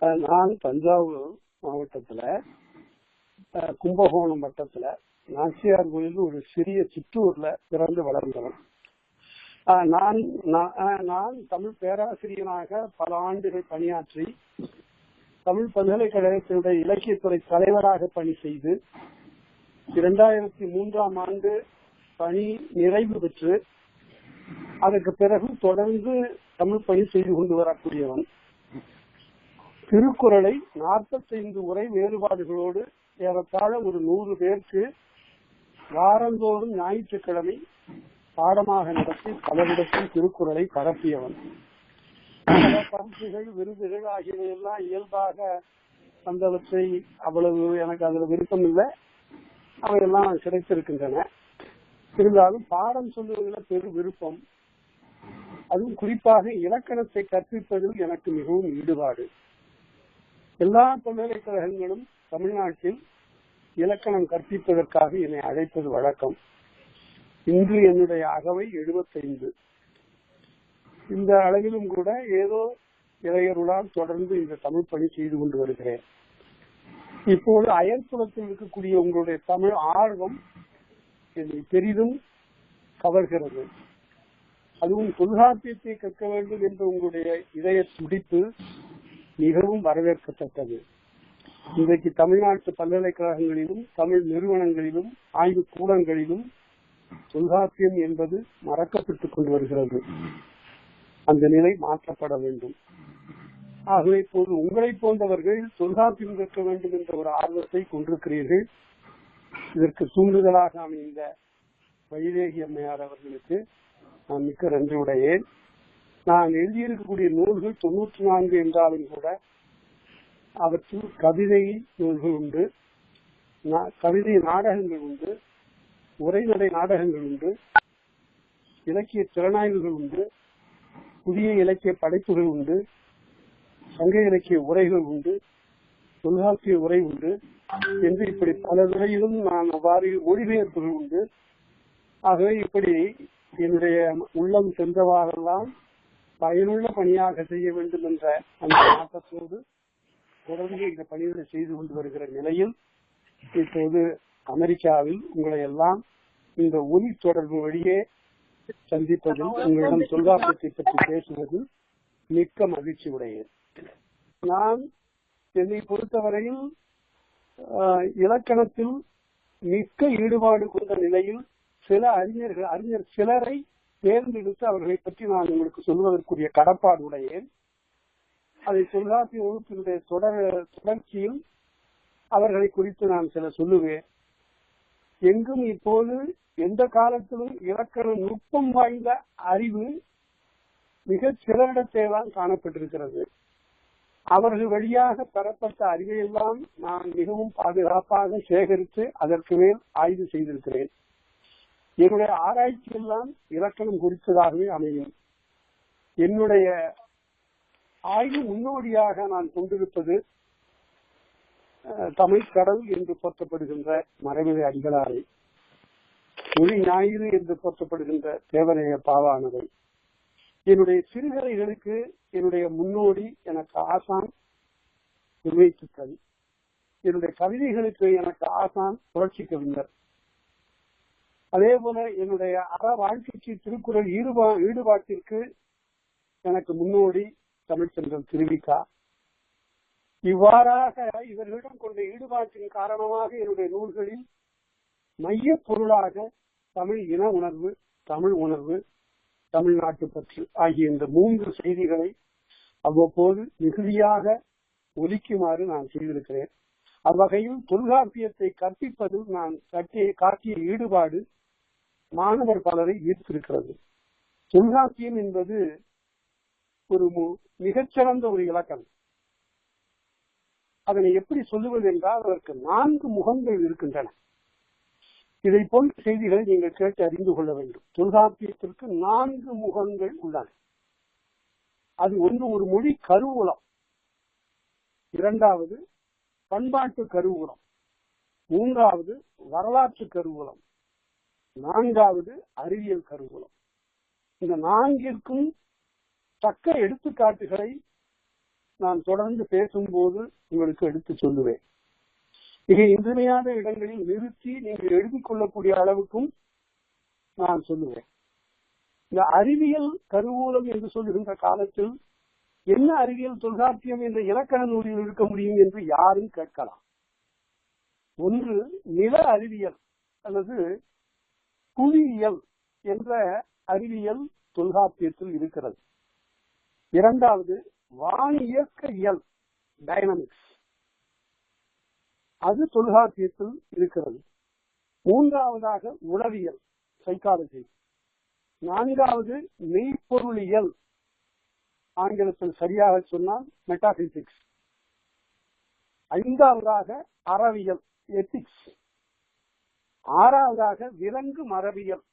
நான் தஞ்சாவூர் மாவட்டத்துல கும்பகோணம் வட்டத்துல நாச்சியார் கோயில் ஒரு சிறிய சிற்றூர்ல பிறந்து வளர்ந்தவன். நான் தமிழ் பேராசிரியனாக பல ஆண்டுகள் பணியாற்றி தமிழ் பல்கலைக்கழகத்தினுடைய இலக்கியத்துறை தலைவராக பணி செய்து 2003ஆம் ஆண்டு பணி நிறைவு பெற்று அதற்கு பிறகு தொடர்ந்து தமிழ் பணி செய்து கொண்டு வரக்கூடியவன். திருக்குறளை 45 உரை வேறுபாடுகளோடு ஏறத்தாழ ஒரு 100 பேருக்கு வாரந்தோறும் ஞாயிற்றுக்கிழமை பாடமாக நடத்தி பலரிடத்தில் திருக்குறளை பரப்பியவன். பல பரிசுகள் விருதுகள் ஆகியவையெல்லாம் இயல்பாக வந்தவற்றை அவ்வளவு எனக்கு அதுல விருப்பம் இல்லை, அவையெல்லாம் கிடைத்திருக்கின்றன. இருந்தாலும் பாடம் சொல்லுவதில் பெரும் விருப்பம், அதுவும் குறிப்பாக இலக்கணத்தை கற்பிப்பதில் எனக்கு மிகவும் ஈடுபாடு. எல்லா பல்கலைக்கழகங்களும் தமிழ்நாட்டில் இலக்கணம் கற்பிப்பதற்காக என்னை அழைப்பது வழக்கம். இன்று என்னுடைய அகவை 75. இந்த அளவிலும் கூட ஏதோ இளையருளால் தொடர்ந்து இந்த தமிழ் பணி செய்து கொண்டு வருகிறேன். இப்போது அயற்புலத்தில் இருக்கக்கூடிய உங்களுடைய தமிழ் ஆர்வம் என்னை பெரிதும் கவர்கிறது. அதுவும் தொல்காப்பியத்தை கற்க வேண்டும் என்ற உங்களுடைய இதய துடிப்பு மிகவும் வரவேற்கத்தக்கது. இன்றைக்கு தமிழ்நாட்டு பல்கலைக்கழகங்களிலும் தமிழ் நிறுவனங்களிலும் ஆய்வு கூடங்களிலும் தொல்காப்பியம் என்பது மறக்கப்பட்டுக் கொண்டு வருகிறது. அந்த நிலை மாற்றப்பட வேண்டும். ஆகவே இப்போது உங்களை போன்றவர்கள் தொல்காப்பியம் கற்க வேண்டும் என்ற ஒரு ஆர்வத்தை கொண்டிருக்கிறீர்கள். இதற்கு தூண்டுதலாக அமைந்த வைதேகி அம்மையார் அவர்களுக்கு நான் மிக்க நன்றி உடையேன். நான் எழுதியிருக்கக்கூடிய நூல்கள் 94 என்றாலும் கூட அவற்றில் கவிதை நூல்கள் உண்டு, கவிதை நாடகங்கள் உண்டு, உரைநடை நாடகங்கள் உண்டு, இலக்கிய திறனாய்வுகள் உண்டு, புதிய இலக்கிய படைப்புகள் உண்டு, சங்க இலக்கிய உரைகள் உண்டு, தொல்காப்பிய உரை உண்டு என்று இப்படி பல துறையிலும் நான் அவ்வாறு மொழிபெயர்ப்புகள் உண்டு. ஆகவே இப்படி என்னுடைய உள்ளம் சென்றவாறெல்லாம் பயனுள்ள பணியாக செய்ய வேண்டும் என்ற அந்த நாட்டத்தோடு தொடர்ந்து இந்த பணிகளை செய்து கொண்டு வருகிற நிலையில் இப்போது அமெரிக்காவில் உங்களை எல்லாம் இந்த ஒலி தொடர்பு வழியே சந்திப்பதில், உங்களிடம் தொல்காப்பியத்தை பற்றி பேசுவதில் மிக்க மகிழ்ச்சி உடையேன். நான் என்னை பொறுத்தவரையில் இலக்கணத்தில் மிக்க ஈடுபாடு கொண்ட நிலையில் சில அறிஞர் சிலரை தேர்ந்தெடுத்து அவர்களை பற்றி நான் உங்களுக்கு சொல்வதற்குரிய கடப்பாடு உடையேன். அதை தொல்காப்பிய வகுப்பினுடைய தொடர்ச்சியில் அவர்களை குறித்து நான் சில சொல்லுவேன். எங்கும் இப்போது எந்த காலத்திலும் இலக்கண நுட்பம் வாய்ந்த அறிவு மிக சிலரிடத்தே தான் காணப்பட்டிருக்கிறது. அவர்கள் வழியாக பெறப்பட்ட அறிவையெல்லாம் நான் மிகவும் பாதுகாப்பாக சேகரித்து அதற்கு மேல் ஆய்வு செய்திருக்கிறேன். என்னுடைய ஆராய்ச்சி எல்லாம் இலக்கணம் குறித்ததாகவே அமையும். என்னுடைய ஆய்வு முன்னோடியாக நான் கொண்டிருப்பது தமிழ்கடல் என்று போற்றப்படுகின்ற மறைமலை அடிகளாரை, மொழி ஞாயிறு என்று போற்றப்படுகின்ற தேவனைய பாவானவை. என்னுடைய சிறுகதைகளுக்கு என்னுடைய முன்னோடி எனக்கு ஆசான் உண்மைத்துக்கள். என்னுடைய கவிதைகளுக்கு எனக்கு ஆசான் புரட்சி கவிஞர். அதே போல என்னுடைய வாழ்க்கைக்கு திருக்குறள் ஈடுபாட்டிற்கு எனக்கு முன்னோடி தமிழ்ச்செல்வன் திருவிக்கா. இவ்வாறாக இவர்களிடம் கொண்ட ஈடுபாட்டின் காரணமாக என்னுடைய நூல்களில் மைய பொருளாக தமிழ் இன உணர்வு, தமிழ் உணர்வு, தமிழ்நாட்டு பற்று ஆகிய இந்த 3 செய்திகளை அவ்வப்போது மிகுதியாக ஒலிக்குமாறு நான் செய்திருக்கிறேன். அவ்வகையில் தொல்காப்பியத்தை கற்பிப்பதில் நான் காட்டிய ஈடுபாடு மாணவர் பலரை ஈர்த்திருக்கிறது. தொல்காப்பியம் என்பது ஒரு மிகச்சிறந்த ஒரு இலக்கணம். அதனை எப்படி சொல்லுவது என்றால் அதற்கு 4 முகங்கள் இருக்கின்றன. இதை போன்ற செய்திகளை நீங்கள் கேட்டு அறிந்து கொள்ள வேண்டும். தொல்காப்பியத்திற்கு 4 முகங்கள் உள்ளன. அது ஒன்று ஒரு மொழி கருவூலம், இரண்டாவது பண்பாட்டு கருவூலம், மூன்றாவது வரலாற்று கருவூலம், நான்காவது அறிவியல் கருவூலம். இந்த 4ற்கும் தக்க எடுத்துக்காட்டுகளை நான் தொடர்ந்து பேசும்போது உங்களுக்கு எடுத்து சொல்லுவேன். மிக இன்றியமையாத இடங்களில் நிறுத்தி நீங்கள் எழுதிக் கொள்ளக்கூடிய அளவுக்கும் நான் சொல்லுவேன். இந்த அறிவியல் கருவூலம் என்று சொல்லுகின்ற காலத்தில் என்ன அறிவியல் தொல்காப்பியம் என்ற இலக்கண நூலில் இருக்க முடியும் என்று யாரும் கேட்கலாம். ஒன்று நில அறிவியல் அல்லது புவியியல் என்ற அறிவியல் தொல்காப்பியத்தில் இருக்கிறது. இரண்டாவது வானியக்க இயல் டைனமிக்ஸ், அது தொல்காப்பியத்தில் இருக்கிறது. மூன்றாவதாக உளவியல் சைக்காலஜி. நான்காவது மெய்ப்பொருளியல், ஆங்கிலத்தில் சரியாக சொன்னால் மெட்டாபிசிக்ஸ். ஐந்தாவதாக அறவியல் எத்திக்ஸ். ஆறாவதாக விலங்கு மரபியல்.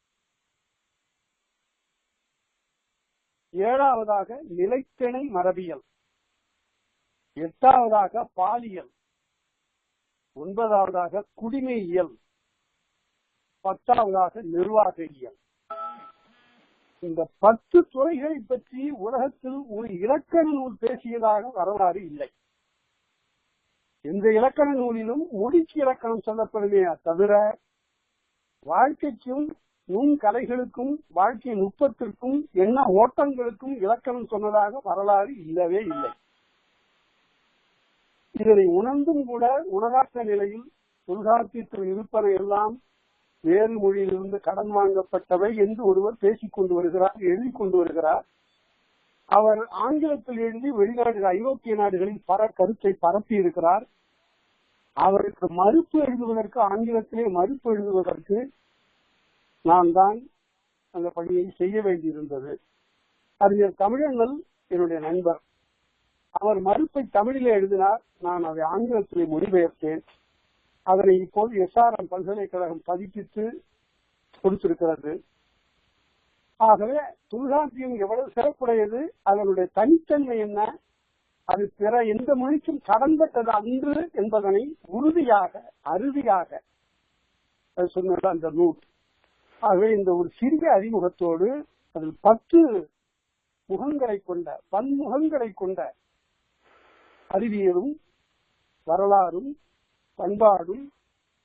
ஏழாவதாக நிலைத்திணை மரபியல். எட்டாவதாக பாலியல். ஒன்பதாவதாக குடிமையியல். பத்தாவதாக நிர்வாக இயல். இந்த 10 துறைகளை பற்றி உலகத்தில் ஒரு இலக்கண நூல் பேசியதாக வரலாறு இல்லை. எந்த இலக்கண நூலிலும் மொழிக்கு இலக்கணம் சொல்லப்படுமே தவிர வாழ்க்கைக்கும் நுண்கலைகளுக்கும் வாழ்க்கை நுட்பத்திற்கும் எண்ண ஓட்டங்களுக்கும் இலக்கணம் சொன்னதாக வரலாறு இல்லவே இல்லை. இதனை உணர்ந்தும் கூட உணராத நிலையில் தொல்காப்பியத்தில் இருப்பன எல்லாம் வேறு மொழியிலிருந்து கடன் வாங்கப்பட்டவை என்று ஒருவர் பேசிக் கொண்டு வருகிறார், எழுதி கொண்டு வருகிறார். அவர் ஆங்கிலத்தில் எழுதி வெளிநாடுகள் ஐரோப்பிய நாடுகளில் கருத்தை பரப்பி இருக்கிறார். அவருக்கு மறுப்பு எழுதுவதற்கு, ஆங்கிலத்திலே மறுப்பு எழுதுவதற்கு நான் தான் அந்த பணியை செய்ய வேண்டியிருந்தது. அறிஞர் தமிழங்கள் என்னுடைய நண்பர். அவர் மறுப்பை தமிழிலே எழுதினார், நான் அதை ஆங்கிலத்திலே மொழிபெயர்த்தேன். அதனை இப்போது SRM பல்கலைக்கழகம் பதிப்பித்து கொடுத்திருக்கிறது. ஆகவே தொல்காப்பியம் எவ்வளவு சிறப்புடையது, அதனுடைய தனித்தன்மை என்ன, அது பிற எந்த மொழிக்கும் கடன்பட்டது அன்று என்பதனை உறுதியாக அறுதியாக சொன்னது அந்த நூல். ஆகவே இந்த ஒரு சிறிய அறிமுகத்தோடு அதில் 10 முகங்களை கொண்ட பன்முகங்களை கொண்ட அறிவியலும் வரலாறும் பண்பாடும்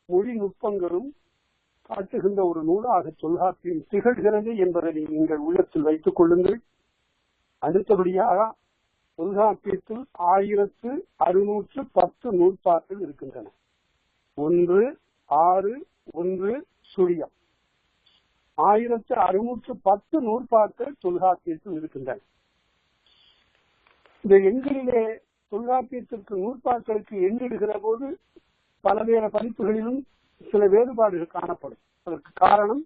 மொழி நுட்பங்களும் காட்டுகின்ற ஒரு நூலாக தொல்காப்பியம் திகழ்கிறது என்பதை நீங்கள் உள்ளத்தில் வைத்துக் கொள்ளுங்கள். அடுத்தபடியாக தொல்காப்பியத்தில் 1610 நூற்பாக்கள் இருக்கின்றன. 1, 6, 1 சுழியம் 1610 நூற்பாக்கள் தொல்காப்பியத்தில் இருக்கின்றன. இந்த எண்களிலே தொல்காப்பியத்திற்கு நூற்பாக்களுக்கு எண்ணிடுகிற போது பல்வேறு பதிப்புகளிலும் சில வேறுபாடுகள் காணப்படும். அதற்கு காரணம்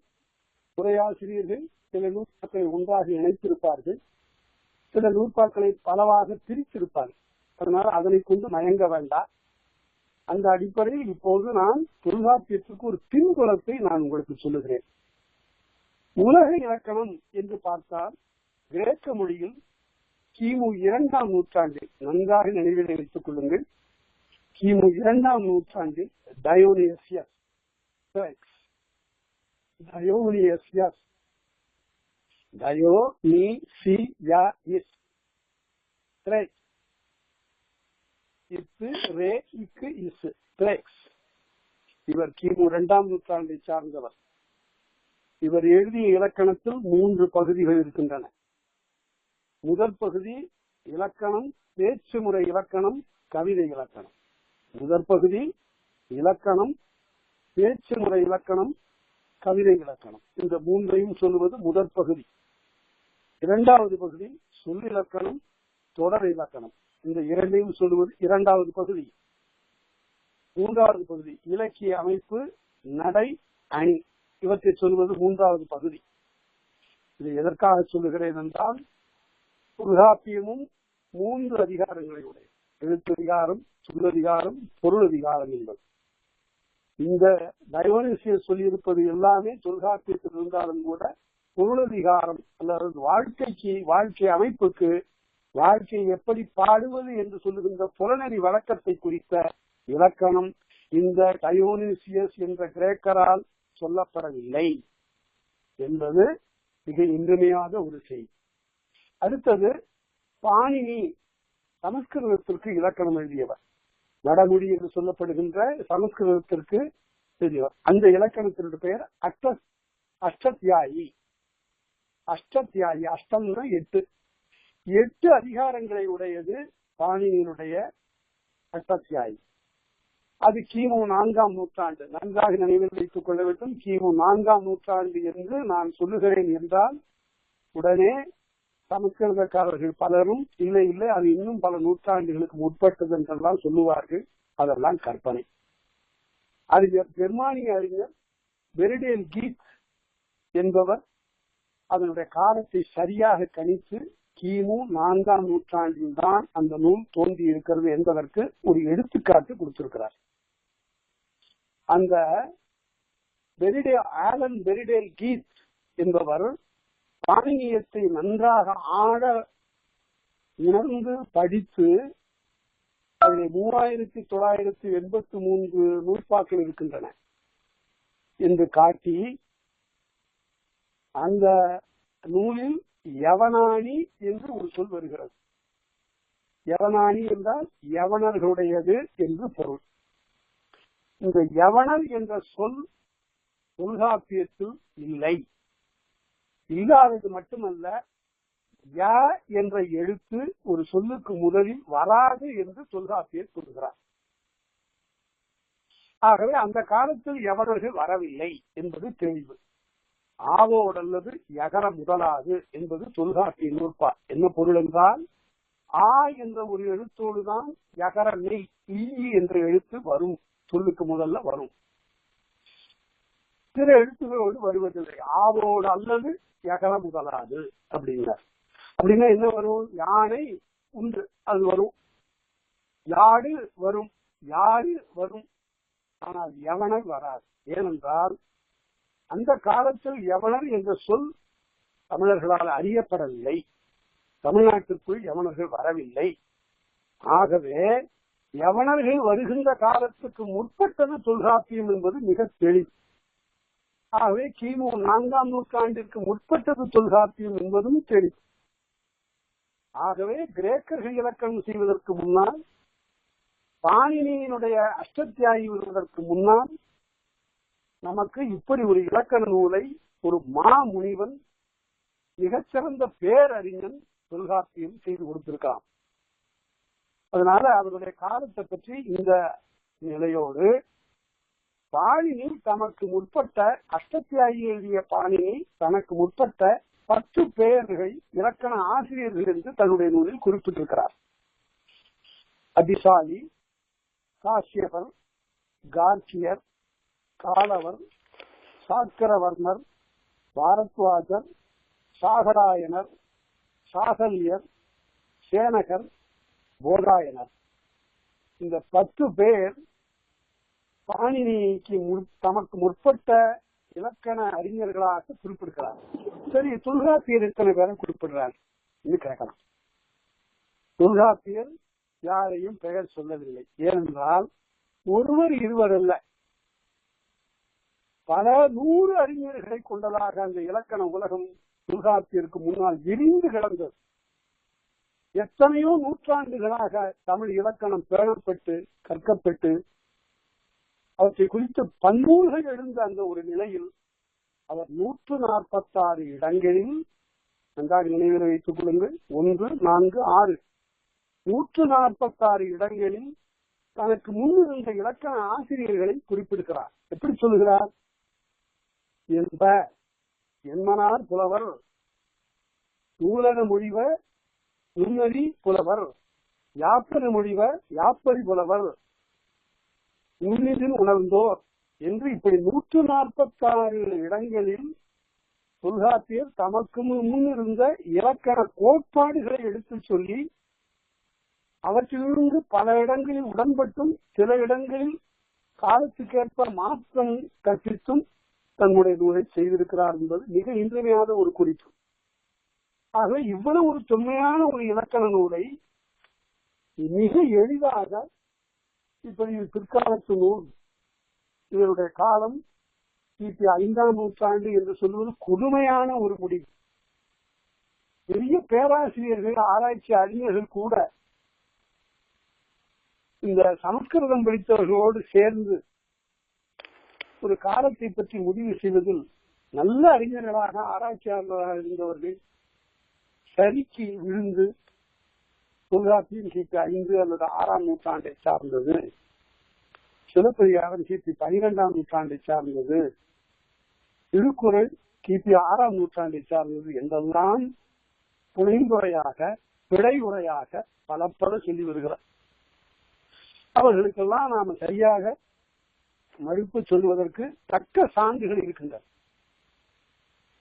உரையாசிரியர்கள் சில நூற்பாக்களை ஒன்றாக இணைத்திருப்பார்கள், சில நூற்பாக்களை பலவாக பிரித்திருப்பார்கள். அதனால் அதனை கொண்டு மயங்க வேண்டாம். அந்த அடிப்படையில் இப்போது நான் தொல்காப்பியத்திற்கு ஒரு பின்புலத்தை நான் உங்களுக்கு சொல்லுகிறேன். உலக இலக்கணம் என்று பார்த்தால் கிரேக்க மொழியில் கிமு 2ஆம் நூற்றாண்டில், நன்றாக நினைவில் வைத்துக் கொள்ளுங்கள், கிமு 2ஆம் நூற்றாண்டில் டயோனிசியஸ் இவர் கிமு 2ஆம் நூற்றாண்டை சார்ந்தவர். இவர் எழுதிய இலக்கணத்தில் 3 பகுதிகள் இருக்கின்றன. முதல் பகுதி இலக்கணம், பேச்சு முறை இலக்கணம், கவிதை இலக்கணம். முதல் பகுதி இலக்கணம், பேச்சு முறை இலக்கணம், கவிதை இலக்கணம். இந்த 3ஐயும் சொல்லுவது முதற் பகுதி. இரண்டாவது பகுதி சொல்லிலக்கணம், தொடர் இலக்கணம். இந்த 2ஐயும் சொல்லுவது இரண்டாவது பகுதி. மூன்றாவது பகுதி இலக்கிய அமைப்பு, நடை, அணி. இவற்றை சொல்வது மூன்றாவது பகுதி. இது எதற்காக சொல்லுகிறேன் என்றால், தொல்காப்பியமும் 3 அதிகாரங்களை உடைய எழுத்ததிகாரம், சொல்லதிகாரம், பொருள் அதிகாரம் என்பது. இந்த டயோனிசியஸ் சொல்லியிருப்பது எல்லாமே தொல்காப்பியத்தில் இருந்தாலும் கூட பொருளதிகாரம் அல்லது வாழ்க்கை அமைப்புக்கு, வாழ்க்கை எப்படி பாடுவது என்று சொல்லுகின்ற புலனறி வழக்கத்தை குறித்த இலக்கணம் இந்த டயோனிசியஸ் என்ற கிரேக்கரால் சொல்லப்படவில்லை என்பது மிக இன்றியமையாத ஒரு செய்தி. அடுத்தது பாணினி சமஸ்கிருதத்திற்கு இலக்கணம் எழுதியவர். வடமொழி என்று சொல்லப்படுகின்ற சமஸ்கிருதத்திற்கு எழுதியவர். அந்த இலக்கணத்தினுடைய பெயர் அஷ்டத்யாயி. அஷ்டத்யாயி, அஷ்டம்னா 8 அதிகாரங்களை உடையது பாணினியினுடைய அஷ்டத்யாயி. அது கிமு 4ஆம் நூற்றாண்டு. நன்றாக நினைவில் வைத்துக் கொள்ள வேண்டும். கிமு 4ஆம் நூற்றாண்டு என்று நான் சொல்லுகிறேன் என்றால் உடனே சமஸ்கிருதக்காரர்கள் பலரும் இல்லை இல்லை அது இன்னும் பல நூற்றாண்டுகளுக்கு முற்பட்டது என்றெல்லாம் சொல்லுவார்கள். அதெல்லாம் கற்பனை. அறிஞர் ஜெர்மானிய அறிஞர் பெரிடேல் கீத் என்பவர் அதனுடைய காலத்தை சரியாக கணித்து கிமு 4ஆம் நூற்றாண்டில் தான் அந்த நூல் தோன்றி இருக்கிறது என்பதற்கு ஒரு எடுத்துக்காட்டு கொடுத்திருக்கிறார். அந்த ஆலன் பெரிடேல் கீத் என்பவர் பாணினியத்தை நன்றாக ஆழ உணர்ந்து படித்து அதில் 3983 நூற்பாக்கள் இருக்கின்றன என்று காட்டி அந்த நூலில் யவனானி என்று ஒரு சொல் வருகிறது. யவனானி என்றால் யவனர்களுடையது என்று பொருள். இந்த யவனர் என்ற சொல் தொல்காப்பியத்தில் இல்லை. இல்லாதது மட்டுமல்ல, ய என்ற எழுத்து ஒரு சொல்லுக்கு முதலில் வராது என்று தொல்காப்பியர் சொல்கிறார். ஆகவே அந்த காலத்தில் யவனர்கள் வரவில்லை என்பது தெளிவு. ஆவோடு அல்லது யகர முதலாது என்பது தொல்காப்பிய நூற்பா. என்ன பொருள் என்றால், ஆ என்ற ஒரு எழுத்தோடுதான் யகர நெய் என்ற எழுத்து வரும். சொல்லுக்கு முதல்ல வரும். பிற எழுத்துகளோடு வருவதில்லை. ஆவோடு அல்லது யகர முதலாது அப்படின்னார். அப்படின்னா என்ன வரும்? யானை உண்டு அது வரும், யாடு வரும், யாரு வரும். ஆனால் யவனர் வராது. ஏனென்றால் அந்த காலத்தில் யவனர் என்ற சொல் தமிழர்களால் அறியப்படவில்லை. தமிழ்நாட்டிற்குள் யவனர்கள் வரவில்லை. ஆகவே யவனர்கள் வருகின்ற காலத்துக்கு முற்பட்டது தொல்காப்பியம் என்பது மிக தெளிவு. ஆகவே கிமு 4ஆம் நூற்றாண்டிற்கு முற்பட்டது தொல்காப்பியம் என்பதும் தெளிவு. ஆகவே கிரேக்கர்கள் இலக்கணம் செய்வதற்கு முன்னால், பாணினியினுடைய அஷ்டத்யாயி வருவதற்கு முன்னால் நமக்கு இப்படி ஒரு இலக்கண நூலை ஒரு மாமுனிவன், மிகச்சிறந்த பேரறிஞன் தொல்காப்பியம் செய்து கொடுத்திருக்கான். அதனால அவருடைய காலத்தை பற்றி இந்த நிலையோடு பாணினி தமக்கு முற்பட்ட அஷ்டத்யாயி எழுதிய பாணினி தனக்கு முற்பட்ட 10 பெயர்கள் இலக்கண ஆசிரியர்கள் என்று தன்னுடைய நூலில் குறிப்பிட்டிருக்கிறார். அதிசாலி, காசியபர், கார்கியர், காலவர், சாக்கரவர்மர், பாரத்வாஜர், சாகராயனர், சாகல்யர், சேனகர், போதாயனர். இந்த 10 பேர் பாணினிக்கு தமக்கு முற்பட்ட இலக்கண அறிஞர்களாக குறிப்பிடுகிறார். சரி, தொல்காப்பியர் எத்தனை பேரை குறிப்பிடுறார் என்று கேட்கலாம். தொல்காப்பியர் யாரையும் பெயர் சொல்லவில்லை. ஏனென்றால் ஒருவர் இருவர் அல்ல, பல 100 அறிஞர்களை கொண்டதாக அந்த இலக்கண உலகம் தொல்காப்பியருக்கு முன்னால் விரிந்து கிடந்தது. எத்தனையோ நூற்றாண்டுகளாக தமிழ் இலக்கணம் பேணப்பட்டு கற்கப்பட்டு அவற்றை குறித்து பன்நூல்கள் எழுந்த அந்த ஒரு நிலையில் அவர் 146 இடங்களில், நன்றாக நினைவில் வைத்துக் கொள்ளுங்கள், 1, 4, 6, 146 இடங்களில் தனக்கு முன்னிருந்த இலக்கண ஆசிரியர்களை குறிப்பிடுகிறார். எப்படி சொல்லுகிறார்? என்ப என்மனார் புலவர், நூலக மொழிவ நுண்ணறி புலவர், யாப்பரி மொழிவ யாப்பரி புலவர், நுண்ணிதில் உணர்ந்தோர் என்று இப்படி 146 இடங்களில் தொல்காப்பியர் தமக்கு முன்னிருந்த இலக்கண கோட்பாடுகளை எடுத்து சொல்லி அவற்றிலிருந்து பல இடங்களில் உடன்பட்டும் சில இடங்களில் காலத்துக்கேற்ப மாற்றம் கற்பித்தும் தன்னுடைய நூலை செய்திருக்கிறார் என்பது மிக இன்றியமையாத ஒரு குறிப்பு. ஆகவே இவ்வளவு ஒரு தொன்மையான ஒரு இலக்கண நூலை மிக எளிதாக இப்படி பிற்காலத்து நூல், இதனுடைய காலம் கிபி 5ஆம் நூற்றாண்டு என்று சொல்வது கொடுமையான ஒரு முடிவு. பெரிய பேராசிரியர்கள், ஆராய்ச்சி அறிஞர்கள் கூட இந்த சமஸ்கிருதம் படித்தவர்களோடு சேர்ந்து ஒரு காலத்தை பற்றி முடிவு செய்வதில் நல்ல அறிஞர்களாக ஆராய்ச்சியாளர்களாக இருந்தவர்கள் சரிக்கு விழுந்து தொல்காப்பியம் கிபி 5 அல்லது 6ஆம் நூற்றாண்டை சார்ந்தது, சிலப்பதிகாரம் கிபி 12ஆம் நூற்றாண்டை சார்ந்தது, திருக்குறள் கிபி 6ஆம் நூற்றாண்டை சார்ந்தது என்றெல்லாம் புனைந்துரையாக பிழை உரையாக பல சொல்லி வருகிறார். அவர்களுக்கெல்லாம் நாம சரியாக மறுப்பு சொல்வதற்கு தக்க சான்றுகள் இருக்கின்றன.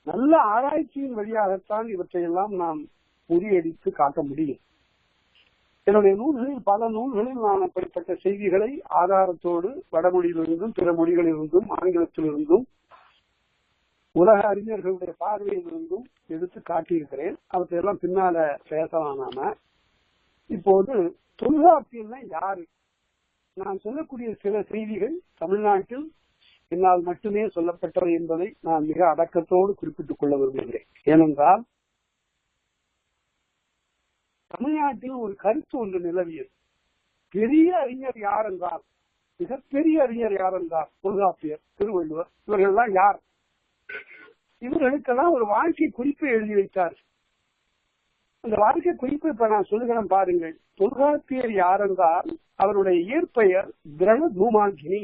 நல்ல ஆராய்ச்சியின் வழியாகத்தான் இவற்றையெல்லாம் நாம் முறியடித்து காட்ட முடியும். என்னுடைய நூல்களில் பல நூல்களில் நான் அப்படிப்பட்ட செய்திகளை ஆதாரத்தோடு வடமொழியிலிருந்தும் பிற மொழிகளிலிருந்தும் ஆங்கிலத்திலிருந்தும் உலக அறிஞர்களுடைய பார்வையிலிருந்தும் எடுத்து காட்டியிருக்கிறேன். அவற்றையெல்லாம் பின்னால பேசலாம். நாம இப்போது தொல்காப்பியம்னா யாரு? நான் சொல்லக்கூடிய சில செய்திகள் தமிழ்நாட்டில் என்னால் மட்டுமே சொல்லப்பட்டவை என்பதை நான் மிக அடக்கத்தோடு குறிப்பிட்டுக் கொள்ள விரும்புகிறேன். ஏனென்றால் தமிழ்நாட்டில் ஒரு கருத்து ஒன்று நிலவியது. பெரிய அறிஞர் யார் என்றால், மிகப்பெரிய அறிஞர் யார் என்றால் தொல்காப்பியர், திருவள்ளுவர், இவர்கள்லாம் யார்? இவர்களுக்கெல்லாம் ஒரு வாழ்க்கை குறிப்பை எழுதி வைத்தார். அந்த வாழ்க்கை குறிப்பு இப்ப நான் சொல்லுகிறேன் பாருங்கள். தொல்காப்பியர் யார் என்றால் அவருடைய இயற்பெயர் திரணதூமாக்கினி.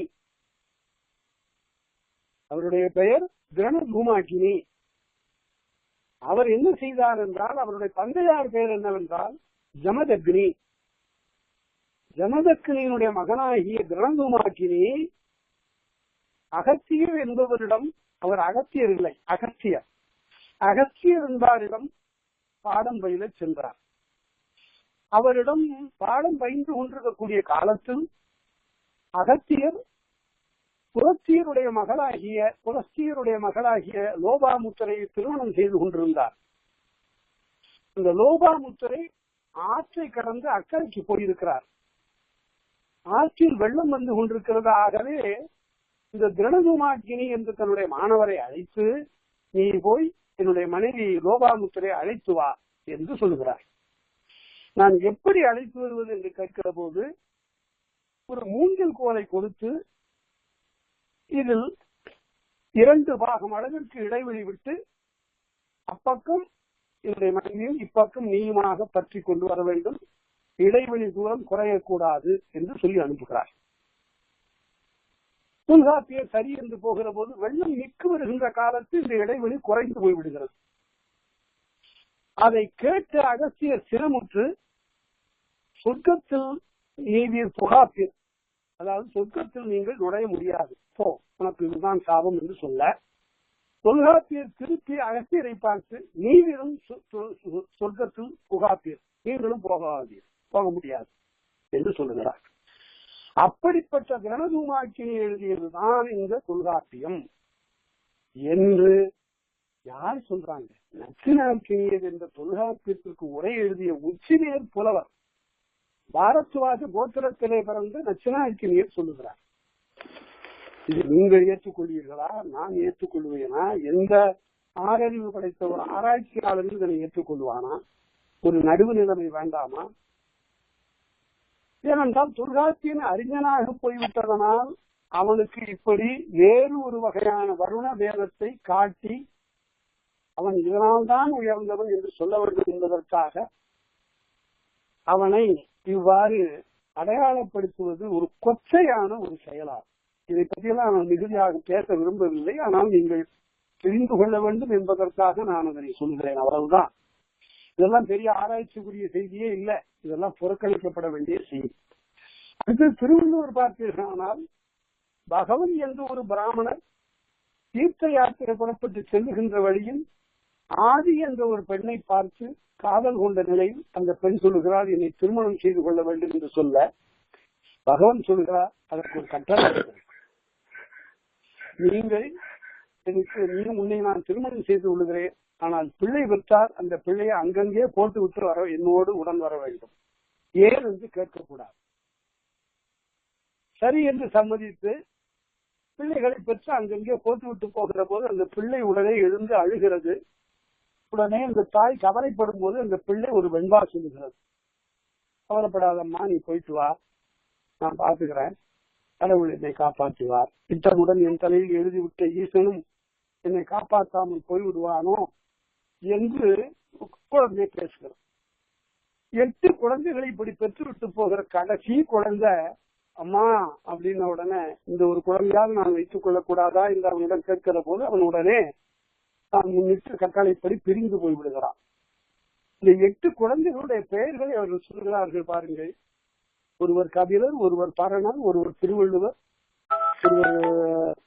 அவருடைய பெயர் திரணதூமாக்கினி. அவர் என்ன செய்தார் என்றால், அவருடைய தந்தையார் பெயர் என்னவென்றால் ஜமதக்னி. ஜமதக்னியினுடைய மகனாகிய திரணதூமாக்கினி அகத்தியர் என்பவரிடம், அவர் அகத்தியர் இல்லை, அகத்தியர், அகத்தியர் என்பாரிடம் பாடம் பயில சென்றார். அவரிடம் பாடம் பயின்று கொண்டிருக்கக்கூடிய காலத்தில் அகத்தியர் புலஸ்தியருடைய மகளாகிய லோபாமுத்தரை திருமணம் செய்து கொண்டிருந்தார். இந்த லோபாமுத்தரை ஆற்றை கடந்து அக்கறைக்கு போயிருக்கிறார். ஆற்றில் வெள்ளம் வந்து கொண்டிருக்கிறது. ஆகவே இந்த திரணதூமாக்கினி என்று தன்னுடைய மாணவரை அழைத்து, நீ போய் என்னுடைய மனைவி லோபாமுத்தரை அழைத்து வா என்று சொல்லுகிறார். நான் எப்படி அழைத்து வருவது என்று கேட்கிற போது, ஒரு மூங்கில் கோலை கொடுத்து இதில் 2 பாகம் அளவிற்கு இடைவெளி விட்டு அப்பக்கம் என்னுடைய மனைவியும் இப்பக்கம் நீயுமாக பற்றி கொண்டு வர வேண்டும், இடைவெளி தூரம் குறையக்கூடாது என்று சொல்லி அனுப்புகிறார். தொல்காப்பியர் சரி என்று போகிற போது வெள்ளம் மிக்கு வருகின்ற காலத்தில் இந்த இடைவெளி குறைந்து போய்விடுகிறது. அதை கேட்டு அகஸ்தியர் சிரமுற்று சொர்க்கத்தில் நீவீர் புகாப்பீர், அதாவது சொர்க்கத்தில் நீங்கள் நுழைய முடியாது, போ, உனக்கு இதுதான் சாபம் என்று சொல்ல, தொல்காப்பியர் திருப்பி அகஸ்தியரை பார்த்து நீவீரும் சொர்க்கத்தில் புகாப்பீர், நீங்களும் போக முடியாது என்று சொல்லுகிறார். அப்படிப்பட்ட திரணதூமாக்கினி எழுதியதுதான் இந்த தொல்காப்பியம் என்று யார் சொல்றாங்க? நச்சினார்க்கினியர் என்ற தொல்காப்பியத்திற்கு உரை எழுதிய உச்சிநேர் புலவர், பாரத்வாஜ கோத்திரத்திலே பிறந்த நச்சினார்க்கினியர் சொல்லுகிறார். இது நீங்கள் ஏற்றுக்கொள்வீர்களா? நான் ஏற்றுக்கொள்வேனா? எந்த ஆறறிவு படைத்த ஒரு ஆராய்ச்சியாளர்கள் இதனை ஏற்றுக்கொள்வானா? ஒரு நடுவு நிலைமை வேண்டாமா? ஏனென்றால் தொல்காப்பியன் அறிஞனாக போய்விட்டதனால் அவனுக்கு இப்படி வேறு ஒரு வகையான வருண வேதத்தை காட்டி அவன் இதனால் தான் உயர்ந்தவன் என்று சொல்ல வேண்டும் என்பதற்காக அவனை இவ்வாறு அடையாளப்படுத்துவது ஒரு கொச்சையான ஒரு செயலாகும். இதை பற்றியெல்லாம் நான் மிகுதியாக பேச விரும்பவில்லை. ஆனால் நீங்கள் தெரிந்து கொள்ள வேண்டும் என்பதற்காக நான் அதனை சொல்கிறேன், அவ்வளவுதான். இதெல்லாம் பெரிய ஆராய்ச்சிக்குரிய செய்தியே இல்லை, இதெல்லாம் புறக்கணிக்கப்பட வேண்டிய செய்தி. அடுத்து திருவள்ளுவர் பார்த்தீர்கள், ஆனால் பகவன் என்ற ஒரு பிராமணர் தீர்த்த யாத்திரை புறப்பட்டு செல்லுகின்ற வழியில் ஆதி என்ற ஒரு பெண்ணை பார்த்து காதல் கொண்ட நிலையில் அந்த பெண் சொல்லுகிறார், என்னை திருமணம் செய்து கொள்ள வேண்டும் என்று சொல்ல, பகவான் சொல்கிறார், அதற்கு ஒரு கட்டளை, உன்னை நான் திருமணம் செய்து கொள்கிறேன், ஆனால் பிள்ளை பெற்றால் அந்த பிள்ளையை அங்கங்கே போட்டு விட்டு என்னோடு உடன் வர வேண்டும், ஏன் என்று கேட்கக்கூடாது. சரி என்று சம்மதித்து பிள்ளைகளை பெற்று அங்கங்கே போட்டு விட்டு போகிற போது அந்த பிள்ளை உடனே எழுந்து அழுகிறது. உடனே அந்த தாய் கவலைப்படும் போது அந்த பிள்ளை ஒரு வெண்பா சொல்லுகிறது, கவலைப்படாதம்மா, நீ போயிட்டு வா, நான் பாத்துக்கிறேன், கடவுள் என்னை காப்பாற்றுவார், திட்டமுடன் என் தலையில் எழுதிவிட்ட ஈசனும் என்னை காப்பாற்றாமல் போய்விடுவானோ என்று குழந்தை பேசுகிறோம். 8 குழந்தைகளை இப்படி பெற்றுவிட்டு போகிற கடைசி குழந்தை அம்மா அப்படின்ன உடனே இந்த ஒரு குழந்தையாவது நான் வைத்துக் கொள்ளக்கூடாதா என்று அவனிடம் கேட்கிற போது அவன் உடனே தான் முன்னிட்டு கட்டளைப்படி பிரிந்து போய்விடுகிறான். இந்த 8 குழந்தைகளுடைய பெயர்களை அவர்கள் சொல்கிறார்கள் பாருங்கள். ஒருவர் கபிலர், ஒருவர் பரணர், ஒருவர் திருவள்ளுவர், ஒருவர்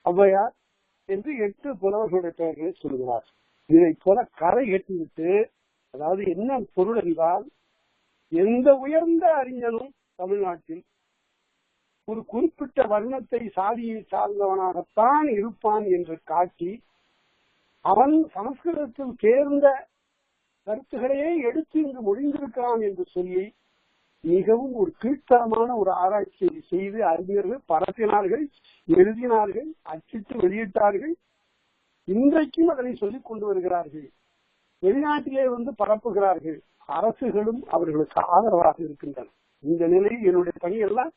ஔவையார் என்று 8 புலவர்களுடைய பெயர்களை சொல்கிறார். இதை போல கரை கட்டிவிட்டு, அதாவது என்ன பொருள் என்றால், எந்த உயர்ந்த அறிஞனும் தமிழ்நாட்டில் ஒரு குறிப்பிட்ட வர்ணத்தை சாதியை சார்ந்தவனாகத்தான் இருப்பான் என்று காட்டி அவன் சமஸ்கிருதத்தில் தேர்ந்த கருத்துக்களையே எடுத்து இங்கு மொழிந்திருக்கிறான் என்று சொல்லி மிகவும் ஒரு கீழ்த்தரமான ஒரு ஆராய்ச்சியை செய்து அறிஞர்கள் பரப்பினார்கள், எழுதினார்கள், அச்சிட்டு வெளியிட்டார்கள். இன்றைக்கும் அதனை சொல்லிக் கொண்டு வருகிறார்கள். வெளிநாட்டிலே வந்து பரப்புகிறார்கள். அரசுகளும் அவர்களுக்கு ஆதரவாக இருக்கின்றன. இந்த நிலையில் என்னுடைய பணியெல்லாம்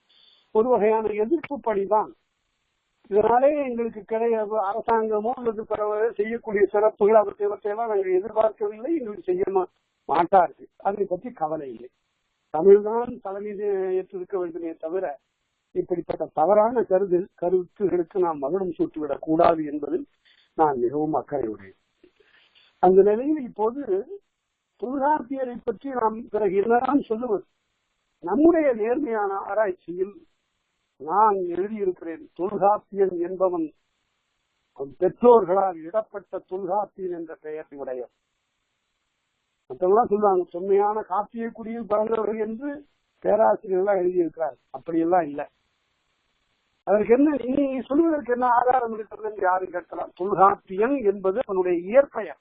ஒரு வகையான எதிர்ப்பு பணிதான். இதனாலே எங்களுக்கு கிடையாது அரசாங்கமோ அல்லது செய்யக்கூடிய சிறப்புகள் அவற்றையெல்லாம் நாங்கள் எதிர்பார்க்கவில்லை, எங்களுக்கு செய்ய மாட்டார்கள். அதை பற்றி கவலை இல்லை. தமிழ்தான் தலைமை ஏற்றிருக்க வேண்டுமே தவிர இப்படிப்பட்ட தவறான கருத்துகளுக்கு நாம் மகுடம் சூட்டிவிடக் கூடாது என்பதில் நான் மிகவும் அக்கறையுடையேன். அந்த நிலையில் இப்போது தொல்காப்பியரை பற்றி நாம் பிறகு என்னதான் சொல்லுவது? நம்முடைய நேர்மையான ஆராய்ச்சியில் நான் எழுதியிருக்கிறேன், தொல்காப்பியன் என்பவன் பெற்றோர்களால் இடப்பட்ட தொல்காப்பியன் என்ற பெயர் உடையவர். மற்றவங்களாம் சொல்லுவாங்க தொன்மையான காப்பிய குடியில் பிறந்தவர்கள் என்று பேராசிரியர்களாக எழுதியிருக்கிறார். அப்படியெல்லாம் இல்லை. அதற்கு என்ன நீ சொல்வதற்கு என்ன ஆதாரம் இருக்கிறது என்று யாரும் கேட்கலாம். தொல்காப்பியன் என்பது அவனுடைய இயற்பெயர்,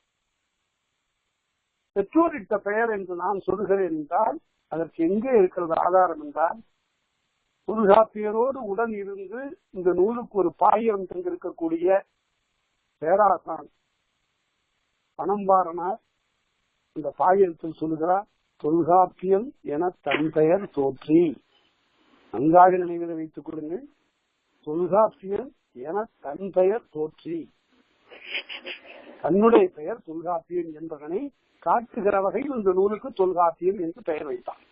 பெற்றோரிட்ட பெயர் என்று நான் சொல்கிறேன் என்றால் அதற்கு எங்கே இருக்கிறது ஆதாரம் என்றால், தொல்காப்பியரோடு உடன் இருந்து இந்த நூலுக்கு ஒரு பாயிரம் தந்திருக்கக்கூடிய பேராசான் பணம்பாரனார் இந்த பாயிரத்தில் சொல்லுகிறார், தொல்காப்பியன் என தன் பெயர் தோற்றி. நன்காக நினைவில் வைத்துக் கொள்ளுங்கள். தொல்காப்பியன் என தன் பெயர் தோற்றி, தன்னுடைய பெயர் தொல்காப்பியன் என்பதனை காட்டுகிற வகையில் இந்த நூலுக்கு தொல்காப்பியன் என்று பெயர் வைத்தார்.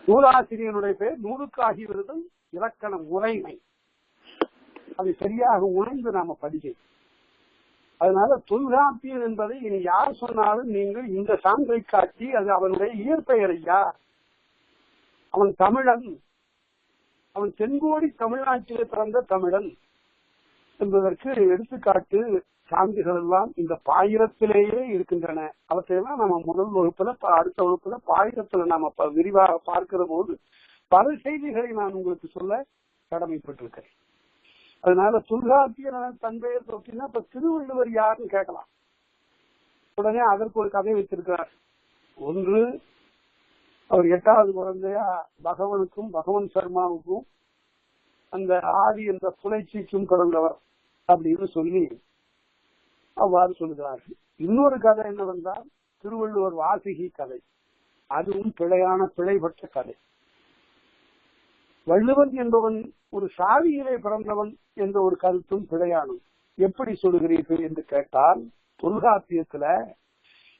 நூலாசிரியனுடைய பெயர் நூலுக்கு ஆகிவிடுதல் இலக்கண முறைமை. அதை சரியாக உணர்ந்து நாம படிக்க. அதனால தொல்காப்பியன் என்பதை இனி யார் சொன்னாலும் நீங்கள் இந்த சான்றை காட்டி அது அவனுடைய இயற்பெயர் ஐயா, அவன் தமிழன், அவன் தென்கோடி தமிழ்நாட்டிலே பிறந்த தமிழன் என்பதற்கு எடுத்துக்காட்டு சான்றுகள் எல்லாம் இந்த பாயிரத்திலேயே இருக்கின்றன. அவற்றையெல்லாம் நம்ம முதல் வகுப்புல அடுத்த வகுப்புல பாயிரத்துல நாம விரிவாக பார்க்கிற போது பல செய்திகளை நான் உங்களுக்கு சொல்ல கடமைப்பட்டிருக்கேன். அதனால தொல்காப்பியன் தன் பெயர் தொட்டினா இப்ப திருவள்ளுவர் யாருன்னு கேட்கலாம். உடனே அதற்கு ஒரு கதை வைத்திருக்கிறார். ஒன்று, அவர் 8வது குழந்தையா பகவனுக்கும் பகவன் சர்மாவுக்கும் அந்த ஆதி என்ற புலைச்சிக்கும் பிறந்தவர் அப்படின்னு சொல்லி அவ்வாறு சொல்லுகிறார்கள். இன்னொரு கதை என்னவென்றால் திருவள்ளுவர் வாசுகி கதை. அதுவும் பிழைபட்ட கதை. வள்ளுவன் என்பவன் ஒரு சாதியிலே பிறந்தவன் என்ற ஒரு கருத்தும் பிழையானது. எப்படி சொல்லுகிறீர்கள் என்று கேட்டால், தொல்காப்பியத்துல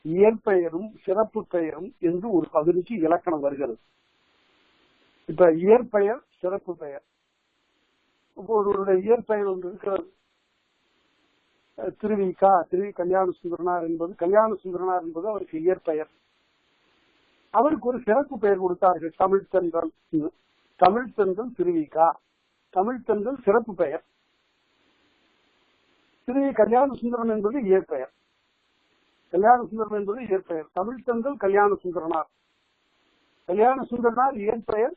இயற்பெயரும் சிறப்பு பெயரும் என்று ஒரு பகுதிக்கு இலக்கணம் வருகிறது. இப்ப இயற்பெயர் சிறப்பு பெயர். ஒருவருடைய இயற்பெயர் ஒன்று இருக்கிறது. திருவி கல்யாண சுந்தரனார் என்பது அவருக்கு இயற்பெயர். அவருக்கு ஒரு சிறப்பு பெயர் கொடுத்தார்கள், தமிழ்த்தென்றல். தமிழ்த்தென்றல் திருவிகா, தமிழ்த்தென்றல் சிறப்பு பெயர். திருவி கல்யாண சுந்தரன் என்பது இயற்பெயர். தமிழ்த்தென்றல் கல்யாண சுந்தரனார். கல்யாண சுந்தரனார் இயற்பெயர்.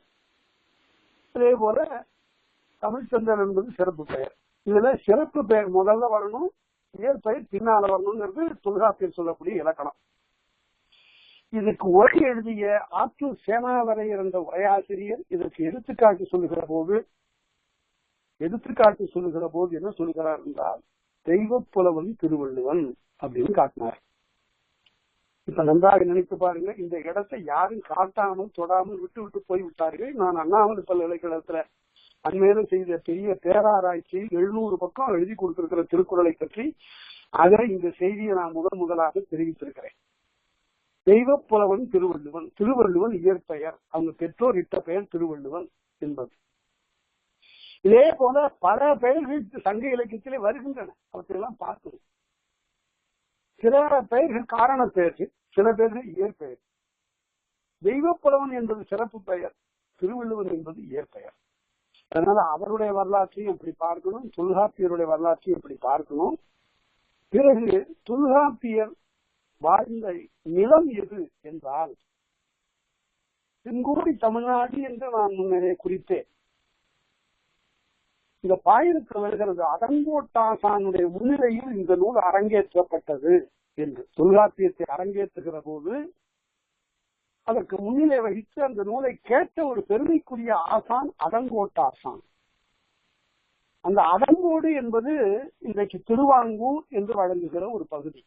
அதே போல தமிழ்த்தென்றல் என்பது சிறப்பு பெயர். இதுல சிறப்பு பெயர் முதல்ல வரணும், இயற்பெயர் பின்னால வரணுங்கிறது தொல்காப்பியர் சொல்லக்கூடிய இலக்கணம். இதுக்கு உரை எழுதிய ஆற்றூர் சேனாவரையர் என்ற உரையாசிரியர் இதற்கு எடுத்துக்காட்டு சொல்லுகிற போது என்ன சொல்கிறார் என்றால், தெய்வ புலவன் திருவள்ளுவன் அப்படின்னு காட்டினார். இப்ப நன்றாக நினைத்து பாருங்க, இந்த இடத்தை யாரும் காட்டாமல் தொடாமல் விட்டு விட்டு போய் விட்டார்கள். நான் அண்ணாமலை பல்கலைக்கழகத்துல அண்மையில செய்த பெரிய பேராராய்ச்சி 700 பக்கம் எழுதி கொடுத்திருக்கிற திருக்குறளை பற்றி அதை இந்த செய்தியை நான் முதலாக தெரிவித்திருக்கிறேன். தெய்வப்புலவன் திருவள்ளுவன். திருவள்ளுவன் இயற்பெயர், அவங்க பெற்றோர் இட்ட பெயர் திருவள்ளுவன் என்பது. இதே போல பல பெயர்கள் சங்க இலக்கியத்திலே வருகின்றன. அவற்றையெல்லாம் பார்க்கணும். சில பெயர்கள் காரண பெயர்கள், சில பெயர்கள் இயற்பெயர். தெய்வப்புலவன் என்பது சிறப்பு பெயர், திருவள்ளுவன் என்பது இயற்பெயர். அதனால அவருடைய வரலாற்றையும் அப்படி பார்க்கணும், தொல்காப்பியருடைய வரலாற்றையும் அப்படி பார்க்கணும். பிறகு தொல்காப்பியர் வாழ்ந்த நிலம் எது என்றால் தென்கோடி தமிழ்நாடு என்று நான் முன்னரே குறித்தேன். இந்த பாயிரத்தில் வருகிறது அடங்கோட்டாசானுடைய முன்னிலையில் இந்த நூல் அரங்கேற்றப்பட்டது என்று. தொல்காப்பியத்தை அரங்கேற்றுகிற போது அதற்கு முன்னிலை வகித்து அந்த நூலை கேட்ட ஒரு பெருமைக்குரிய ஆசான் அடங்கோட்டாசான். அந்த அடங்கோடு என்பது இன்றைக்கு திருவாங்கூர் என்று வழங்குகிற ஒரு பகுதி.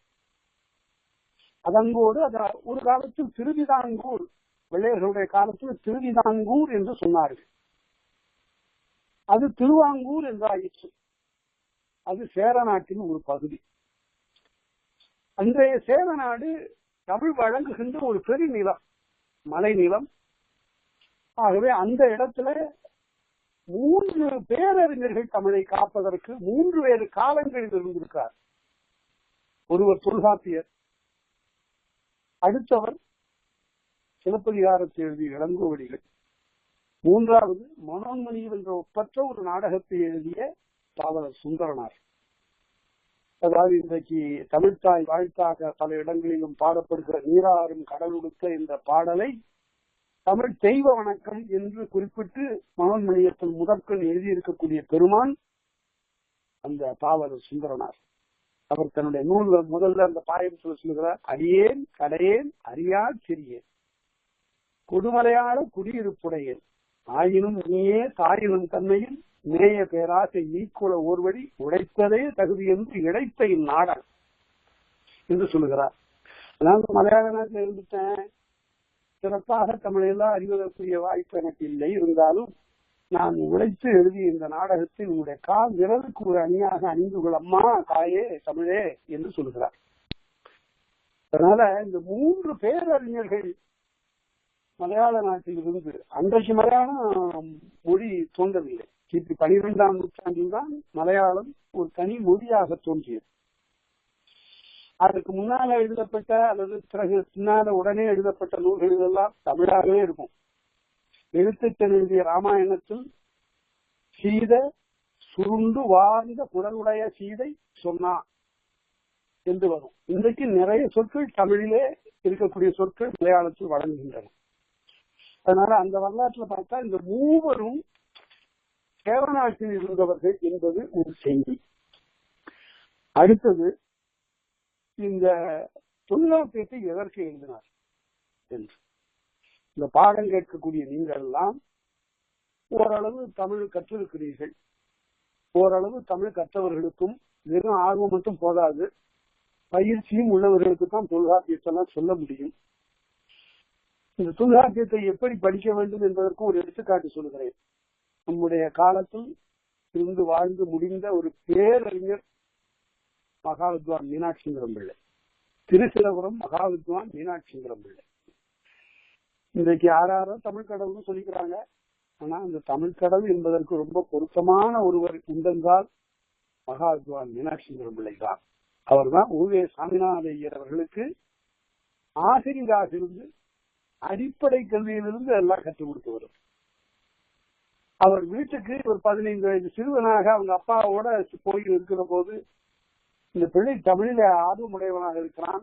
அதங்கோடு ஒரு காலத்தில் திருவிதாங்கூர், வெள்ளையர்களுடைய காலத்தில் திருவிதாங்கூர் என்று சொன்னார்கள். அது திருவாங்கூர் என்றாயிற்று. அது சேர நாட்டின் ஒரு பகுதி. அன்றைய சேர நாடு தமிழ் வழங்குகின்ற ஒரு பெரிய நிலம், மலை நிலம். ஆகவே அந்த இடத்துல 3 பேரறிஞர்கள் தமிழை காப்பதற்கு 3 வேறு காலங்களில் இருந்திருக்கிறார். ஒருவர் தொல்காப்பியர், அடுத்தவர் சிலப்பதிகாரத்தை எழுதிய இளங்கோவடிகள், 3வது மனோன்மணி என்ற ஒப்பற்ற ஒரு நாடகத்தை எழுதிய பாவலர் சுந்தரனார். அதாவது இன்றைக்கு தமிழ்த்தாய் வாழ்த்தாக பல இடங்களிலும் பாடப்படுகிற நீராறும் கடலுடுத்த இந்த பாடலை தமிழ் தெய்வ வணக்கம் என்று குறிப்பிட்டு மனோன்மணியத்தில் முதற்கண் எழுதியிருக்கக்கூடிய பெருமான் அந்த பாவலர் சுந்தரனார். அவர் தன்னுடைய நூல்ல முதல்ல அந்த பாயத்தில் சொல்லுகிறார், அடியேன் கடையேன் அறியா சிறியேன் கொடுமலையாள குடியிருப்புடையேன் ஆயினும் நீயே தாயினும் தன்மையில் நேய பேராசை நீக்குல ஓர்வழி உடைத்ததே தகுதி என்று இடைத்த இந்நாடன் என்று சொல்லுகிறார். நான் மலையாள நாட்டில் இருந்துட்டேன், சிறப்பாக தமிழெல்லாம் அறிவதற்குரிய வாய்ப்பு எனக்கு இல்லை. இருந்தாலும் நான் உழைத்து எழுதிய இந்த நாடகத்தை உங்களுடைய கால் விரலுக்கு ஒரு அணியாக அணிந்து கொள் அம்மா தாயே தமிழே என்று சொல்லுகிறார். அதனால இந்த 3 பேரறிஞர்கள் மலையாள நாட்டில் இருந்து, அன்றைக்கு மலையாளம் மொழி தோன்றவில்லை. கிபி 12ஆம் நூற்றாண்டில் தான் மலையாளம் ஒரு தனி மொழியாக தோன்றியது. அதற்கு முன்னால எழுதப்பட்ட அல்லது பிறகு பின்னால உடனே எழுதப்பட்ட நூல்கள் எல்லாம் தமிழாகவே இருக்கும். எழுத்துக்கள் எழுதிய ராமாயணத்தில் சீத சுருண்டு வாழ்ந்த குடலுடைய சீதை சொன்னா என்று வரும். இன்றைக்கு நிறைய சொற்கள் தமிழிலே இருக்கக்கூடிய சொற்கள் மலையாளத்தில் வழங்குகின்றன. அதனால அந்த வரலாற்றுல பார்த்தா இந்த 3வரும் சேர நாட்டில் இருந்தவர்கள் என்பது ஒரு செய்தி. அடுத்தது, இந்த தொல்காப்பியத்தை எதற்கு எழுதினார் என்று. இந்த பாடம் கேட்கக்கூடிய நீங்கள் எல்லாம் ஓரளவு தமிழ் கற்றிருக்கிறீர்கள். ஓரளவு தமிழ் கற்றவர்களுக்கும் வெறும் ஆர்வம் மட்டும் போதாது, பயிற்சியும் உள்ளவர்களுக்கு தான் தொல்காப்பியத்தெல்லாம் சொல்ல முடியும். இந்த தொல்காப்பியத்தை எப்படி படிக்க வேண்டும் என்பதற்கு ஒரு எடுத்துக்காட்டு சொல்கிறேன். நம்முடைய காலத்தில் இருந்து வாழ்ந்து முடிந்த ஒரு பேரறிஞர் மகாவித்வான் மீனாட்சிசுந்தரம் பிள்ளை, திருச்சிரபுரம் மகாவித்வான் மீனாட்சிசுந்தரம் பிள்ளை. இன்றைக்கு யாரோ தமிழ் கடவுள்னு சொல்லிக்கிறாங்க. ஆனா அந்த தமிழ் கடவுள் என்பதற்கு ரொம்ப பொருத்தமான ஒருவர் உண்டென்றால் மகாவித்வான் மீனாட்சிசுந்தரம் பிள்ளை தான். அவர் தான் ஊவே சாமிநாத ஐயர் அவர்களுக்கு ஆசிரியராக இருந்து அடிப்படை கல்வியிலிருந்து எல்லாம் கற்றுக் கொடுத்து வரும். அவர் வீட்டுக்கு ஒரு 15 வயது சிறுவனாக அவங்க அப்பாவோட போய் இருக்கிற போது, இந்த பிள்ளை தமிழில ஆர்வமுடையவனாக இருக்கிறான்,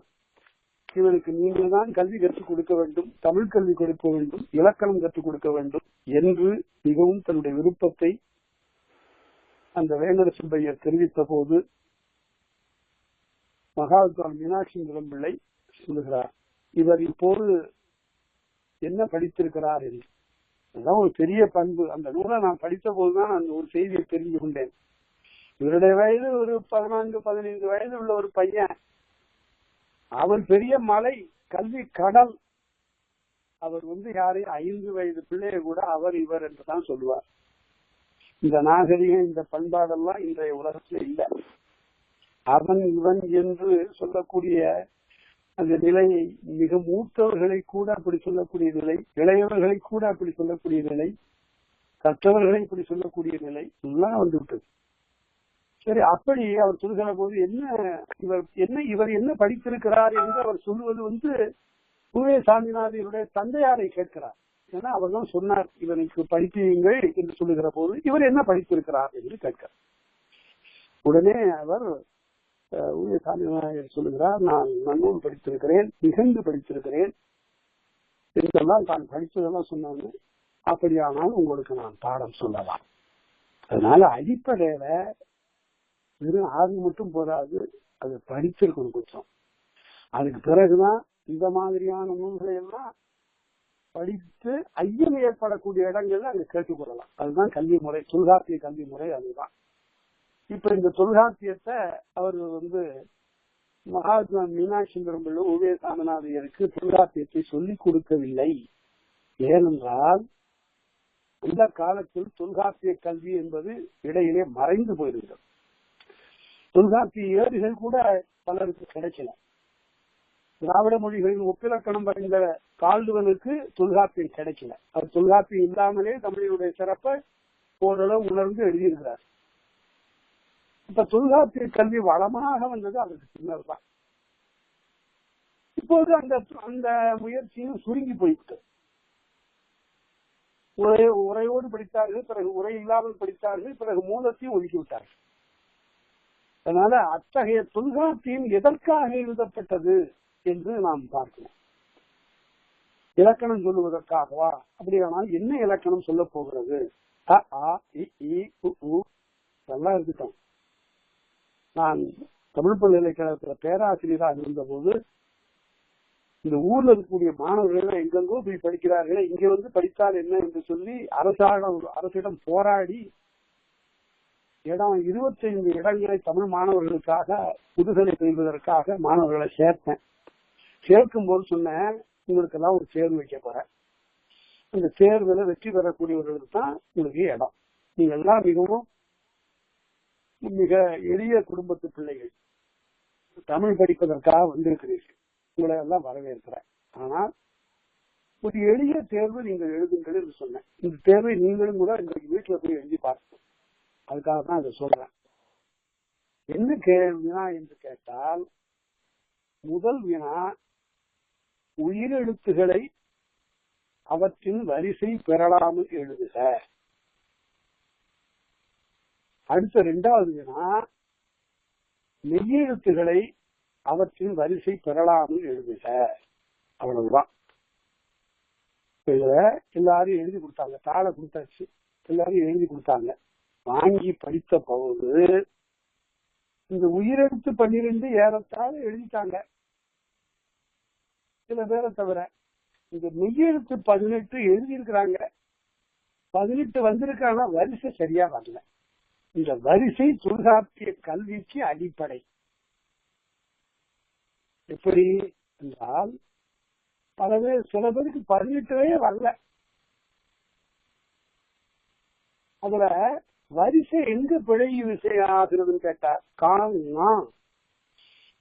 இவனுக்கு நீங்கள் தான் கல்வி கற்றுக் கொடுக்க வேண்டும், தமிழ் கல்வி கொடுக்க வேண்டும், இலக்கணம் கற்றுக் கொடுக்க வேண்டும் என்று மிகவும் தன்னுடைய விருப்பத்தை அந்த வேங்கட சுப்பையர் தெரிவித்த போது மகாவித்வான் மீனாட்சிசுந்தரம் பிள்ளை சொல்லுகிறார், இவர் இப்போது என்ன படித்திருக்கிறார் என்று. அதுதான் ஒரு பெரிய பண்பு. அந்த நூலை நான் படித்த போதுதான் அந்த ஒரு செய்தியை தெரிந்து கொண்டேன். இவருடைய வயது ஒரு 14-15 வயது உள்ள ஒரு பையன், அவன் பெரிய மலை கல்வி கடல். அவர் யாரு 5 வயது பிள்ளைய கூட அவர் இவர் என்றுதான் சொல்லுவார். இந்த நாகரிகம், இந்த பண்பாடெல்லாம் இன்றைய உலகத்துல இல்ல. அவன் இவன் என்று சொல்லக்கூடிய அந்த நிலையை, மிக மூத்தவர்களை கூட அப்படி சொல்லக்கூடிய நிலை, இளையவர்களை கூட அப்படி சொல்லக்கூடிய நிலை, கற்றவர்களை இப்படி சொல்லக்கூடிய நிலை எல்லாம் வந்துவிட்டது. சரி, அப்படி அவர் சொல்கிற போது இவர் என்ன படித்திருக்கிறார் என்று அவர் சொல்லுவது பூவே சாமிநாதனுடைய தந்தையாரை கேட்கிறார். ஏன்னா அவர் தான் சொன்னார், இவனுக்கு படிப்பீங்கள் என்று சொல்லுகிற போது இவர் என்ன படித்திருக்கிறார் என்று கேட்கிறார். உடனே அவர் பூவே சாமிநாதன் சொல்லுகிறார், நான் நன்னூல் படித்திருக்கிறேன், நிகழ்ந்து படித்திருக்கிறேன் என்றெல்லாம் தான் படித்ததெல்லாம் சொன்னாங்க. அப்படியானால் உங்களுக்கு நான் பாடம் சொல்லலாம். அதனால அடிப்படையில வெறும் ஆர்வம் மட்டும் போதாது, அது படிச்சிருக்கணும் கொஞ்சம். அதுக்கு பிறகுதான் இந்த மாதிரியான நூல்களை எல்லாம் படித்து ஐயம் ஏற்படக்கூடிய இடங்கள்ல அங்க கேட்டுக்கொள்ளலாம். அதுதான் கல்வி முறை, தொல்காப்பிய கல்வி முறை. அதுதான் இப்ப இந்த தொல்காப்பியத்தை அவர் மகாத்மா மீனாட்சி சுந்தரம் பிள்ளை உவே சாமிநாதையருக்கு தொல்காப்பியத்தை சொல்லிக் கொடுக்கவில்லை. ஏனென்றால் அந்த காலத்தில் தொல்காப்பிய கல்வி என்பது இடையிலே மறைந்து போயிருந்தது. தொல்காப்பிய ஏடுகள் கூட பலருக்கு கிடைக்கல. திராவிட மொழிகளின் ஒப்பிலக்கணம் வரைந்த கால்டுவனுக்கு தொல்காப்பியம் கிடைக்கல. அவர் தொல்காப்பியம் இல்லாமலே தமிழினுடைய சிறப்பை ஓரளவு உணர்ந்து எழுதியிருக்கிறார். இப்ப தொல்காப்பிய கல்வி வளமாக வந்தது அதற்கு பின்னர் தான். இப்போது அந்த முயற்சியும் சுருங்கி போய்விட்டது. உரையோடு படித்தார்கள், பிறகு உரை இல்லாமல் படித்தார்கள், பிறகு மூலத்தையும் ஒதுக்கிவிட்டார்கள். அதனால அத்தகைய தொல்காப்பியம் எதற்காக எழுதப்பட்டது என்று நாம் பார்க்கணும். இலக்கணம் சொல்லுவதற்காகவா? அப்படியானால் என்ன இலக்கணம் சொல்ல போகிறது? இதெல்லாம் இருக்கட்டும். நான் தமிழ் பல்கலைக்கழகத்துல பேராசிரியராக இருந்த போது இந்த ஊர்ல இருக்கக்கூடிய மாணவர்கள் எங்கெங்கோ போய் படிக்கிறார்கள், இங்க படித்தால் என்ன என்று சொல்லி அரசிடம் போராடி 25 இடங்களை தமிழ் மாணவர்களுக்காக முதுகலை பெறுவதற்காக மாணவர்களை சேர்த்தேன். சேர்க்கும் போது சொன்னேன், உங்களுக்கு எல்லாம் ஒரு தேர்வு வைக்க போறேன். அந்த தேர்வுல வெற்றி பெறக்கூடியவர்களுக்கு தான் உங்களுக்கு இடம். நீங்க எல்லாம் மிக எளிய குடும்பத்து பிள்ளைகள், தமிழ் படிப்பதற்காக வந்திருக்கிறீர்கள், உங்களை எல்லாம் வரவேற்கிறேன். ஆனால் ஒரு எளிய தேர்வு நீங்கள் எழுதுங்கள் என்று சொன்னேன். இந்த தேர்வை நீங்களும் கூட இன்றைக்கு வீட்டுல போய் எழுதி பார்க்கணும். அதுக்காக தான் இதை சொல்றேன். என்ன வினா என்று கேட்டால், முதல் வினா உயிரெழுத்துக்களை அவற்றின் வரிசை பெறலாமல் எழுதுக. அடுத்த 2வது வினா மெய்யெழுத்துக்களை அவற்றின் வரிசை பெறலாமல் எழுதுக. அவ்வளவுதான். இதுல எல்லாரும் எழுதி கொடுத்தாங்க, தாளை கொடுத்தாச்சு, எல்லாரும் எழுதி கொடுத்தாங்க. வாங்கி படித்த போது இந்த உயிரெழுத்து 12 ஏறத்தாழ எழுதிட்டாங்க சில பேரை தவிர. இந்த மெய்யெழுத்து 18 எழுதியிருக்கிறாங்க. 18 வந்திருக்காங்க, வரிசை சரியா வரல. இந்த வரிசை தொல்காப்பிய கல்விக்கு அடிப்படை. எப்படி என்றால், சில பேருக்கு 18 வரல. அதுல வரிசை எங்க பிழை விஷயம் ஆகிறதுன்னு கேட்டா,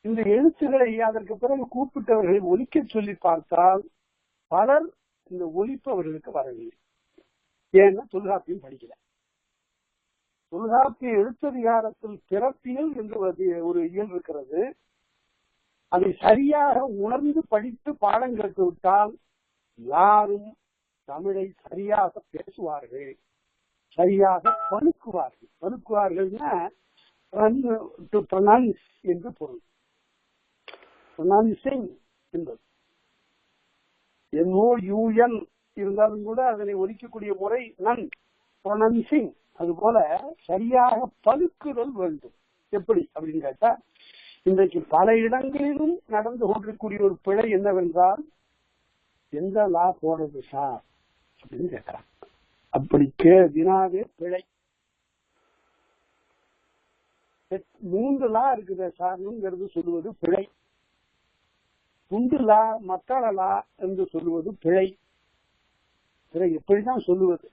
இந்த எழுத்துக்களை அதற்கு பிறகு கூப்பிட்டவர்களை ஒலிக்க சொல்லி பார்த்தால் பலர் இந்த ஒலிப்பு அவர்களுக்கு வரவில்லை. ஏன்னா தொல்காப்பியம் படிக்கல. தொல்காப்பிய எழுத்ததிகாரத்தில் பிறப்பியல் என்று ஒரு இயல் இருக்கிறது. அதை சரியாக உணர்ந்து படித்து பாடம் கேட்டு விட்டால் யாரும் தமிழை சரியாக பேசுவார்கள், சரியாக பழுக்குவார்கள். பழுக்குவார்கள்னா என்று பொருள். என்பது NOUN இருந்தாலும் கூட அதனை ஒலிக்கக்கூடிய முறை நன் ப்ரொனன்சிங். அது போல சரியாக பழுக்குதல் வேண்டும். எப்படி அப்படின்னு கேட்டா, இன்றைக்கு பல இடங்களிலும் நடந்து கொண்டிருக்கூடிய ஒரு பிழை என்னவென்றால், எந்த லா போடுறது சார் அப்படின்னு கேட்கிறாங்க. அப்படி வினாவே பிழை. 3 லா இருக்குது சார்ங்கிறது சொல்லுவது பிழை. துண்டுலா மத்தாளலா என்று சொல்லுவது பிழை. பிறகு எப்படிதான் சொல்லுவது?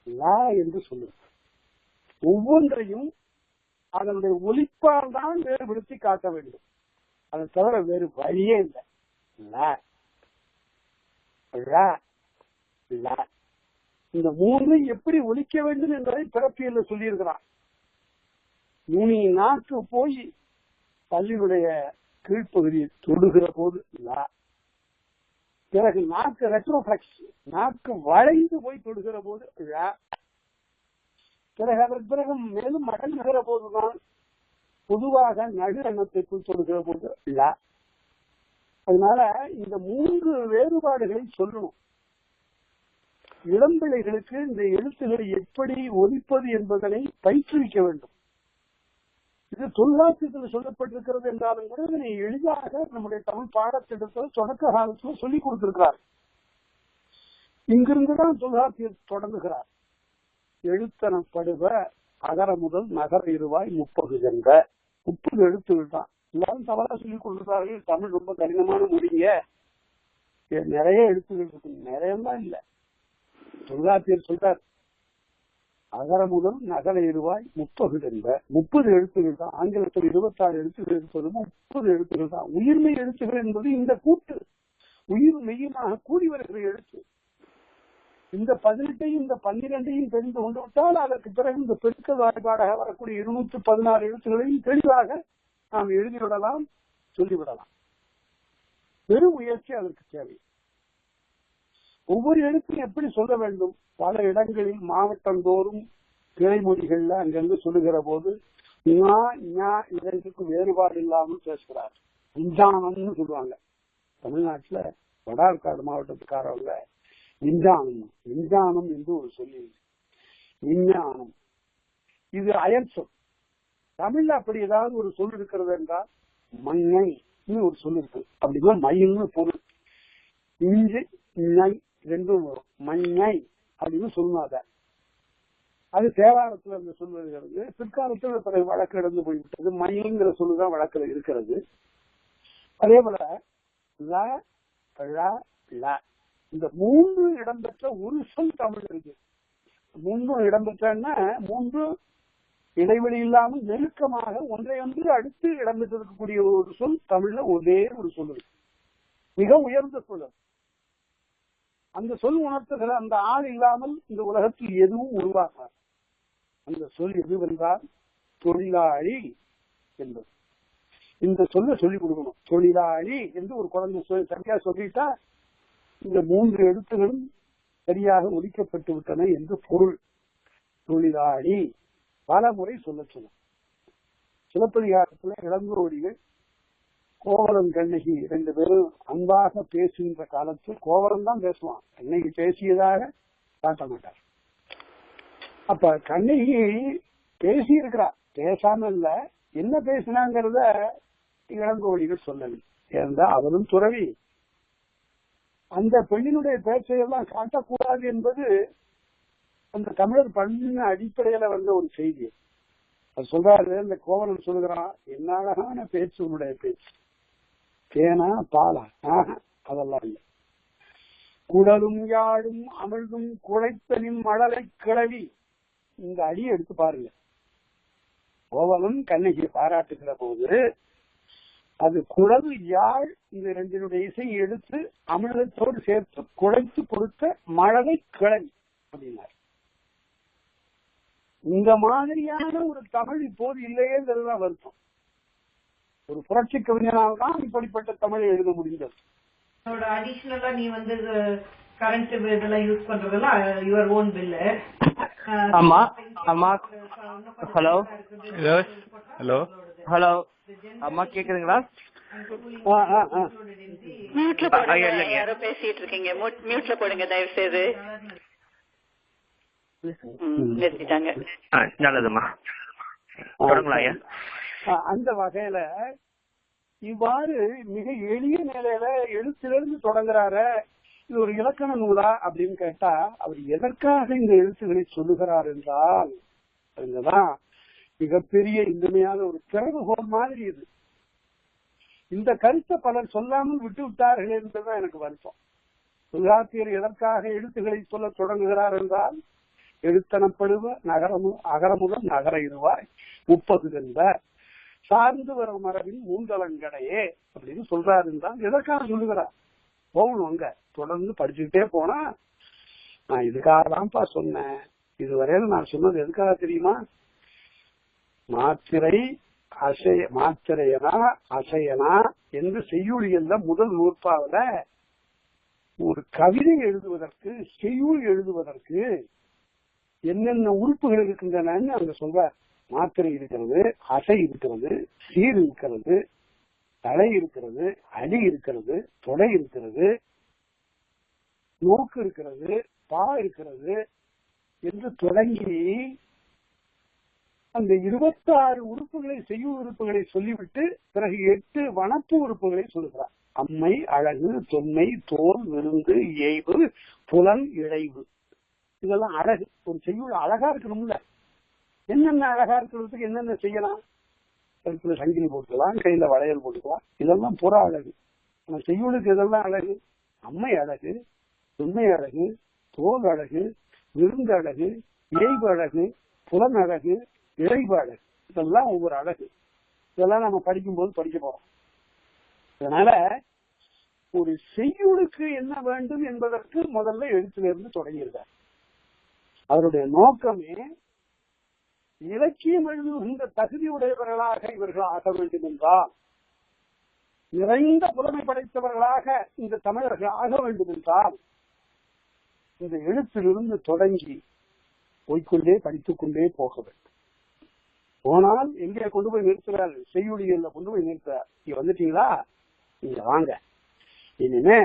லா என்று சொல்லுவது. ஒவ்வொன்றையும் அதனுடைய ஒலிப்பால் தான் வேறுபடுத்தி காட்ட வேண்டும். அதை தவிர வேறு வழியே இல்லை. இந்த மூன்று எப்படி ஒலிக்க வேண்டும் என்பதை பிறப்பியல்ல சொல்லியிருக்கிறான். நுனி நாக்கு போய் பல்லினுடைய கீழ்ப்பகுதியை தொடுகிற போது லா. பிறகு நாக்கு ரெட்ரோஃபிளெக்ஸ், நாக்கு வளைந்து போய் தொடுகிற போது லா. பிறகு அதற்கு பிறகு மேலும் மடங்குகிற போதுதான் பொதுவாக நடு எண்ணத்திற்குள் தொடுகிற போது லா. அதனால இந்த மூன்று வேறுபாடுகளை சொல்லணும். இளம்பிள்ளைகளுக்கு இந்த எழுத்துக்களை எப்படி ஒலிப்பது என்பதனை பயிற்றுவிக்க வேண்டும். இது தொல்காப்பியத்தில் சொல்லப்பட்டிருக்கிறது என்றாலும் கூட இதனை எளிதாக நம்முடைய தமிழ் பாடத்திட்டத்தில் தொடக்க காலத்தில் சொல்லிக் கொடுத்திருக்கிறார். இங்கிருந்துதான் தொல்காப்பியம் தொடங்குகிறார். எழுத்தனப்படுவ அகர முதல் நகர இருவாய் 30 என்ற 30 எழுத்துகள் தான். எல்லாரும் தவறா சொல்லிக் கொடுக்கிறார்கள். தமிழ் ரொம்ப கடினமான மொழிங்க, நிறைய எழுத்துகள் இருக்கு. நிறையதான் இல்லை. தொல்காப்பியர் சொல்றார் அகர முதல் நகர இருவாய் 30 என்ற 30 எழுத்துகள் தான். ஆங்கிலத்தில் 26 எழுத்துகள் இருப்பது 30 எழுத்துகள் தான். உயிர்மை எழுத்துகள் என்பது இந்த கூட்டு உயிர் மெய்யுமாக கூடி வருகிற எழுத்து. இந்த 18ஐயும் இந்த 12ஐயும் தெரிந்து கொண்டு விட்டால் அதற்கு பிறகு இந்த பெருக்கல் வாய்ப்பாடாக வரக்கூடிய 216 எழுத்துக்களையும் தெளிவாக நாம் எழுதிவிடலாம், சொல்லிவிடலாம். பெரும் முயற்சி அதற்கு தேவை. ஒவ்வொரு எழுத்தையும் எப்படி சொல்ல வேண்டும்? பல இடங்களில் மாவட்டந்தோறும் கிளைமொழிகள்ல அங்கிருந்து சொல்லுகிற போது இதற்கு வேறுபாடு இல்லாமல் பேசுகிறார். விஞ்ஞானம்னு சொல்லுவாங்க. தமிழ்நாட்டுல வடார்காடு மாவட்டத்துக்காரவங்க விஞ்ஞானம் என்று ஒரு சொல்லி, விஞ்ஞானம் இது அயல் சொல். தமிழ்ல அப்படி ஏதாவது ஒரு சொல் இருக்கிறது என்றால் மண்ணை ஒரு சொல் இருக்கு. அப்படின்னா மையம்னு பொருள். இஞ்சி நை ரெண்டும் வரும். மண்ணை அப்படின்னு சொல்லுவாங்க. அது தேவாரத்துல அந்த சொல் வருகிறது. பிற்காலத்தில் பிறகு வழக்கு இடந்து போய்விட்டது. மையங்கிற சொல்லுதான் வழக்கில் இருக்கிறது. அதே போல இந்த மூன்று இடம்பெற்ற ஒரு சொல் தமிழ் இருக்கு. மூன்றும் இடம்பெற்றன்னா மூன்று இடைவெளி இல்லாமல் நெருக்கமாக ஒன்றை ஒன்று அடுத்து இடம்பெற்றிருக்கக்கூடிய ஒரு சொல் தமிழ்ல ஒரே ஒரு சொல் இருக்கு. மிக உயர்ந்த சொல். அந்த சொல் உணர்த்துகிற அந்த ஆள் இல்லாமல் இந்த உலகத்தில் எதுவும் உருவாகாது. அந்த சொல் எதுவென்றால் தொழிலாளி என்பது. இந்த சொல்ல சொல்லிக் கொடுக்கணும். தொழிலாளி என்று ஒரு குழந்தை சரியா சொல்லிட்டா இந்த மூன்று எழுத்துகளும் சரியாக ஒலிக்கப்பட்டு விட்டன என்று பொருள். தொழிலாளி பல முறை சொல்ல சொன்ன. சிலப்பதிகாரத்துல இளங்கோவடிகள் கோவலன் கண்ணகி 2 பேரும் அன்பாக பேசுகின்ற காலத்தில் கோவலன் தான் பேசுவான். கண்ணகி பேசியதாக காட்ட மாட்டார். அப்ப கண்ணகி பேசி இருக்கிறா, பேசாம இல்ல. என்ன பேசினாங்கிறத இளங்கோவடிகள் சொல்லல. ஏன்னா அவரும் துறவி. அந்த பெண்ணினுடைய பேச்சையெல்லாம் காட்டக்கூடாது என்பது அந்த தமிழர் பண்பின் அடிப்படையில வந்த ஒரு செய்தி. அது சொல்றாரு. இந்த கோவலன் சொல்லுகிறான், என்ன அழகான பேச்சு உன்னுடைய பேச்சு, தேனா பாலா, அதெல்லாம் இல்லை. குடலும் யாழும் அமிழ்தும் குழைத்தனின் மழலை கிளவி. இந்த அடியை எடுத்து பாருங்க. கோவலன் கண்ணகியை பாராட்டுகிற போது அது குடல் யாழ் இந்த ரெண்டினுடைய இசையை எடுத்து அமிர்தத்தோடு சேர்த்து குழைத்து கொடுத்த மழலை கிளவி அப்படின்னார். இந்த மாதிரியான ஒரு தமிழ் இப்போது இல்லையேங்கிறதுதான் வருத்தம். ஒரு புரட்சி கவிஞனால் தான் இப்படிப்பட்ட தமிழை எழுத முடிந்தது. அடிஷனலா நீ கரண்ட் இதெல்லாம் யூஸ் பண்றதெல்லாம் யுவர் ஓன் பில். ஆமா ஆமா. ஹலோ ஹலோ ஹலோ அம்மா கேக்குதுங்களா? மியூட்ல போடுங்க. யாரோ பேசிட்டு இருக்கீங்க. மியூட்ல போடுங்க தயவு செய்து. நிறுத்திட்டாங்க. நல்லதுமா, தொடங்கலாம் ஐயா. அந்த வகையில இவ்வாறு மிக எளிய நிலையில எழுத்திலிருந்து தொடங்குறாரு. இது ஒரு இலக்கண நூலா அப்படின்னு கேட்டா அவர் எதற்காக இந்த எழுத்துக்களை சொல்லுகிறார் என்றால் அதுதான் மிகப்பெரிய இனிமையான ஒரு திறவுகோல் மாதிரி. இது இந்த கருத்தை பலர் சொல்லாமல் விட்டு விட்டார்கள் என்பதுதான் எனக்கு வருத்தம். தொல்காப்பியர் எதற்காக எழுத்துக்களை சொல்ல தொடங்குகிறார் என்றால், எழுத்தனப்படுவ அகரமுதல் நகர இருவாய் 30 என்ப சார்ந்து வரும் மரபின் மூந்தலங்கடையே அப்படின்னு சொல்றாரு என்றால் எதற்காக சொல்லுகிறார்? போகணும் அங்க தொடர்ந்து படிச்சுக்கிட்டே போனா, நான் இதுக்காக தான்ப்பா சொன்னேன். இதுவரையில நான் சொன்னது எதுக்காக தெரியுமா? மாத்திரையனா அசையனா என்று செய்யுளியல்ல முதல் நூற்பாவில ஒரு கவிதை எழுதுவதற்கு, செய்யுள் எழுதுவதற்கு என்னென்ன உறுப்புகள் இருக்கின்றன அங்க சொல்ற. மாத்திரை இருக்கிறது, அசை இருக்கிறது, சீர் இருக்கிறது, தலை இருக்கிறது, அடி இருக்கிறது, தொடை இருக்கிறது, நோக்கு இருக்கிறது, பா இருக்கிறது என்று தொடங்கி அந்த 26 உறுப்புகளை, செய்யுள் உறுப்புகளை சொல்லிவிட்டு பிறகு 8 வனப்பு உறுப்புகளை சொல்லுகிறார். அம்மை, அழகு, தொன்மை, தோல், விருந்து, இயைவு, புலன், இழைவு. இதெல்லாம் அழகு. ஒரு செய்யுள் அழகா இருக்கணும்ல. என்னென்ன அழகா இருக்கிறதுக்கு என்னென்ன செய்யலாம்? கழுத்துல சங்கிலி போட்டுக்கலாம், கையில வளையல் போட்டுக்கலாம். இதெல்லாம் புற அழகு. ஆனா செய்யுளுக்கு இதெல்லாம் அழகு. அம்மை அழகு, தொன்மை அழகு, தோல் அழகு, விருந்து அழகு, இயைவு அழகு, புலன் அழகு, இழைவு அழகு. இதெல்லாம் ஒவ்வொரு அழகு. இதெல்லாம் நம்ம படிக்கும்போது படிக்க போறோம். அதனால ஒரு செய்யுளுக்கு என்ன வேண்டும் என்பதற்கு முதல்ல எழுத்திலிருந்து தொடங்கியிருக்கார். அவருடைய நோக்கமே இலக்கியம் எழுதுகின்ற தகுதி உடையவர்களாக இவர்கள் ஆக வேண்டும் என்றால், நிறைந்த புலமை படைத்தவர்களாக இந்த தமிழர்கள் ஆக வேண்டும் என்றால், இந்த எழுத்திலிருந்து தொடங்கி போய்கொண்டே படித்துக் கொண்டே போக வேண்டும். போனால் எங்கே கொண்டு போய் நிறுத்துறாரு? செய்யுளியல்ல கொண்டு போய் நிறுத்துறார். இங்க வந்துட்டீங்களா, நீங்க வாங்க, இனிமே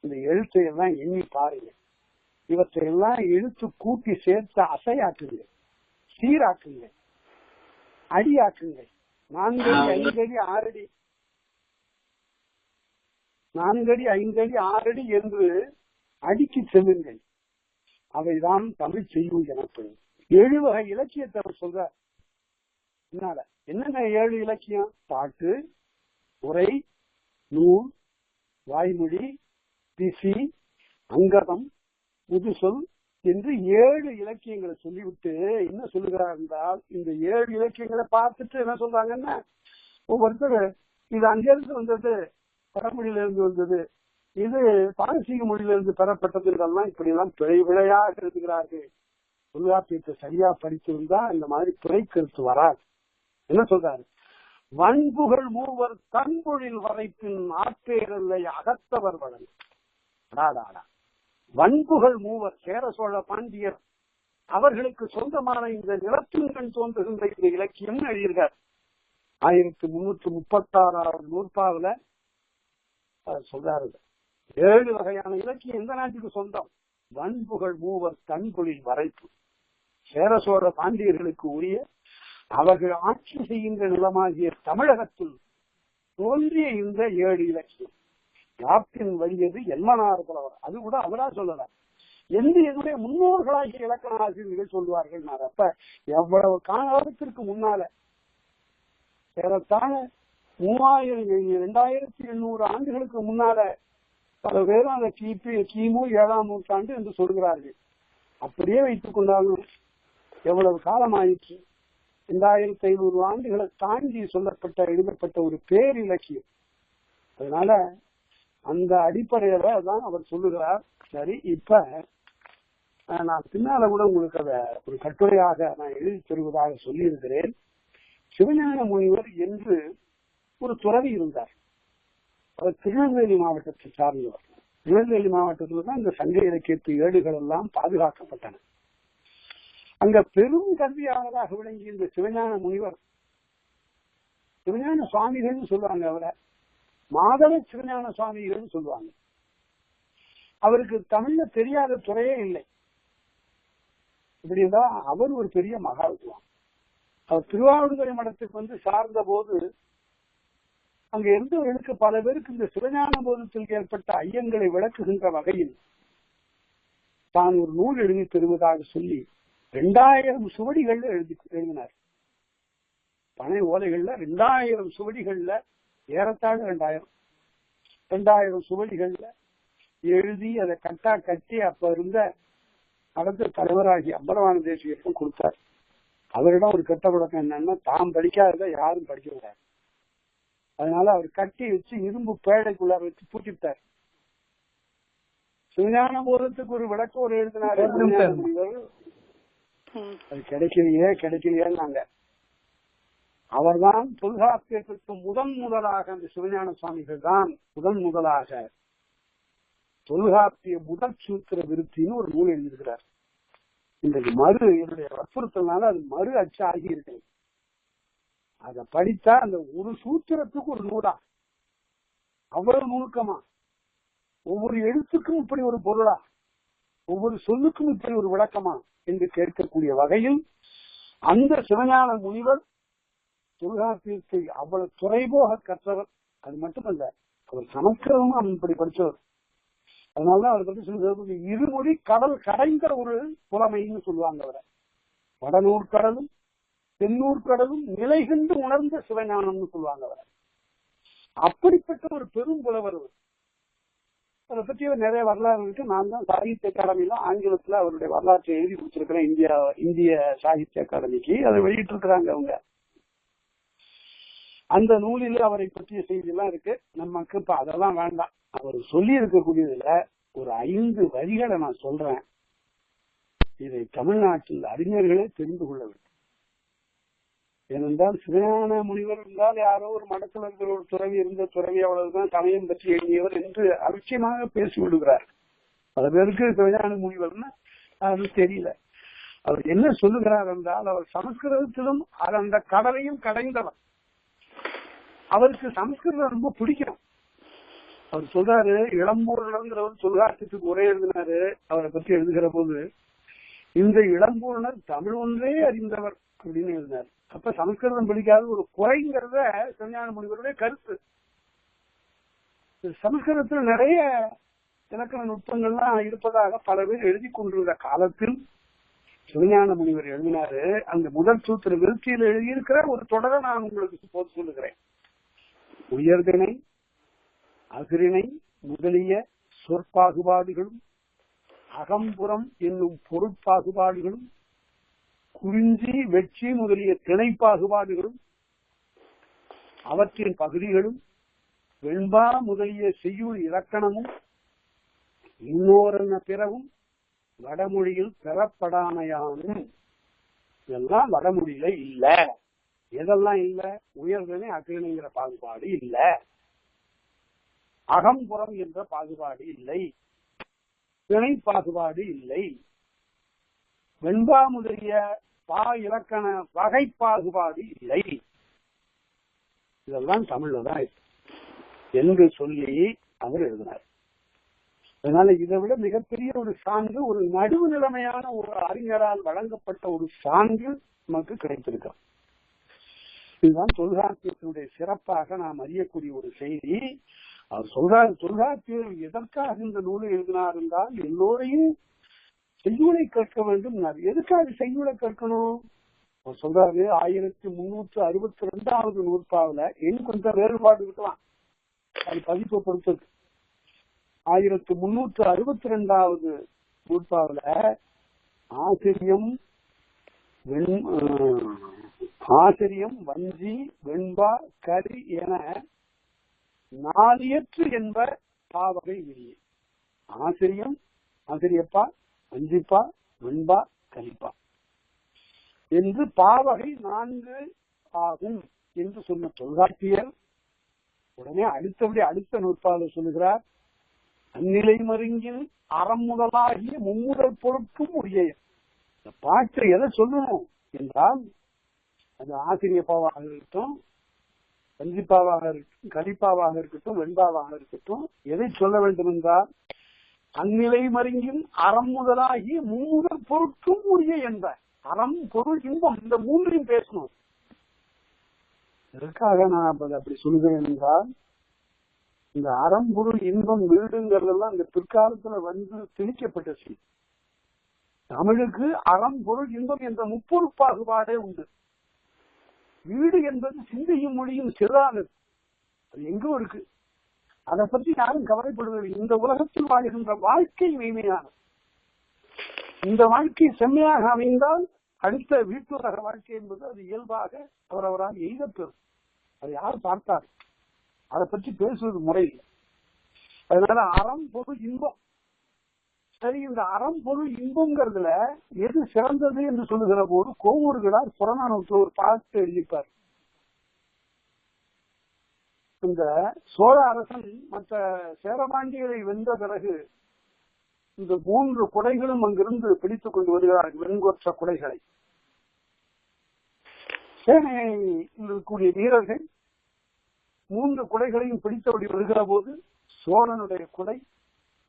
இந்த எழுத்தையெல்லாம் எண்ணி பாருங்க, இவற்றையெல்லாம் எழுத்து கூட்டி சேர்த்து அசையாக்குங்க, சீராக்குங்க, அடியாக்குங்க. 4 அடி 5 அடி 6 அடி 4 அடி 5 அடி 6 அடி என்று அடிக்கு செல்லுங்கள். அவைதான் தமிழ் செய்யுள் எனப்படும். 7 வகை இலக்கியத்தை அவர் சொல்ற. என்னென்ன 7 இலக்கியம்? பாட்டு, உரை, நூல், வாய்மொழி, திசி, அங்கதம், புதுசொல் என்று 7 இலக்கியங்களை சொல்லிவிட்டு என்ன சொல்லுகிறார் என்றால், இந்த 7 இலக்கியங்களை பார்த்துட்டு என்ன சொல்றாங்கன்னா, ஒவ்வொருத்தர் இது அங்கிருந்து வந்தது, வடமொழியில இருந்து வந்தது, இது பாரசீக மொழியிலிருந்து பெறப்பட்டது என்றெல்லாம் இப்படி எல்லாம் பிழையாக எழுதுகிறார்கள். தொல்காப்பியத்தை சரியா படித்திருந்தா இந்த மாதிரி பிழை கருத்து வராது. என்ன சொல்றாரு? வன்புகள் மூவர் தன்பொழில் வரைப்பின் ஆட்பேரல்லை அகத்தவர் வழங்க. வன்புகள் மூவர், சேர சோழ பாண்டியர் அவர்களுக்கு சொந்தமான இந்த நிலத்தின் கண் தோன்றுகின்ற இந்த இலக்கியம் எழுதியிருக்கார். 1336 நூற்பாவில சொல்றாரு. 7 வகையான இலக்கியம் எந்த நாட்டுக்கு சொந்தம்? வன்புகள் மூவர் தன்பொழில் வரைப்பு, சேர சோழ பாண்டியர்களுக்கு உரிய, அவர்கள் ஆட்சி செய்கின்ற நிலமாகிய தமிழகத்தில் தோன்றிய இந்த 7 இலக்கியம். யாப்பின் வழியது என்மனார் புலவர். அது கூட அவரா சொல்லல, என்னுடைய முன்னோர்களாகிய இலக்கண ஆசிரியர்கள் சொல்லுவார்கள். அப்ப எவ்வளவு காலத்திற்கு முன்னால, ஏறத்தாழ 2800 ஆண்டுகளுக்கு முன்னால பல பேரும் அந்த கிமு 7ஆம் நூற்றாண்டு என்று சொல்கிறார்கள். அப்படியே வைத்துக் கொண்டாலும் எவ்வளவு காலம் ஆயிற்று? 2500 ஆண்டுகளை தாண்டி சொல்லப்பட்ட, எழுதப்பட்ட ஒரு பேர் இலக்கியம். அதனால அந்த அடிப்படையில தான் அவர் சொல்லுகிறார். சரி, இப்ப நான் பின்னால கூட உங்களுக்கு அதை ஒரு கட்டுரையாக நான் எழுதி தருவதாக சொல்லி இருக்கிறேன். சிவஞான முனிவர் என்று ஒரு துறவி இருந்தார். அவர் திருநெல்வேலி மாவட்டத்தை சார்ந்தவர். திருநெல்வேலி மாவட்டத்தில் தான் இந்த சங்க இலக்கியத்து ஏடுகள் எல்லாம் பாதுகாக்கப்பட்டன. அங்க பெரும் கல்வியாளராக விளங்கிய இந்த சிவஞான முனிவர், சிவஞான சுவாமிகள் சொல்லுவாங்க, அவரை மாதவ சிவஞான சுவாமிகள் சொல்லுவாங்க. அவருக்கு தமிழ்ல தெரியாத துறையே இல்லை. இப்படி இருந்தா அவர் ஒரு பெரிய மகாத்மா. அவர் திருவாவடுதுறை மடத்துக்கு சார்ந்த போது அங்க இருந்தவர்களுக்கு பல பேருக்கு இந்த சிவஞான போதத்தில் ஏற்பட்ட ஐயங்களை விளக்குகின்ற வகையில் தான் ஒரு நூல் எழுதி தருவதாக சொல்லி 2000 சுவடிகள்ல எழுதினார். பனை ஓலைகள்ல 2000 சுவடிகள்ல ஏறத்தாழ 2000 சுவடிகள்ல எழுதி அதை கட்டி அப்ப இருந்த நடந்த தலைவராகி அம்பலவான தேசியருக்கும் கொடுத்தார். அவரிடம் ஒரு கெட்ட பழக்கம் என்னன்னா, தாம் படிக்காததை யாரும் படிக்க கூடாது. அதனால அவர் கட்டி வச்சு இரும்பு பேழைக்குள்ளார வச்சு பூட்டிவிட்டார். சிவஞான போதத்துக்கு ஒரு விளக்கம் ஒரு எழுதினாரு. அது கிடைக்கலையேன்னாங்க. அவர்தான் தொல்காப்பியத்திற்கு முதலாக அந்த சிவஞான சுவாமிகள் தான் முதலாக தொல்காப்பிய முதல் சூத்திர விருத்தின்னு ஒரு நூல் எழுதியிருக்கிறார். இன்றைக்கு என்னுடைய வற்புறுத்தல்னால அது மறு அச்சு ஆகி இருக்கு. அதை படித்தா அந்த ஒரு சூத்திரத்துக்கு ஒரு நூலா, அவ்வளவு நுணுக்கமா, ஒவ்வொரு எழுத்துக்கும் இப்படி ஒரு பொருளா, ஒவ்வொரு சொல்லுக்கும் இப்படி ஒரு விளக்கமா என்று கேட்கக்கூடிய வகையில் அந்த சிவஞான முனிவர் தொல்காப்பியத்தை அவ்வளவு துறைபோக கற்றவர். அது மட்டுமல்ல, அவர் சமஸ்கிருதமும் இப்படி படிச்சவர். அதனாலதான் அவர் பற்றி சொல்லுறது இருமொழி கடல் கடைந்த ஒரு புலமைன்னு சொல்லுவாங்க. அவரை வடநூற்கடலும் தென்னூர்கடலும் நிலை கண்டு உணர்ந்த சிவஞானம்னு சொல்லுவாங்க. அவரை அப்படிப்பட்ட ஒரு பெரும் புலவர். அதை பற்றி நிறைய வரலாறு இருக்கு. நான் தான் சாகித்ய அகாடமியில ஆங்கிலத்துல அவருடைய வரலாற்றை எழுதி கொடுத்திருக்கிறேன். இந்திய சாகித்ய அகாடமிக்கு அதை வெளியிட்டு இருக்கிறாங்க அவங்க. அந்த நூலில் அவரை பற்றிய செய்தி எல்லாம் இருக்கு. நமக்கு இப்ப அதெல்லாம் வேண்டாம். அவர் சொல்லி இருக்கக்கூடியதுல ஒரு 5 வரிகளை நான் சொல்றேன். இதை தமிழ்நாட்டில் அறிஞர்களே தெரிந்து கொள்ள வேண்டும். ஏனென்றால் சிவஞான முனிவர் இருந்தால் யாரோ ஒரு மடத்தில் இருக்கிற ஒரு துறவி இருந்த துறவி அவ்வளவுதான் சமயம் பற்றி எழுதியவர் என்று அலட்சியமாக பேசி விடுகிறார். பல பேருக்கு சிவஞான முனிவர்னு அது தெரியல. அவர் என்ன சொல்லுகிறார் என்றால், அவர் சமஸ்கிருதத்திலும் அந்த கடலையும் கடைந்தவர். அவருக்கு சமஸ்கிருதம் ரொம்ப பிடிக்கும். அவர் சொல்றாரு, இளம்பூரணர்ங்கிறவர் தொல்காப்பியத்துக்கு உரை எழுதினாரு. அவரை பற்றி எழுதுகிற போது, இந்த இளம்பூரணர் தமிழ் ஒன்றே அறிந்தவர் அப்படின்னு எழுதினார். அப்ப சமஸ்கிருதம் பிடிக்காத ஒரு குறைங்கிறத சிவஞான முனிவருடைய கருத்து. சமஸ்கிருதத்தில் நிறைய இலக்கண நுட்பங்கள்லாம் இருப்பதாக பல பேர் எழுதி கொண்டிருந்த காலத்தில் சிவஞான முனிவர் எழுதினாரு. அந்த முதல் சூத்திர விருத்தியில் எழுதியிருக்கிற ஒரு தொடரை நான் உங்களுக்கு போது சொல்லுகிறேன். உயர்திணை அகிரிணை முதலிய சொற்பாகுபாடுகளும் அகம்புறம் என்னும் பொருட்பாகுபாடுகளும் குறிஞ்சி வெற்றி முதலிய திணை பாகுபாடுகளும் அவற்றின் பகுதிகளும் வெண்பா முதலிய செய்யுள் இலக்கணமும் இன்னோரென்ன பிறவும் வடமொழியில் பெறப்படாமையானும். இதெல்லாம் வடமொழியில இல்ல. எதெல்லாம் இல்ல? உயர்திணை அகிரிணைங்கிற பாகுபாடு இல்ல, அகம்புறம் என்ற பாகுபாடு இல்லை, திணை பாகுபாடு இல்லை, வெண்பா முதலிய இலக்கண வகை பாகுபாடு இல்லை. இதெல்லாம் தமிழ்லதான் என்று சொல்லி அவர் எழுதினார். அதனால இதை விட மிகப்பெரிய ஒரு சான்று, ஒரு நடுவு நிலைமையான ஒரு அறிஞரால் வழங்கப்பட்ட ஒரு சான்று நமக்கு கிடைத்திருக்க. இதுதான் தொல்காப்பியத்தினுடைய சிறப்பாக நாம் அறியக்கூடிய ஒரு செய்தி. அவர் சொல்றார், தொல்காப்பியர் எதற்காக இந்த நூலை எழுதினார் என்றால், எல்லோரையும் செய்யுளை கேட்க வேண்டும். எதுக்காக செய்யுளை கேட்கணும்? அவர் சொல்றாரு, 1362வது நூற்பாவில என் கொஞ்சம் வேறுபாடு இருக்கலாம், அது பதிப்பு பொறுத்தது. 1362வது நூற்பாவில ஆசிரியம் வஞ்சி வெண்பா கரி என 4 என்ப பாவகை விரியே. ஆசிரியம், ஆசிரியப்பா, வஞ்சிப்பா, வெண்பா, கரிப்பா என்று பாவகை 4 ஆகும் என்று சொன்ன தொல்காப்பியர் உடனே அடுத்த நூற்பாவில் சொல்லுகிறார், அந்நிலை மருங்கின் அறம் முதலாகிய மும்முதல் பொருட்கும் உரிய. இந்த பாட்டை எதை சொல்லணும் என்றால், அது ஆசிரியப்பாவாக இருக்கட்டும், வஞ்சிப்பாவாக இருக்கட்டும், கரிப்பாவாக இருக்கட்டும், வெண்பாவாக இருக்கட்டும், எதை சொல்ல வேண்டும் என்றால், அந்நிலை மருங்கின் அறம் முதலாகிய மும்முதல் பொருட்கும் உரிய என்ற அறம் பொருள் இன்பம் இந்த 3ஐயும் பேசணும். எதற்காக நான் அப்படி சொல்லுகிறேன் என்றால், இந்த அறம் பொருள் இன்பம் வீடுங்கிறதெல்லாம் இந்த பிற்காலத்துல வந்து திணிக்கப்பட்ட செய்தி. தமிழுக்கு அறம் பொருள் இன்பம் என்ற முப்பொருள் பாகுபாடே உண்டு. வீடு என்பது சிந்தையும் மொழியும் சிறானது. அது எங்கோ இருக்கு. அதை பற்றி யாரும் கவலைப்படுவதில்லை. இந்த உலகத்தில் வாழ்கின்ற வாழ்க்கை மெய்மையானது. இந்த வாழ்க்கை செம்மையாக அமைந்தால் அடுத்த வீட்டுலக வாழ்க்கை என்பது அது இயல்பாக அவரவரால் எய்தப்பெறும். அதை யார் பார்த்தார்? அதை பற்றி பேசுவது முறையில்லை. அதனால அறம் பொருள் இன்பம். சரி, இந்த அறம் பொருள் இன்பம்ங்கிறதுல எது சிறந்தது என்று சொல்லுகிற போது கோவூர்களார் புறநானூற்றில் ஒரு பாட்டு எழுதிப்பார். இந்த சோழ அரசன் மற்ற சேரபாண்டியரை வென்ற பிறகு இந்த 3 குடைகளும் அங்கிருந்து பிடித்துக் கொண்டு வருகிறார்கள், வெண்கொற்ற குடைகளை. சேனையில் இருக்கக்கூடிய வீரர்கள் 3 குடைகளையும் பிடித்தபடி வருகிற போது சோழனுடைய குடை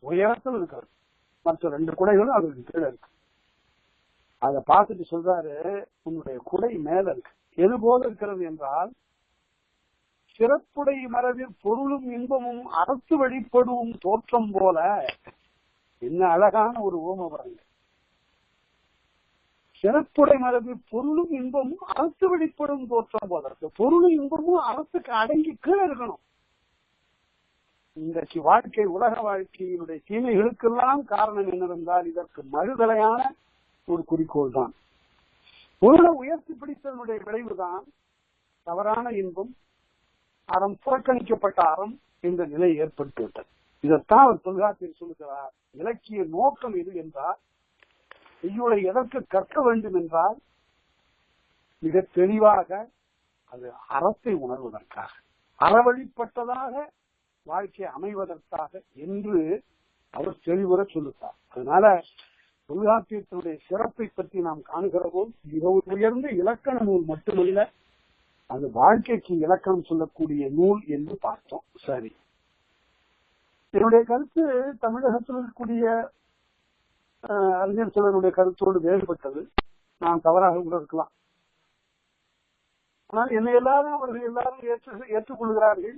உயரத்தில் இருக்கிறது, மற்ற 2 குடைகளும் அவருக்கு கீழே இருக்கு. அதை பார்த்துட்டு சொல்றாரு, உன்னுடைய குடை மேல இருக்கு. எது போல இருக்கிறது என்றால், சிறப்புடை மரபில் பொருளும் இன்பமும் அரசு வழிபடுவும் தோற்றம் போல. என்ன அழகான ஒரு ஓம பாருங்க. சிறப்புடை மரபில் பொருளும் இன்பமும் அரசு வழிபடும் தோற்றம் போல இருக்கு. பொருளும் இன்பமும் அரசுக்கு அடங்கி கீழே இருக்கணும். இன்றைக்கு வாழ்க்கை, உலக வாழ்க்கையினுடைய தீமைகளுக்கெல்லாம் காரணம் என்னவென்றால் இதற்கு மறுதலையான ஒரு குறிக்கோள் தான். பொருளை உயர்த்தி பிடித்ததனுடைய விளைவுதான் தவறான இன்பம், அறம், புறக்கணிக்கப்பட்ட அறம் என்ற நிலை ஏற்பட்டுவிட்டது. இதைத்தான் அவர் தொல்காப்பியர் சொல்லுகிறார். இலக்கிய நோக்கம் எது என்றால், செய்யுளை எதற்கு கற்க வேண்டும் என்றால் மிக தெளிவாக அது அறத்தை உணர்வதற்காக, அறவழிப்பட்டதாக வாழ்க்கை அமைவதற்காக என்று அவர் தெளிவுற சொல்லுகிறார். அதனால தொல்காப்பியத்தினுடைய சிறப்பை பற்றி நாம் காணுகிற போது மிக உயர்ந்த இலக்கண நூல் மட்டுமல்ல, அது வாழ்க்கைக்கு இலக்கணம் சொல்லக்கூடிய நூல் என்று பார்த்தோம். சரி, என்னுடைய கருத்து தமிழகத்தில் இருக்கக்கூடிய அறிஞர் சிலருடைய கருத்தோடு வேறுபட்டது. நான் தவறாக கூட இருக்கலாம். ஆனால் என்னை எல்லாரும் அவர்கள் எல்லாரும் ஏற்றுக்கொள்கிறார்கள்.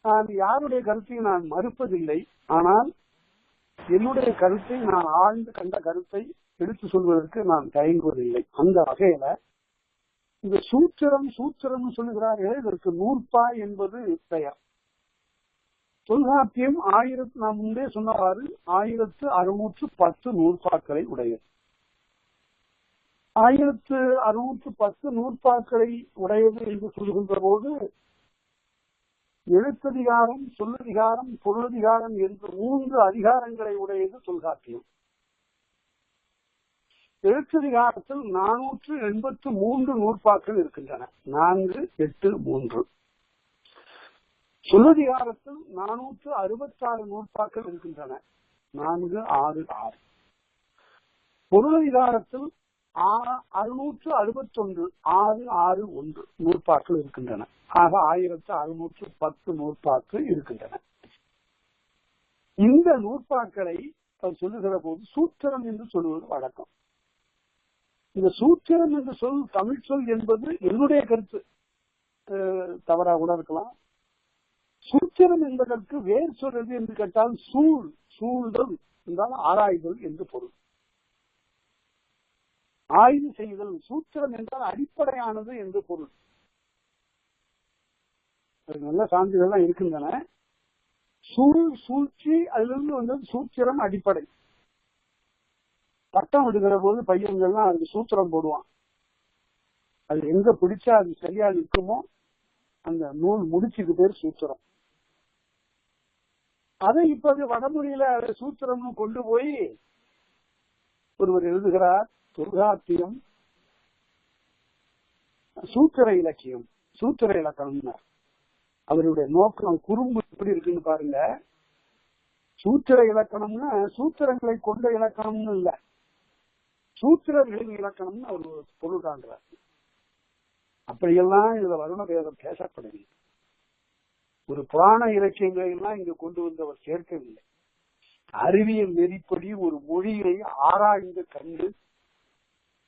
நான் யாருடைய கருத்தையும் நான் மறுப்பதில்லை. ஆனால் என்னுடைய கருத்தை, நான் ஆழ்ந்து கண்ட கருத்தை எடுத்து சொல்வதற்கு நான் தயங்குவதில்லை. அந்த வகையில இந்த சூத்திரம் சொல்லுகிறார்கள். இதற்கு நூற்பா என்பது பெயர். தொல்காப்பியம் நாம் முன்பே சொன்னவாறு 1610 நூற்பாக்களை உடையது. 1610 நூற்பாக்களை உடையது என்று சொல்லுகின்ற போது எழுத்ததிகாரம், சொல்லதிகாரம், பொருளதிகாரம் என்று 3 அதிகாரங்களை உடையது தொல்காப்பியம். எழுத்ததிகாரத்தில் 483 நூற்பாக்கள் இருக்கின்றன. 4, 8, 3. சொல்லதிகாரத்தில் 466 நூற்பாக்கள் இருக்கின்றன. 4, 6, 6. பொருளதிகாரத்தில் 661, 6, 6, 1 நூற்பாக்கள் இருக்கின்றன. ஆக 1610 நூற்பாக்கள் இருக்கின்றன. இந்த நூற்பாக்களை சொல்லுகிற போது சூத்திரம் என்று சொல்லுவது வழக்கம். இந்த சூத்திரம் என்று தமிழ் சொல் என்பது என்னுடைய கருத்து, தவறாக கூட இருக்கலாம். சூத்திரம் என்பதற்கு வேறு சொல்றது என்று கேட்டால் சூழ்தல் என்றால் ஆராய்தல் என்று பொருள். ஆய்வு செய்தல். சூத்திரம் என்றால் அடிப்படையானது என்று பொருள். நல்ல சான்றுகள்லாம் இருக்கின்றன. சூழ்ச்சி, அதிலிருந்து வந்தது சூத்திரம் அடிப்படை. பட்டம் விடுகிற போது பையன்கள்லாம் அதுக்கு சூத்திரம் போடுவான். அது எங்க பிடிச்சா அது சரியா இருக்குமோ அந்த நூல் முடிச்சுக்கு பேர் சூத்திரம். அதை இப்ப வடமொழியில சூத்திரம்னு கொண்டு போய் ஒருவர் எழுதுகிறார். தொல்காப்பியம் சூத்திர இலக்கியம், சூத்திர இலக்கணம். அவருடைய நோக்கம், குறும்பு எப்படி இருக்குன்னு பாருங்க. சூத்திர இலக்கணம்னா சூத்திரங்களை கொண்ட இலக்கணம்னு இல்ல, சூத்திரர்களின் இலக்கணம்னு அவர் பொருள் காண்றார். அப்படியெல்லாம் இதுல வருண வேதம் பேசப்படவில்லை. ஒரு புராண இலக்கியங்களை எல்லாம் இங்கு கொண்டு வந்தவர் சேர்க்கவில்லை. அறிவியல் நெறிப்படி ஒரு மொழியை ஆராய்ந்து கண்டு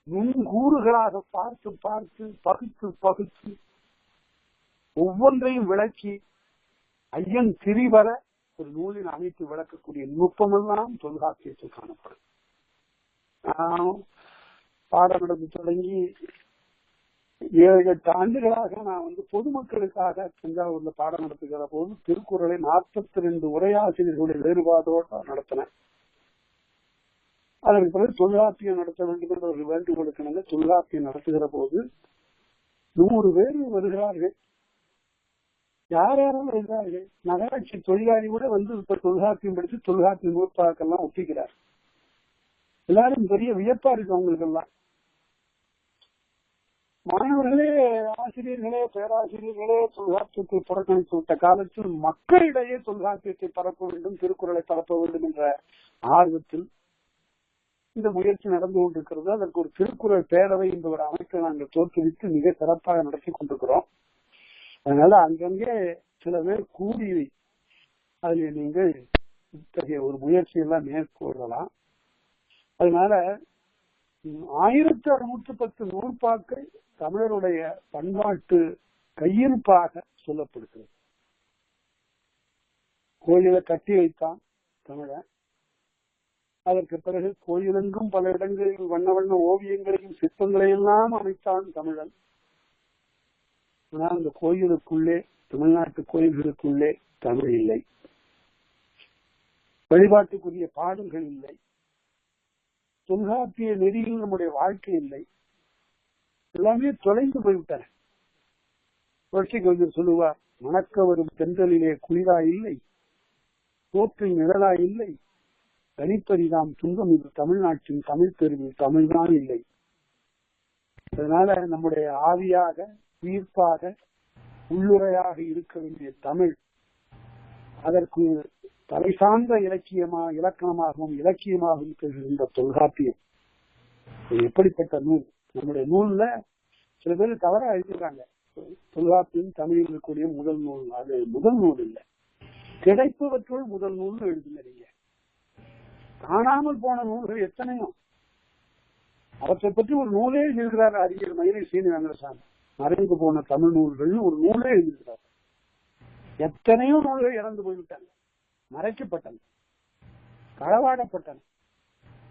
நுண்கூறுகளாக பார்த்து பார்த்து பகுத்து ஒவ்வொன்றையும் விளக்கி ஐயன் திரிவர ஒரு நூலின் அமைத்து விளக்கக்கூடிய நுட்பமெல்லாம் தொல்காப்பியத்தில் காணப்படும். பாடம் நடந்து தொடங்கி 7-8 ஆண்டுகளாக நான் பொதுமக்களுக்காக தஞ்சாவூர்ல பாடம் நடத்துகிற போது திருக்குறளை 42 உரையாசிரியர்களுடைய வேறுபாடோடு நடத்தினேன். அதற்கு பிறகு தொல்காப்பியம் நடத்த வேண்டும் என்ற ஒரு வேண்டுகோளுக்கு நாங்கள் தொல்காப்பியம் நடத்துகிற போது 100 பேர் வருகிறார்கள். யாரும் வருகிறார்கள். நகராட்சி தொழிலாளி கூட இப்ப தொல்காப்பியம் படித்து தொல்காப்பியம் நூற்பாக்கெல்லாம் ஒப்பிக்கிறார். எல்லாரும் பெரிய வியப்பா இருக்கு அவங்களுக்கு எல்லாம். மாணவர்களே, ஆசிரியர்களே, பேராசிரியர்களே தொல்காப்பியத்தை புறக்கணித்து விட்ட காலத்தில் மக்களிடையே தொல்காப்பியத்தை பரப்ப வேண்டும், திருக்குறளை பரப்ப வேண்டும் என்ற ஆர்வத்தில் இந்த முயற்சி நடந்து கொண்டிருக்கிறது. அதற்கு ஒரு திருக்குறள் பேரவை என்ற ஒரு அமைப்பை நாங்கள் தோற்றுவித்து மிக சிறப்பாக நடத்தி கொண்டிருக்கிறோம். அதனால அங்கங்கே சில பேர் கூடி அதில் நீங்கள் இத்தகைய ஒரு முயற்சியெல்லாம் மேற்கொள்ளலாம். அதனால 1610 நூற்பாக்கள் தமிழருடைய பண்பாட்டு கையிருப்பாக சொல்லப்படுகிறது. கோயிலை கட்டி வைத்தான் தமிழன். அதற்கு பிறகு கோயிலெங்கும் பல இடங்களில் வண்ண வண்ண ஓவியங்களையும் சிற்பங்களையெல்லாம் அமைத்தான் தமிழன். ஆனால் அந்த கோயிலுக்குள்ளே, தமிழ்நாட்டு கோயில்களுக்குள்ளே தமிழ் இல்லை, வழிபாட்டுக்குரிய பாடல்கள் இல்லை, தொல்காப்பிய நெறியில் நம்முடைய வாழ்க்கை இல்லை, எல்லாமே தொலைந்து போய்விட்டன. புரட்சி கவிஞர் சொல்லுவார், மணக்க வரும் தென்றலிலே குளிரா இல்லை, தோற்றில் நிழலா இல்லை, தனிப்பரிதாம் துன்பம் இது தமிழ்நாட்டின் தமிழ் தெருவில் தமிழ்தான் இல்லை. அதனால நம்முடைய ஆவியாக, உயிர்ப்பாக, உள்ளுரையாக இருக்க வேண்டிய தமிழ், அதற்கு தலை சார்ந்த இலக்கணமாகவும் இலக்கியமாகவும் தெரிகின்ற தொல்காப்பியம் எப்படிப்பட்ட நூல். நம்முடைய நூல்ல சில பேர் தவறா எழுதுறாங்க. தொல்காப்பியம் தமிழில் இருக்கக்கூடிய முதல் நூல். அது முதல் நூல் இல்லை, கிடைப்பவற்றுள் முதல் நூல் எழுதுனீங்க. காணாமல் போன நூல்கள் எத்தனையோ, அவற்றை பற்றி ஒரு நூலே எழுதுகிறார் அறிஞர் மயிலை சீனிவாசன். மறைந்து போன தமிழ் நூல்கள் ஒரு நூலே எழுதுகிறார். எத்தனையோ நூல்கள் இறந்து போய்விட்டாங்க, மறைக்கப்பட்டன, களவாடப்பட்டன,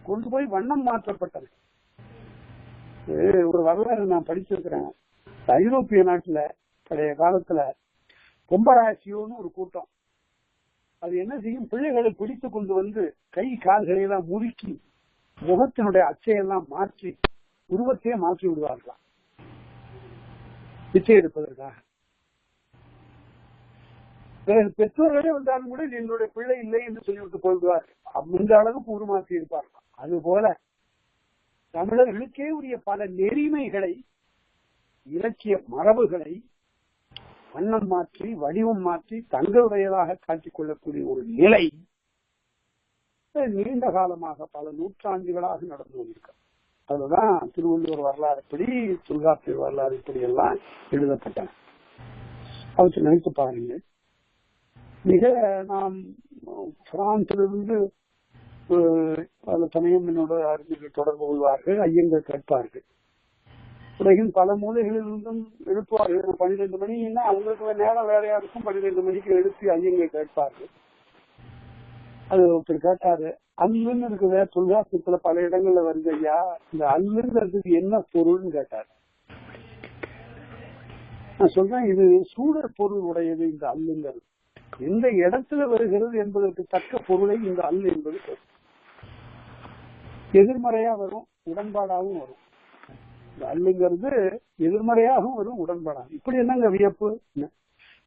கொண்டு போய் வண்ணம் மாற்றப்பட்டன. ஒரு வரலாறு நான் படிச்சிருக்கிறேன். ஐரோப்பிய நாட்டுல பழைய காலத்துல பொம்பராசியோன்னு ஒரு கூட்டம், அது என்ன செய்யும், பிள்ளைகளை பிடித்து கொண்டு கை கால்களை எல்லாம் முறுக்கி முகத்தினுடைய அச்சையெல்லாம் மாற்றி உருவத்தையே மாற்றி விடுவார்களாம் பிச்சை எடுப்பதற்காக. பெற்றோர்களே வந்தாலும் கூட என்னுடைய பிள்ளை இல்லை என்று சொல்லிவிட்டு போய்விடுவார்கள். அந்த அளவுக்கு உருமாற்றி இருப்பார்கள். அதுபோல தமிழர்களுக்கே உரிய பல நெறிமைகளை, இலக்கிய மரபுகளை வண்ணம் மாற்றி வடிவம் மாற்றி தங்களுடையதாக காட்டிக் கொள்ளக்கூடிய ஒரு நிலை நீண்ட காலமாக பல நூற்றாண்டுகளாக நடந்து கொண்டிருக்க. அதுதான் திருவள்ளுவர் வரலாறு இப்படி, தொல்காப்பிய வரலாறு இப்படி எல்லாம் எழுதப்பட்டன. அவற்றை நினைத்து பாருங்க. மிக நாம் பிரான்சிலிருந்து பல சமயம் என்னோட அறிஞர்கள் தொடர்பு கொள்வார்கள், ஐயங்கள் கேட்பார்கள். உலகின் பல மூலைகளிலிருந்தும் எழுப்புவார்கள். 12 மணின்னா அவங்களுக்கு நேரம் வேறையா இருக்கும். 12 மணிக்கு எழுப்பி ஐயங்கள் கேட்பார்கள். அது ஒருத்தர் கேட்டாரு, அல்லுன்னு இருக்குத தொல்காப்பியத்துல பல இடங்கள்ல வருது ஐயா, இந்த அல்லுங்கிறதுக்கு என்ன பொருள்னு கேட்டாரு. நான் சொல்றேன், இது சூழற் பொருள் உடையது. இந்த அல்லுங்கிறது எந்த இடத்துல வருகிறது என்பதற்கு தக்க பொருளை இந்த அல்லு என்பது எதிர்மறையா வரும், உடன்பாடாகவும் வரும். இந்த அல்லுங்கிறது எதிர்மறையாகவும் வரும், உடன்பாடாகும். இப்படி என்னங்க வியப்பு?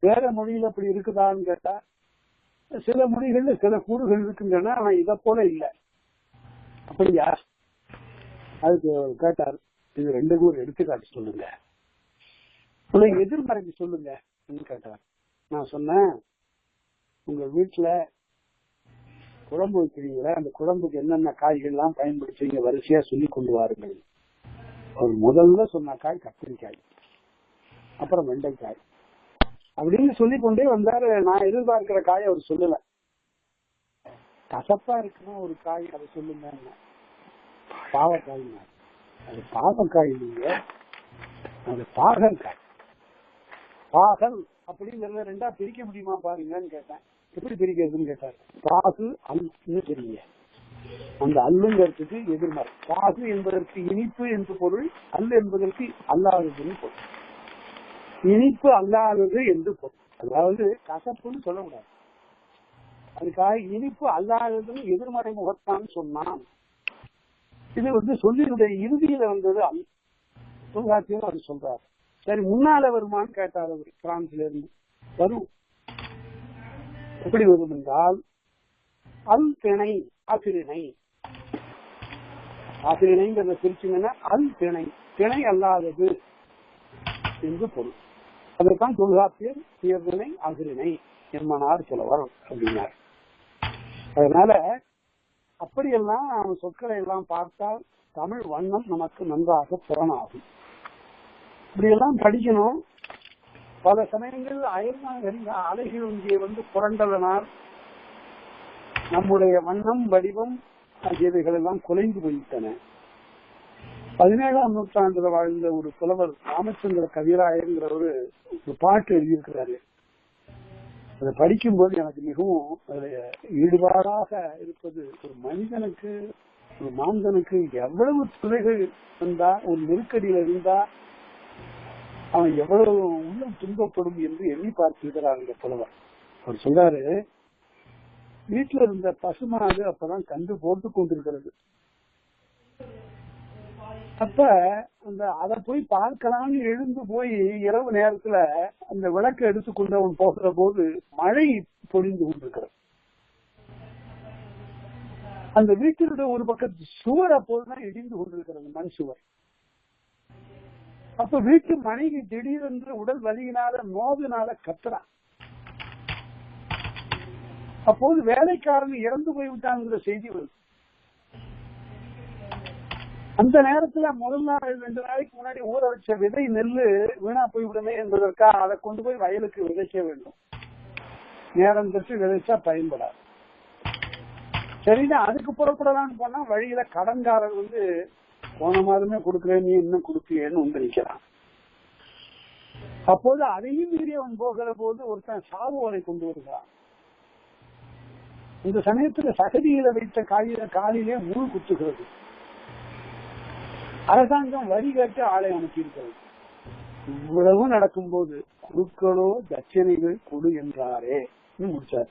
வேற மொழியில அப்படி இருக்குதான்னு கேட்டா, சில மொழிகள்ல சில கூறுகள் இருக்குங்கன்னா ஆனா இதை போல இல்லை. அப்படியா? அதுக்கு கேட்டார், இது 2 கூறு எடுத்துக்காட்டு சொல்லுங்க, எதிர்மறைக்கு சொல்லுங்க கேட்டார். நான் சொன்னேன், உங்க வீட்டுல குழம்பு வைக்கிறீங்களா, அந்த குழம்புக்கு என்னென்ன காய்கள் எல்லாம் பயன்படுத்துவீங்க வரிசையா சொல்லி கொண்டு வாருங்கள். அவர் முதல்ல சொன்ன காய் கத்திரிக்காய், அப்புறம் வெண்டைக்காய் அப்படின்னு சொல்லி கொண்டே வந்தாரு. நான் எதிர்பார்க்கிற காய் அவர் சொல்லல. கசப்பா இருக்குன்னா ஒரு காய் அதை சொல்லுங்க. பாவக்காய். அது பாவக்காய் இல்லைங்க, அது பாகற்காய். பாகல் அப்படிங்கறத 2ஆ பிரிக்க முடியுமா பாருங்கன்னு கேட்டேன். எப்படி பிரிக்கிறதுன்னு கேட்டாரு. பாகு அல்னு தெரியுங்க, அந்த அல்லுங்கிறதுக்கு எதிர்மறை. பாகு என்பதற்கு இனிப்பு என்று பொருள், அல் என்பதற்கு அல்லாததுன்னு பொருள். இனிப்பு அல்லாதது என்று பொருள், அதாவது கசப்புன்னு சொல்லக்கூடாது. அதுக்காக இனிப்பு அல்லாததுன்னு எதிர்மறை முகத்தான் சொன்னான். இது சொல்லினுடைய இறுதியில வந்தது தொல்காப்பியம் அவர் சொல்றாரு. சரி, முன்னால வருமானு கேட்டார் அவர் பிரான்ஸ்ல இருந்து. வரும். எப்படி வரும் என்றால் அல் திணை ஆசிரினை, ஆசிரியனைங்கிறத பிரிச்சுங்கன்னா அல் திணை, திணை அல்லாதது என்று பொருள். அதற்கான் தொல்காப்பியர் தேர்திணை ஆசிரினை என்மனார் புலவர் அப்படின்னார். அதனால அப்படியெல்லாம் சொற்களை எல்லாம் பார்த்தால் தமிழ் வண்ணம் நமக்கு நன்றாக புலனாகும். இப்படியெல்லாம் படிக்கணும். பல சமயங்கள் அலைகள் இங்கே புரண்டதனால் நம்முடைய வண்ணம் வடிவம் ஆகியவைகள் எல்லாம் குலைந்து போய்விட்டன. 17ஆம் நூற்றாண்டுல வாழ்ந்த ஒரு புலவர் ராமச்சந்திர கவிராயங்கிற ஒரு பாட்டு எழுதியிருக்கிறாரு. அதை படிக்கும் போது எனக்கு மிகவும் அதுல ஈடுபாடாக இருப்பது, ஒரு மனிதனுக்கு, ஒரு மாந்தனுக்கு எவ்வளவு துறைகள் வந்தா, ஒரு நெருக்கடியில இருந்தா அவன் எவ்வளவு உள்ளம் துன்பப்படும் என்று எண்ணி பார்த்திருக்கிறார் இந்த புலவர். அவர் சொல்றாரு, வீட்டுல இருந்த பசுமாடு அப்பதான் கண்டு போட்டு கொண்டிருக்கிறது. அப்ப அத போய் பார்க்கலாம்னு எழுந்து போய் இரவு நேரத்துல அந்த விளக்கை எடுத்துக்கொண்டு அவன் போகிற போது மழை பொழிந்து கொண்டிருக்கிறது. அந்த வீட்டினுடைய ஒரு பக்கத்து சுவர் அப்போதுதான் இடிந்து கொண்டிருக்கிறது, மண் சுவர். அப்ப வீட்டு மனைவி திடீரென்று உடல் வலியினால நோவினால கத்துறான். அப்போது வேலைக்காரன் இறந்து போய்விட்டாங்கிற செய்தி வருது. அந்த நேரத்துல முதல் நாள் 2 நாளைக்கு முன்னாடி ஊற வச்ச விதை நெல்லு வீணா போய்விடுமே என்பதற்காக அதை கொண்டு போய் வயலுக்கு விதைக்க வேண்டும். நேரம் கட்டு விதைச்சா பயன்படாது. சரிதான், அதுக்கு புறப்படலான்னு போனா வழியில கடன்காரர் போன மாதமே கொடுக்குறேன், நீ இன்னும் கொடுப்பியேன்னு நிற்கிறான். அப்போது அதையும் மீறி அவன் போகிற போது ஒருத்தன் சாவுவரை கொண்டு வருகிறான். இந்த சமயத்துல சகதியில வைத்த காலிலே முள் குத்துகிறது. அரசாங்கம் வரி கேட்டு ஆளை அனுப்பியிருக்கிறது. இவ்வளவு நடக்கும் போது குழுக்களோ தட்சணைகள் கொடு என்றாரே முடிச்சார்.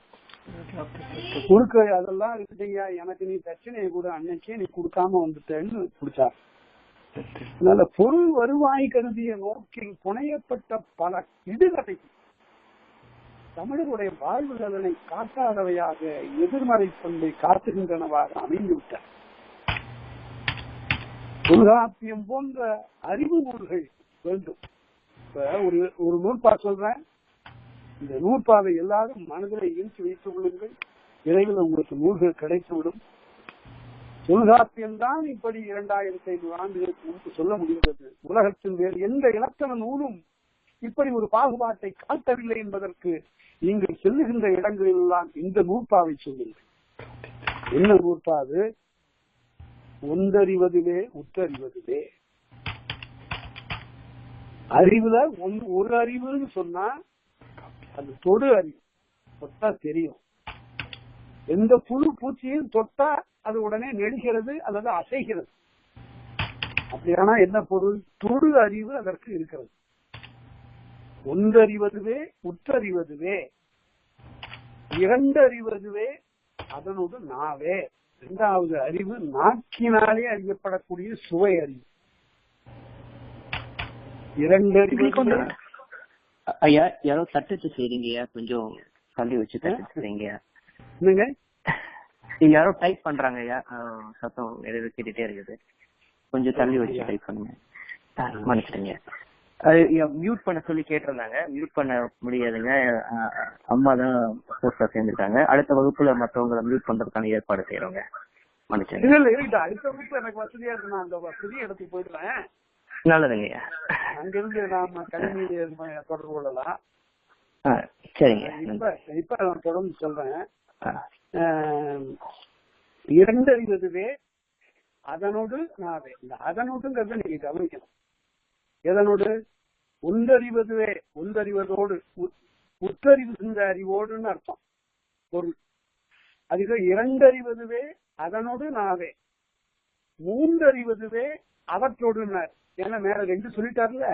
குழுக்கள் அதெல்லாம் இருக்குதுயா, எனக்கு நீ தட்சணையை கூட அன்னைக்கே நீ கொடுக்காம வந்துட்டேன்னு முடிச்சார். அதனால பொருள் வருவாய் கருதிய நோக்கில் புனையப்பட்ட பல இடுகதை தமிழருடைய வாழ்வு நலனை காட்டாதவையாக, எதிர்மறை பண்பை காட்டுகின்றனவாக அமைந்துவிட்ட தொல்காப்பியம் போன்ற அறிவு நூல்கள் வேண்டும். இப்ப ஒரு நூற்பா சொல்றேன், இந்த நூற்பாவை எல்லாரும் மனதில் ஈர்த்து வைத்துக் கொள்ளுங்கள். விரைவில் உங்களுக்கு நூல்கள் கிடைத்துவிடும். தொல்காப்பியம் தான் இப்படி 2500 ஆண்டுகளுக்கு முன்பு சொல்ல முடிகிறது. உலகத்தில் வேறு எந்த இலக்கண நூலும் இப்படி ஒரு பாகுபாட்டை காட்டவில்லை என்பதற்கு நீங்கள் செல்லுகின்ற இடங்களில் எல்லாம் இந்த நூற்பாவை சொல்லுங்கள். என்ன நூற்பாது? ஒன்றறிவதிலே உற்றறிவதிலே. அறிவுல ஒரு அறிவுன்னு சொன்னா அது தொடு அறிவு, தொட்டா தெரியும். எந்த புழு பூச்சியும் தொட்டா அது உடனே நெடுகிறது அல்லது அசைகிறது. அப்படியானா என்ன பொருள்? தொடு அறிவு அதற்கு இருக்கிறது. ஒன்றறிவதுவே உற்றறிவதுவே, இரண்டறிவதுவே அதனோடு நாவே. 2வது அறிவு நாக்கினாலே அறியப்படக்கூடிய சுவை அறிவு. 2 அறிவு. ஐயா, யாரோ தட்டுச்சு செய்றீங்க, கொஞ்சம் தள்ளி வச்சு தட்டுறீங்க. என்னங்க, யாரோ டைப் பண்றாங்க ஐயா, சத்தம் எதாவது கேட்டுட்டே இருக்குது. கொஞ்சம் தள்ளி வச்சு டைப் பண்ணுங்க. மன்னிச்சிடுங்க. மியூட் பண்ண சொல்லி கேட்டிருந்தாங்க, மியூட் பண்ண முடியாதுங்க. அம்மா தான் போஸ்டா சேர்ந்துருக்காங்க. அடுத்த வகுப்புல மற்றவங்களை மியூட் பண்றதுக்கான ஏற்பாடு செய்யறோங்க. மன்னிச்சிடுங்க. அடுத்த வகுப்பு எனக்கு வசதியா இருக்கு, நான் அந்த புதிய இடத்துக்கு போயிடுறேன். நல்லதுங்க ஐயா. அங்கிருந்து நாம கணினி தொடர்பு கொள்ளலாம். சரிங்க. இப்ப நான் தொடர்ந்து சொல்றேன். இரண்டறிவதுவே அதனோடு நாவே. இந்த அதனோடுங்கிறத நீங்க கவனிக்கணும். எதனோடு? ஒன்றறிவதுவே, ஒன்றறிவதோடு, உற்றறிவுகின்ற அறிவோடுன்னு அர்த்தம் பொருள். அதுக்கு இரண்டறிவதுவே அதனோடு நாவே. மூன்றறிவதுவே அவற்றோடுனார். ஏன்னா மேல 2 சொல்லிட்டார்ல,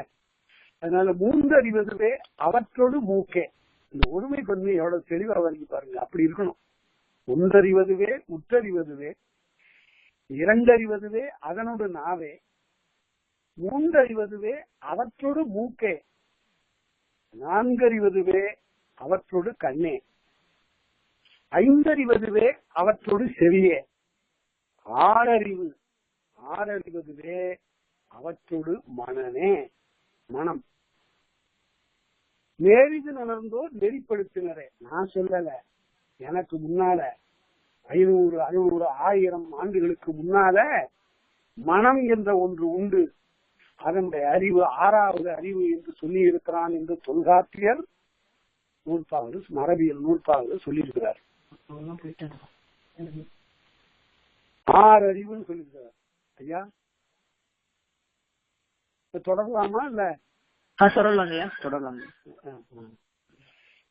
அதனால மூன்றறிவதுவே அவற்றோடு மூக்கே. இந்த ஒருமை பன்மை எவ்வளவு தெளிவா வரைக்கும் பாருங்க. அப்படி இருக்கணும். ஒன்றறிவதுவே உற்றறிவதுவே, இரண்டறிவதுவே அதனோடு நாவே, மூன்றறிவதுவே அவற்றோடு மூக்கே, நான்கறிவதுவே அவற்றோடு கண்ணே, ஐந்தறிவதுவே அவற்றோடு செவியே, ஆறறிவதுவே அவற்றோடு மனனே, மனம். நேரிது உணர்ந்தோர் நெறிப்படுத்தினரே. நான் சொல்லல, எனக்கு முன்னால 500, 600, 1000 ஆண்டுகளுக்கு முன்னால மனம் என்ற ஒன்று உண்டு, அதனுடைய அறிவு 6வது அறிவு என்று சொல்லி இருக்கிறான் என்று தொல்காப்பியர் நூற்பாவது, மரபியல் நூற்பாவது சொல்லியிருக்கிறார். 6 அறிவுன்னு சொல்லியிருக்கிறார். ஐயா தொடரலாமா? இல்ல சொல்லலாங்க, தொடரலாங்க.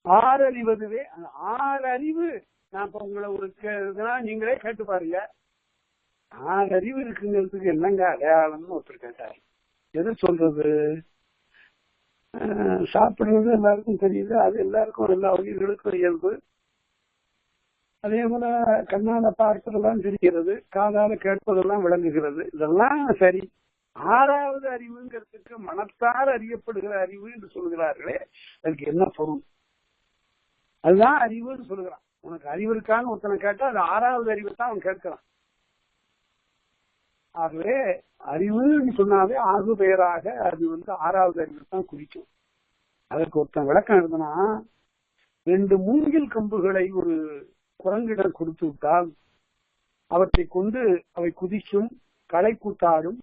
6 அறிவதுவே 6 அறிவு. நான் இப்ப உங்களை ஒரு நீங்களே கேட்டு பாருங்க. 6 அறிவு இருக்குங்கிறதுக்கு என்னங்க அடையாளம்னு ஒருத்தர் கேட்டார். எது சொல்றது? சாப்பிடுறது எல்லாருக்கும் தெரியுது, அது எல்லாருக்கும் எல்லா உயிர்களுக்கும் இயல்பு. அதே போல கண்ணால பார்ப்பதெல்லாம் தெரிகிறது, காதால கேட்பதெல்லாம் விளங்குகிறது, இதெல்லாம் சரி. 6வது அறிவுங்கிறதுக்கு மனத்தால் அறியப்படுகிற அறிவு என்று சொல்கிறார்களே, அதுக்கு என்ன பொருள்? அதுதான் அறிவுன்னு சொல்லுகிறான். உனக்கு அறிவு இருக்கான்னு ஒருத்தனை கேட்டா அது 6வது அறிவு தான் அவன் கேட்கிறான். ஆகவே அறிவுன்னு சொன்னாவே ஆகு பெயராக அது 6வது அறிவு தான் குறிக்கும். அதற்கு ஒருத்தன் விளக்கம் எழுதுனா, 2 மூங்கில் கம்புகளை ஒரு குரங்கிடம் கொடுத்து விட்டால் அவற்றை கொண்டு அவை குதிக்கும், களை கூத்தாடும்,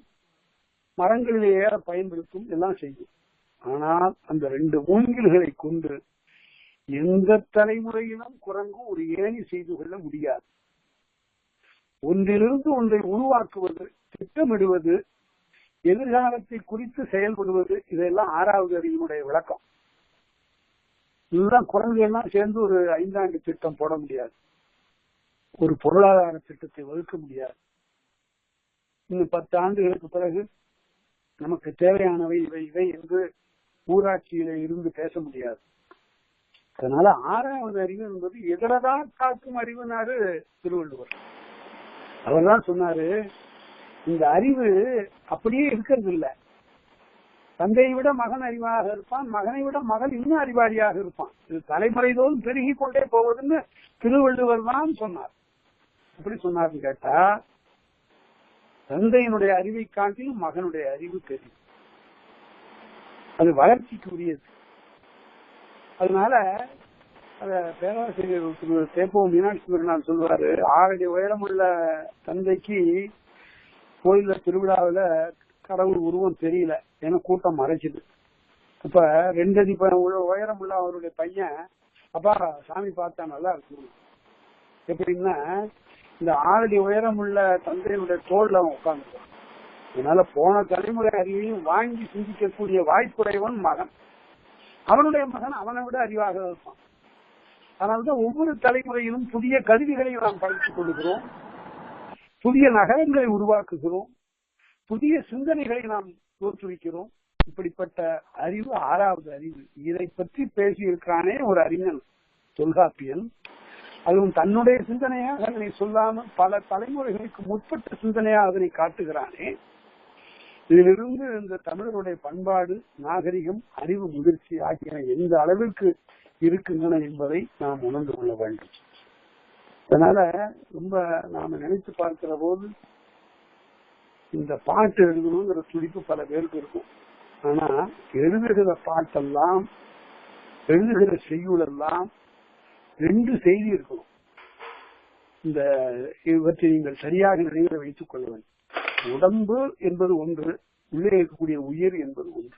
மரங்களிலே ஏற பயன்படுத்தும், எல்லாம் செய்யும். ஆனால் அந்த 2 மூங்கில்களை கொண்டு எந்த தலைமுறையிலும் குரங்கும் ஒரு ஏணி செய்து கொள்ள முடியாது. ஒன்றிலிருந்து ஒன்றை உருவாக்குவது, திட்டமிடுவது, எதிர்காலத்தை குறித்து செயல்படுவது, இதெல்லாம் 6வது அறிவினுடைய விளக்கம். இதுதான் குரங்கு எல்லாம் சேர்ந்து ஒரு 5 ஆண்டு திட்டம் போட முடியாது, ஒரு பொருளாதார திட்டத்தை வகுக்க முடியாது. இன்னும் 10 ஆண்டுகளுக்கு பிறகு நமக்கு தேவையானவை இவை இவை என்று ஊராட்சியில இருந்து பேச முடியாது. அதனால 6வது அறிவு என்பது எதிரதான் காக்கும் அறிவுனாரு திருவள்ளுவர். அவர் தான் சொன்னாரு, இந்த அறிவு அப்படியே இருக்கிறது இல்ல. தந்தையை விட மகன் அறிவாக இருப்பான், மகனை விட மகன் இன்னும் அறிவாளியாக இருப்பான். இது தலைமுறை தோறும் பெருகி கொண்டே போவதுன்னு திருவள்ளுவர் தான் சொன்னார். எப்படி சொன்னார்னு கேட்டா, தந்தையினுடைய அறிவை காட்டிலும் மகனுடைய அறிவு தெரியும், அது வளர்ச்சிக்கு உரியது. அதனால பேராசிரியர் தேப்போ மீனாட்சி பெருநாள் சொல்வாரு, 6 அடி உயரமுள்ள தந்தைக்கு கோயில்ல திருவிழாவில கடவுள் உருவம் தெரியல, ஏன்னா கூட்டம் மறைச்சிது. அப்ப 2 அடி உயரம் உள்ள அவருடைய பையன், அப்பா சாமி பார்த்தா நல்லா இருக்கும். எப்படின்னா, இந்த 6 அடி உயரம் உள்ள தந்தையினுடைய தோல்ல அவன் உட்கார்ந்துருக்கான். அதனால போன தலைமுறை அறிவையும் வாங்கி சிந்திக்கக்கூடிய வாய்ப்புடையவன் மகன். அவனுடைய மகன் அவனை விட அறிவாக இருப்பான். அதனால்தான் ஒவ்வொரு தலைமுறையிலும் புதிய கருவிகளை நாம் படித்துக் கொள்கிறோம், புதிய நகரங்களை உருவாக்குகிறோம், புதிய சிந்தனைகளை நாம் தோற்றுவிக்கிறோம். இப்படிப்பட்ட அறிவு 6வது அறிவு. இதை பற்றி பேசியிருக்கானே ஒரு அறிஞன் தொல்காப்பியன். அதுவும் தன்னுடைய சிந்தனையாக அதனை சொல்லாமல் பல தலைமுறைகளுக்கு முற்பட்ட சிந்தனையாக அதனை காட்டுகிறானே. இதிலிருந்து இந்த தமிழருடைய பண்பாடு, நாகரிகம், அறிவு முதிர்ச்சி ஆகியன எந்த அளவிற்கு இருக்கின்றன என்பதை நாம் உணர்ந்து கொள்ள வேண்டும். அதனால ரொம்ப நாம நினைத்து பார்க்கிற போது இந்த பாட்டு எழுதணுங்கிற துடிப்பு பல பேருக்கு இருக்கும். ஆனா எழுதுகிற பாட்டெல்லாம், எழுதுகிற செய்யுளெல்லாம் 2 செய்தி இருக்கணும். இந்த இவற்றை நீங்கள் சரியாக நினைவில் வைத்துக் கொள்ள வேண்டும். உடம்பு என்பது ஒன்று, உள்ளே இருக்கக்கூடிய உயிர் என்பது ஒன்று.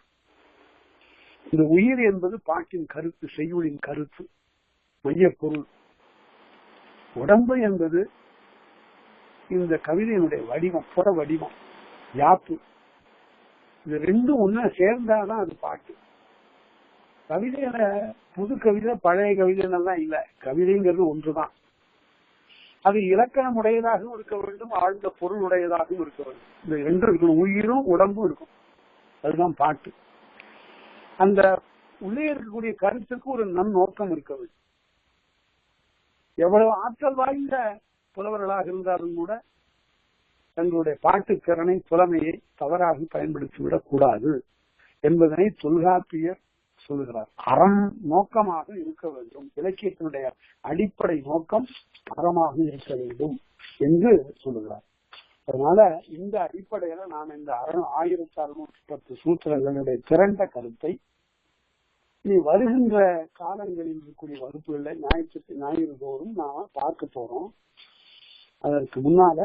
இந்த உயிர் என்பது பாட்டின் கருத்து, செய்யுளின் கருத்து, மையப்பொருள். உடம்பு என்பது இந்த கவிதையினுடைய வடிவம், புற வடிவம், யாப்பு. இது 2 ஒன்னா சேர்ந்தாதான் அது பாட்டு. கவிதையில புது கவிதை, பழைய கவிதைலாம் இல்ல. கவிதைங்கிறது ஒன்றுதான். அது இலக்கணம் உடையதாகவும் இருக்க வேண்டும், ஆழ்ந்த பொருள் உடையதாகவும் இருக்க வேண்டும். இந்த ரெண்டு இருக்கணும், உயிரும் உடம்பும் இருக்கும். அதுதான் பாட்டு. அந்த உள்ளே இருக்கக்கூடிய கருத்துக்கு ஒரு நன்னோக்கம் இருக்க வேண்டும். எவ்வளவு ஆற்றல் வாய்ந்த புலவர்களாக இருந்தாலும் கூட தங்களுடைய பாட்டுத்திறனை, புலமையை தவறாக பயன்படுத்திவிடக் கூடாது என்பதனை தொல்காப்பியர் சொல்லுகிறார். அறம் நோக்கமாக இருக்க வேண்டும், இலக்கியத்தினுடைய அடிப்படை நோக்கம் அறமாக இருக்க வேண்டும் என்று சொல்லுகிறார். அதனால இந்த அடிப்படையில நாம் இந்த 1610 சூத்திரங்களுடைய திரண்ட கருத்தை இனி வருகின்ற காலங்களில் இருக்கக்கூடிய வகுப்புகளை ஞாயிறு தோறும் நாம பார்க்க போறோம். அதற்கு முன்னால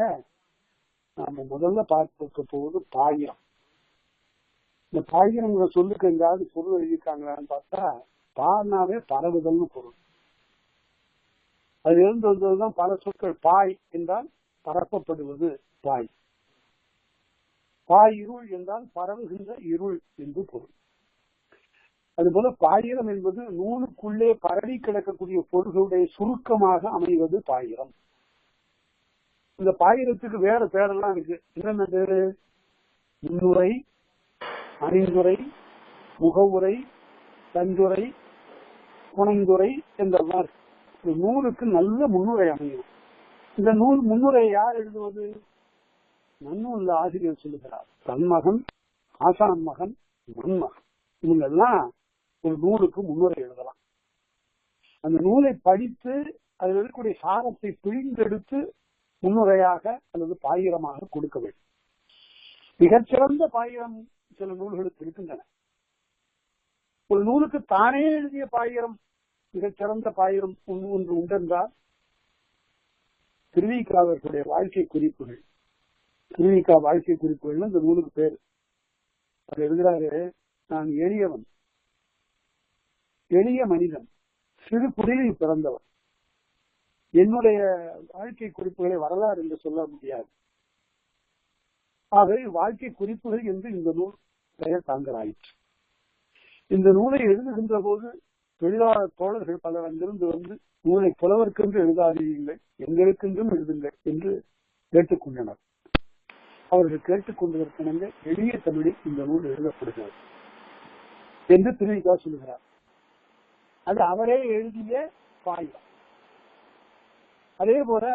நாம முதல்ல பார்க்க போவது பாயிரம். இந்த பாயிரங்கிற சொல்லுக்கு எங்காவது பொருள் எழுதியிருக்காங்களான்னு பார்த்தா, பானாவே பரவுதல்னு பொருள். அது இருந்து வந்ததுதான் பல சொற்கள். பாய் என்றால் பரப்பப்படுவது பாய், பாய் இருள் என்றால் பரவுகின்ற இருள் என்று பொருள். அதுபோல பாயிரம் என்பது நூலுக்குள்ளே பரவி கிடக்கக்கூடிய பொருள்களுடைய சுருக்கமாக அமைவது பாயிரம். இந்த பாயிரத்துக்கு வேற பேரெல்லாம் இருக்கு. என்னென்ன பேரு? முன்னுரை, அணிந்துரை, முகவுரை, தந்துரை, புனைந்துரை என்றெல்லாம் இருக்கு. இந்த நூலுக்கு நல்ல முன்னுரை அமையும். இந்த நூல் முன்னுரை யார் எழுதுவது? நன்னூல்ல ஆசிரியர் சொல்லுகிறார். தன்மகன், ஆசான் மகன், மண்மகன், இவங்கெல்லாம் ஒரு நூலுக்கு முன்னுரை எழுதலாம். அந்த நூலை படித்து அதில் இருக்கக்கூடிய சாரத்தை பிழிந்தெடுத்து முன்னுரையாக அல்லது பாயிரமாக கொடுக்க வேண்டும். மிகச்சிறந்த பாயிரம் சில நூல்களுக்கு இருக்கின்றன. ஒரு நூலுக்கு தானே எழுதிய பாயிரம், மிகச்சிறந்த பாயிரம் ஒன்று உண்டென்றால் திருவிக்காவர்களுடைய வாழ்க்கை குறிப்புகள். திருவிக்கா வாழ்க்கை குறிப்புகள் இந்த நூலுக்கு பேரு. அவர் எழுதுகிறாரு, நான் எளியவன், எளிய மனிதன், சிறு குடிலில் பிறந்தவர். என்னுடைய வாழ்க்கை குறிப்புகளை வரலாறு என்று சொல்ல முடியாது. ஆகவே வாழ்க்கை குறிப்புகள் என்று இந்த நூல் பெயர் தாங்கலாயிற்று. இந்த நூலை எழுதுகின்ற போது தொழிலாளர் தோழர்கள் பலர் அங்கிருந்து வந்து நூலை புலவர்க்கென்று எழுதாதீர்கள், எங்களுக்கென்றும் எழுதுங்கள் என்று கேட்டுக்கொண்டனர். அவர்கள் கேட்டுக்கொண்டதற்கிணங்க எளிய தமிழில் இந்த நூல் எழுதப்படுகிறது என்று திருவிக்கா சொல்லுகிறார். அது அவரே எழுதிய பாயிரம். அதே போல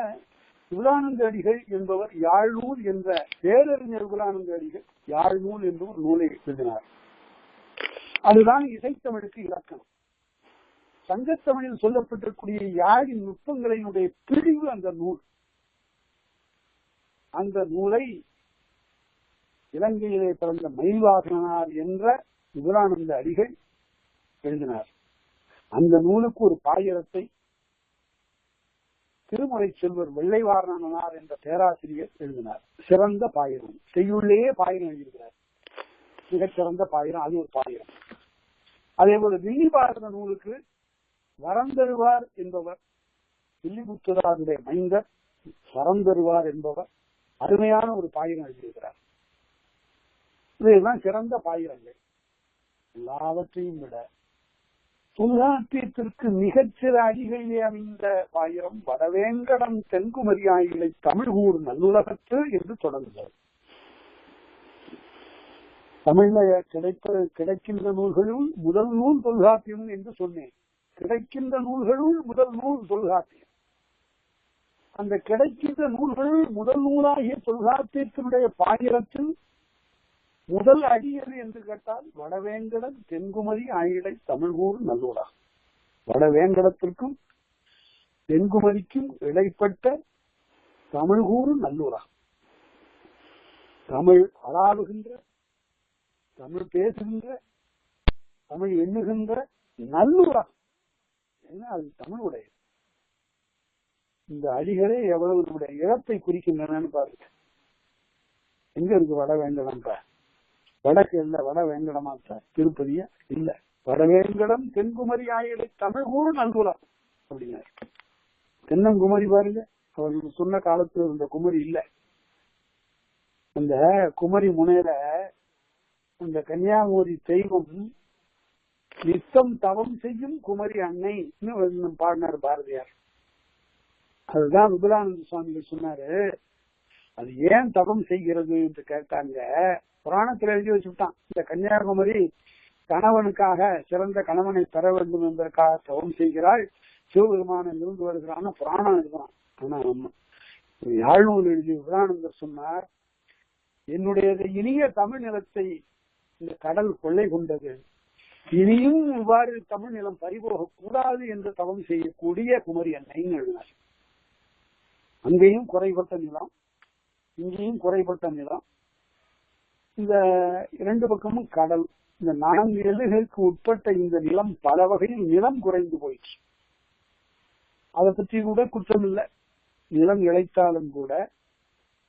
விபுலானந்த அடிகள் என்பவர் யாழ்நூல் என்ற பேரறிஞர் விபுலானந்த அடிகள் யாழ்நூல் என்ற ஒரு நூலை எழுதினார். அதுதான் இசைத்தமிழுக்கு இலக்கணம். சங்கத்தமிழில் சொல்லப்பட்டிருக்கூடிய யாழின் நுட்பங்களினுடைய பிரிவு அந்த நூல். அந்த நூலை இலங்கையிலே பிறந்த மயில்வாகனார் என்ற விபுலானந்த அடிகள் எழுதினார். அந்த நூலுக்கு ஒரு பாயிரத்தை திருமுறை செல்வர் வெள்ளைவாரணனார் என்ற பேராசிரியர் எழுதினார். சிறந்த பாயிரம், செய்யுள்ளேயே பாயிரம் எழுதியிருக்கிறார். மிகச்சிறந்த பாயிரம், அது ஒரு பாயிரம். அதே போல வில்லிபாரத நூலுக்கு வரந்தருவார் என்பவர், வில்லிபுத்தராருடைய மைந்தர் வரந்தருவார் என்பவர் அருமையான ஒரு பாயிரம் எழுதியிருக்கிறார். இதெல்லாம் சிறந்த பாயிரங்கள். எல்லாவற்றையும் விட தொல்காப்பியத்திற்கு மிகச்சிற அடிகளிலே அமைந்த பாயிரம் வடவேங்கடம் தென்குமரியாயிலை தமிழ்கூர் நல்லுலகத்து என்று தொடங்குகிறது. தமிழ்ல கிடைக்கின்ற நூல்களுள் முதல் நூல் தொல்காப்பியம் என்று சொன்னேன். கிடைக்கின்ற நூல்களுள் முதல் நூல் தொல்காப்பியம். அந்த கிடைக்கின்ற நூல்களுள் முதல் நூலாகிய தொல்காப்பியத்தினுடைய பாயிரத்தில் முதல் அடியது என்று கேட்டால் வடவேங்கடம் தென்குமரி ஆயிடை தமிழ்கூர் நல்லூராகும். வடவேங்கடத்திற்கும் தென்குமரிக்கும் இடைப்பட்ட தமிழ்கூர் நல்லூராகும். தமிழ் அளாவுகின்ற, தமிழ் பேசுகின்ற, தமிழ் எண்ணுகின்ற நல்லூராகும். ஏன்னா அது தமிழுடைய. இந்த அடிகளே எவ்வளவு நம்முடைய இடத்தை குறிக்கின்றன பாருங்க. எங்க இருக்கு வடவேங்கடம்? வடக்கு இல்ல, வட வேங்கடமாத்த திருப்பதிய இல்ல, வடவேங்கடம் தென்குமரி ஆயிடை தமிழ்கூர் நல்லூராகும் அப்படின்னாரு. தென்னங்குமரி பாருங்க, அவர்கள் சொன்ன காலத்துல இருந்த குமரி இல்ல. அந்த குமரி முனையில அந்த கன்னியாகுமரி தெய்வம் நித்தம் தவம் செய்யும் குமரி அன்னை பாடினார் பாரதியார். அதுதான் விபுலானந்த சுவாமிகள் சொன்னாரு. அது ஏன் தவம் செய்கிறது என்று கேட்டாங்க. புராணத்துல எழுதி வச்சுட்டான், இந்த கன்னியாகுமரி கணவனுக்காக சிறந்த கணவனை பெற வேண்டும் என்பதற்காக தவம் செய்கிறாள், சிவபெருமானம் இருந்து வருகிறான்னு புராணம் எழுதுறான். ஆனா யாழ்நூல் எழுதி விபுலானந்தர் சொன்னார், என்னுடைய இனிய தமிழ் நிலத்தை இந்த கடல் கொள்ளை கொண்டது, இனியும் இவ்வாறு தமிழ் நிலம் பறிபோக கூடாது என்று தவம் செய்யக்கூடிய குமரி அன்னைன்னு எழுதினார். அங்கேயும் குறைபட்ட நிலம், இங்கேயும் குறைபட்ட நிலம், இந்த இரண்டு பக்கமும் கடல். இந்த 4 எல்லைகளுக்கு உட்பட்ட இந்த நிலம் பல வகையில் நிலம் குறைந்து போயிடுச்சு. அதை பற்றி கூட குற்றம் இல்லை. நிலம் இழைத்தாலும் கூட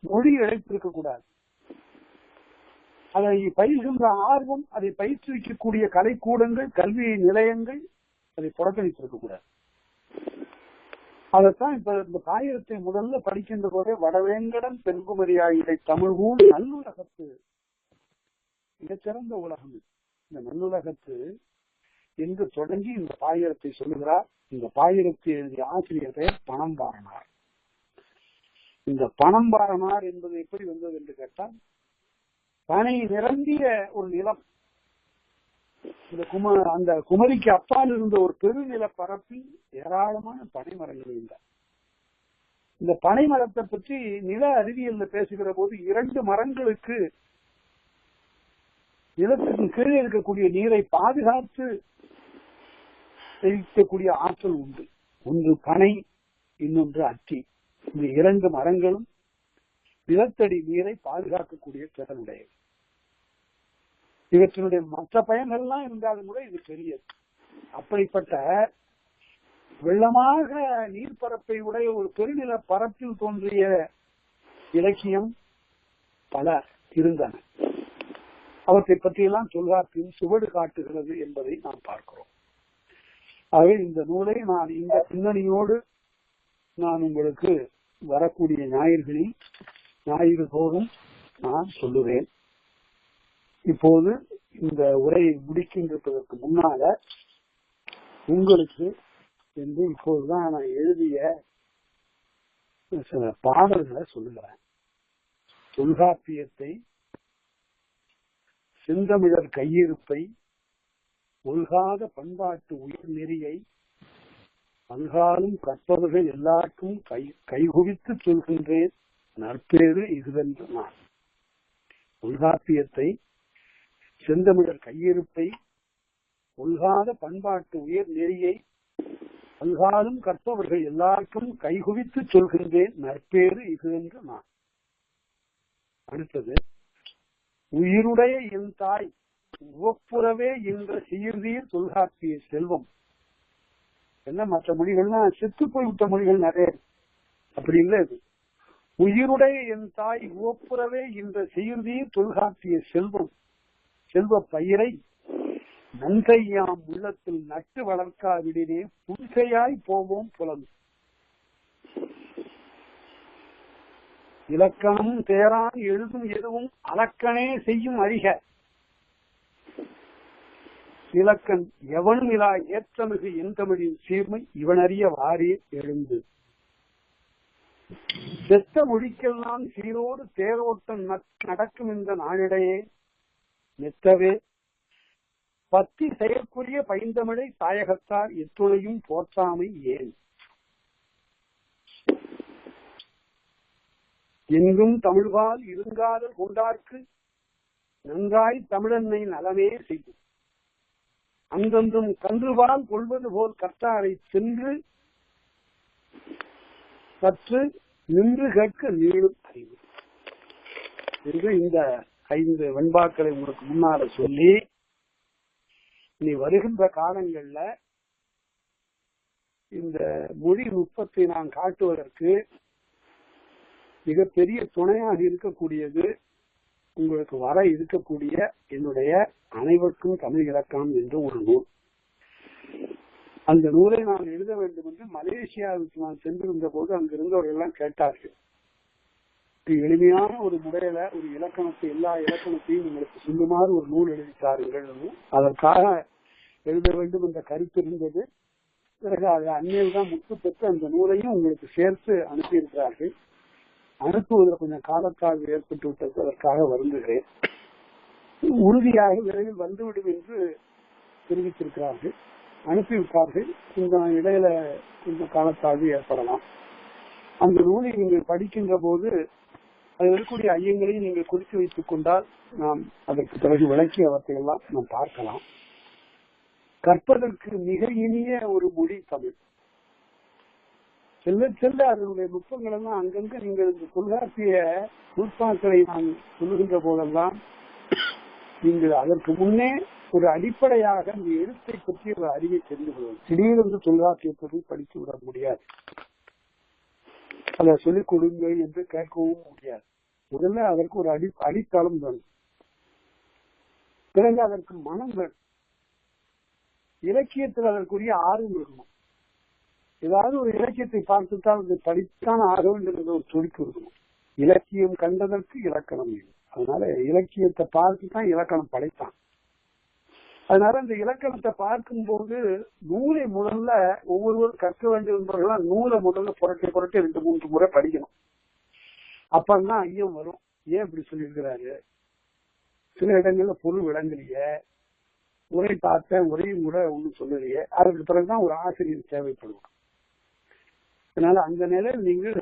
மொழி இழைத்திருக்க கூடாது. அதை பயில்கின்ற ஆர்வம், அதை பயிற்றுவிக்கக்கூடிய கலைக்கூடங்கள், கல்வி நிலையங்கள் அதை புறக்கணித்திருக்க கூடாது. அதைத்தான் இப்ப இந்த பாயிரத்தை முதல்ல படிக்கின்ற போதே வடவேங்கடன் பெண்குமரியாயிடை தமிழ்கூல் நல்லுலகத்து, மிகச்சிறந்த உலகம் இந்த நல்லுலகத்து என்று தொடங்கி இந்த பாயிரத்தை சொல்லுகிறார். இந்த பாயிரத்தை எழுதிய ஆசிரியர் பெயர் பணம்பாரனார். இந்த பணம்பாரனார் என்பது எப்படி வந்தது என்று கேட்டால், பனை நிரம்பிய ஒரு நிலம், இந்த அந்த குமரிக்கு அப்பால் இருந்த ஒரு பெருநில பரப்பில் ஏராளமான பனை மரங்கள் இருந்தார். இந்த பனை மரத்தை பற்றி நில அறிவியல்ல பேசுகிற போது 2 மரங்களுக்கு நிலத்துக்கு கீழே இருக்கக்கூடிய நீரை பாதுகாத்து செலுத்தக்கூடிய ஆற்றல் உண்டு. ஒன்று பனை, இன்னொன்று அத்தி. இந்த 2 மரங்களும் நிலத்தடி நீரை பாதுகாக்கக்கூடிய திறனுடையது. இவற்றினுடைய மற்ற பயன்கள்லாம் இருந்தாலும் கூட இது பெரியது. அப்படிப்பட்ட வெள்ளமாக நீர்ப்பரப்பை உடைய ஒரு பெருநில பரப்பில் தோன்றிய இலக்கியம் பல இருந்தன. அவற்றை பற்றியெல்லாம் தொல்காப்பியம் சுவடு காட்டுகிறது என்பதை நாம் பார்க்கிறோம். ஆகவே இந்த நூலை நான் இந்த பின்னணியோடு நான் உங்களுக்கு வரக்கூடிய ஞாயிறு தோறும் நான் சொல்லுவேன். இப்போது இந்த உரையை முடிக்கின்றதற்கு முன்னால உங்களுக்கு என்று இப்போதுதான் நான் எழுதிய சில பாடல்களை சொல்லுகிறேன். தொல்காப்பியத்தை, செந்தமிழர் கையிருப்பை, ஒல்காத பண்பாட்டு உயிர் நெறியை பல்காலும் கற்பவர்கள் எல்லாருக்கும் கைகுவித்து சொல்கின்றேன், நற்பேறு இதுவென்று நான். தொல்காப்பியத்தை, செந்தமிழர் கையிருப்பை, ஒல்காத பண்பாட்டு உயர் நெறியை பல்காலும் கற்பவர்கள் எல்லாருக்கும் கைகுவித்து சொல்கின்றேன், நற்பேறு இது என்று நான். அடுத்தது, உயிருடைய என் தாய் உவப்புறவே என்ற சீர்தீர் தொல்காப்பிய செல்வம். என்ன மற்ற மொழிகள்லாம் செத்து போய்விட்ட மொழிகள் நிறைய, அப்படி இல்லை. இது உயிருடைய என் தாய் உவப்புறவே என்ற சீர்தீர் தொல்காப்பிய செல்வம். செல்வ பயிரை நன்கையாம் உள்ளத்தில் நட்டு வளர்க்காவிடனே புன்சையாய் போவோம் புலன். இலக்கணம் தேரான் எழுதும் எதுவும் அலக்கணே செய்யும் அறிக. இலக்கண் எவன் இலா ஏற்றமிகு என் தமிழின் சீர்மை இவனறிய வாரே எழுந்து. செத்த மொழிக்கெல்லாம் சீரோடு தேரோட்டம் நடக்கும் இந்த நாளிடையே மெத்தவே பத்தி செயற்குரிய பைந்தமிழை தாயகத்தார் எத்துணையும் போற்றாமை ஏன். எங்கும் தமிழ்வால் இருங்காதல் கொண்டார்க்கு நன்றாய் தமிழன்னை நலமே செய்யும். அங்கொன்றும் கன்றுவால் கொள்வது போல் கற்றாரை சென்று கற்று நின்று கேட்க நீளும் அறிவு என்று இந்த 5 வெண்பாக்களை உங்களுக்கு முன்னால சொல்லி, இனி வருகின்ற காலங்கள்ல இந்த மொழி நுட்பத்தை நான் காட்டுவதற்கு மிகப்பெரிய துணையாக இருக்கக்கூடியது உங்களுக்கு வர இருக்கக்கூடிய என்னுடைய அனைவருக்கும் தமிழ் இலக்கணம் என்று ஒரு நூல். அந்த நூலை நான் எழுத வேண்டும் என்று மலேசியாவுக்கு நான் சென்றிருந்த போது அங்கிருந்தவர்கள் எல்லாம் கேட்டார்கள். எளிமையான ஒரு முறையில ஒரு இலக்கணத்தை, எல்லா இலக்கணத்தையும் உங்களுக்கு சொல்லுமாறு ஒரு நூல் எழுதித்தார்கள். அதற்காக எழுத வேண்டும் என்ற கருத்து இருந்தது. பிறகு அது அன்னையில் தான் முற்று பெற்று அந்த நூலையும் உங்களுக்கு சேர்த்து அனுப்பியிருக்கிறார்கள். அனுப்புவதில் கொஞ்சம் காலத்தாழ்வு ஏற்பட்டு விட்டது, அதற்காக வருந்துகிறேன். உறுதியாக விரைவில் வந்துவிடும் என்று தெரிவித்திருக்கிறார்கள், அனுப்பிவிட்டார்கள். இந்த இடையில கொஞ்சம் காலத்தாழ்வு ஏற்படலாம். அந்த நூலை நீங்கள் படிக்கின்ற போது அதில் இருக்கக்கூடிய ஐயங்களையும் நீங்கள் குறித்து வைத்துக் கொண்டால் நாம் அதற்கு பிறகு விளக்கிய அவற்றையெல்லாம் நாம் பார்க்கலாம். கற்பதற்கு மிக இனிய ஒரு மொழி தமிழ். செல்ல செல்ல அதனுடைய நுட்பங்கள் எல்லாம் அங்கங்க நீங்கள் இந்த தொல்காப்பிய நுட்பாக்களை நான் சொல்லுகின்ற போதெல்லாம் நீங்கள் அதற்கு முன்னே ஒரு அடிப்படையாக இந்த எழுத்தை பற்றி ஒரு அறிவை தெரிந்து கொள்வது. திடீரென்று தொல்காப்பியத்தை படித்து விட முடியாது, அதை சொல்லிக் கொடுங்க என்று கேட்கவும் முடியாது. முதல்ல அதற்கு ஒரு அடித்தளம் வேணும், பிறகு அதற்கு மனம் வேணும், இலக்கியத்தில் அதற்குரிய ஆர்வம் இருக்கணும். ஏதாவது ஒரு இலக்கியத்தை பார்த்துத்தான் அதை படித்தான் ஆக வேண்டும் என்ற ஒரு துடிப்பு இருக்கணும். இலக்கியம் கண்டதற்கு இலக்கணம் இல்லை. அதனால இலக்கியத்தை பார்த்துதான் இலக்கணம் படைத்தான். அதனால இந்த இலக்கணத்தை பார்க்கும்போது நூலை முதல்ல ஒவ்வொருவரும் கற்க வேண்டும் என்பவர்கள் நூலை முதல்ல புரட்டி 2-3 முறை படிக்கணும். அப்பதான் ஐயம் வரும், ஏன் இப்படி சொல்லியிருக்கிறாரு, சில இடங்கள்ல பொருள் விளங்கலையே, உரை பார்த்தேன் உரையும் கூட ஒண்ணு சொல்லலையே, அதற்கு பிறகுதான் ஒரு ஆசிரியர் தேவைப்படுவார். அதனால அந்த நிலையில் நீங்கள்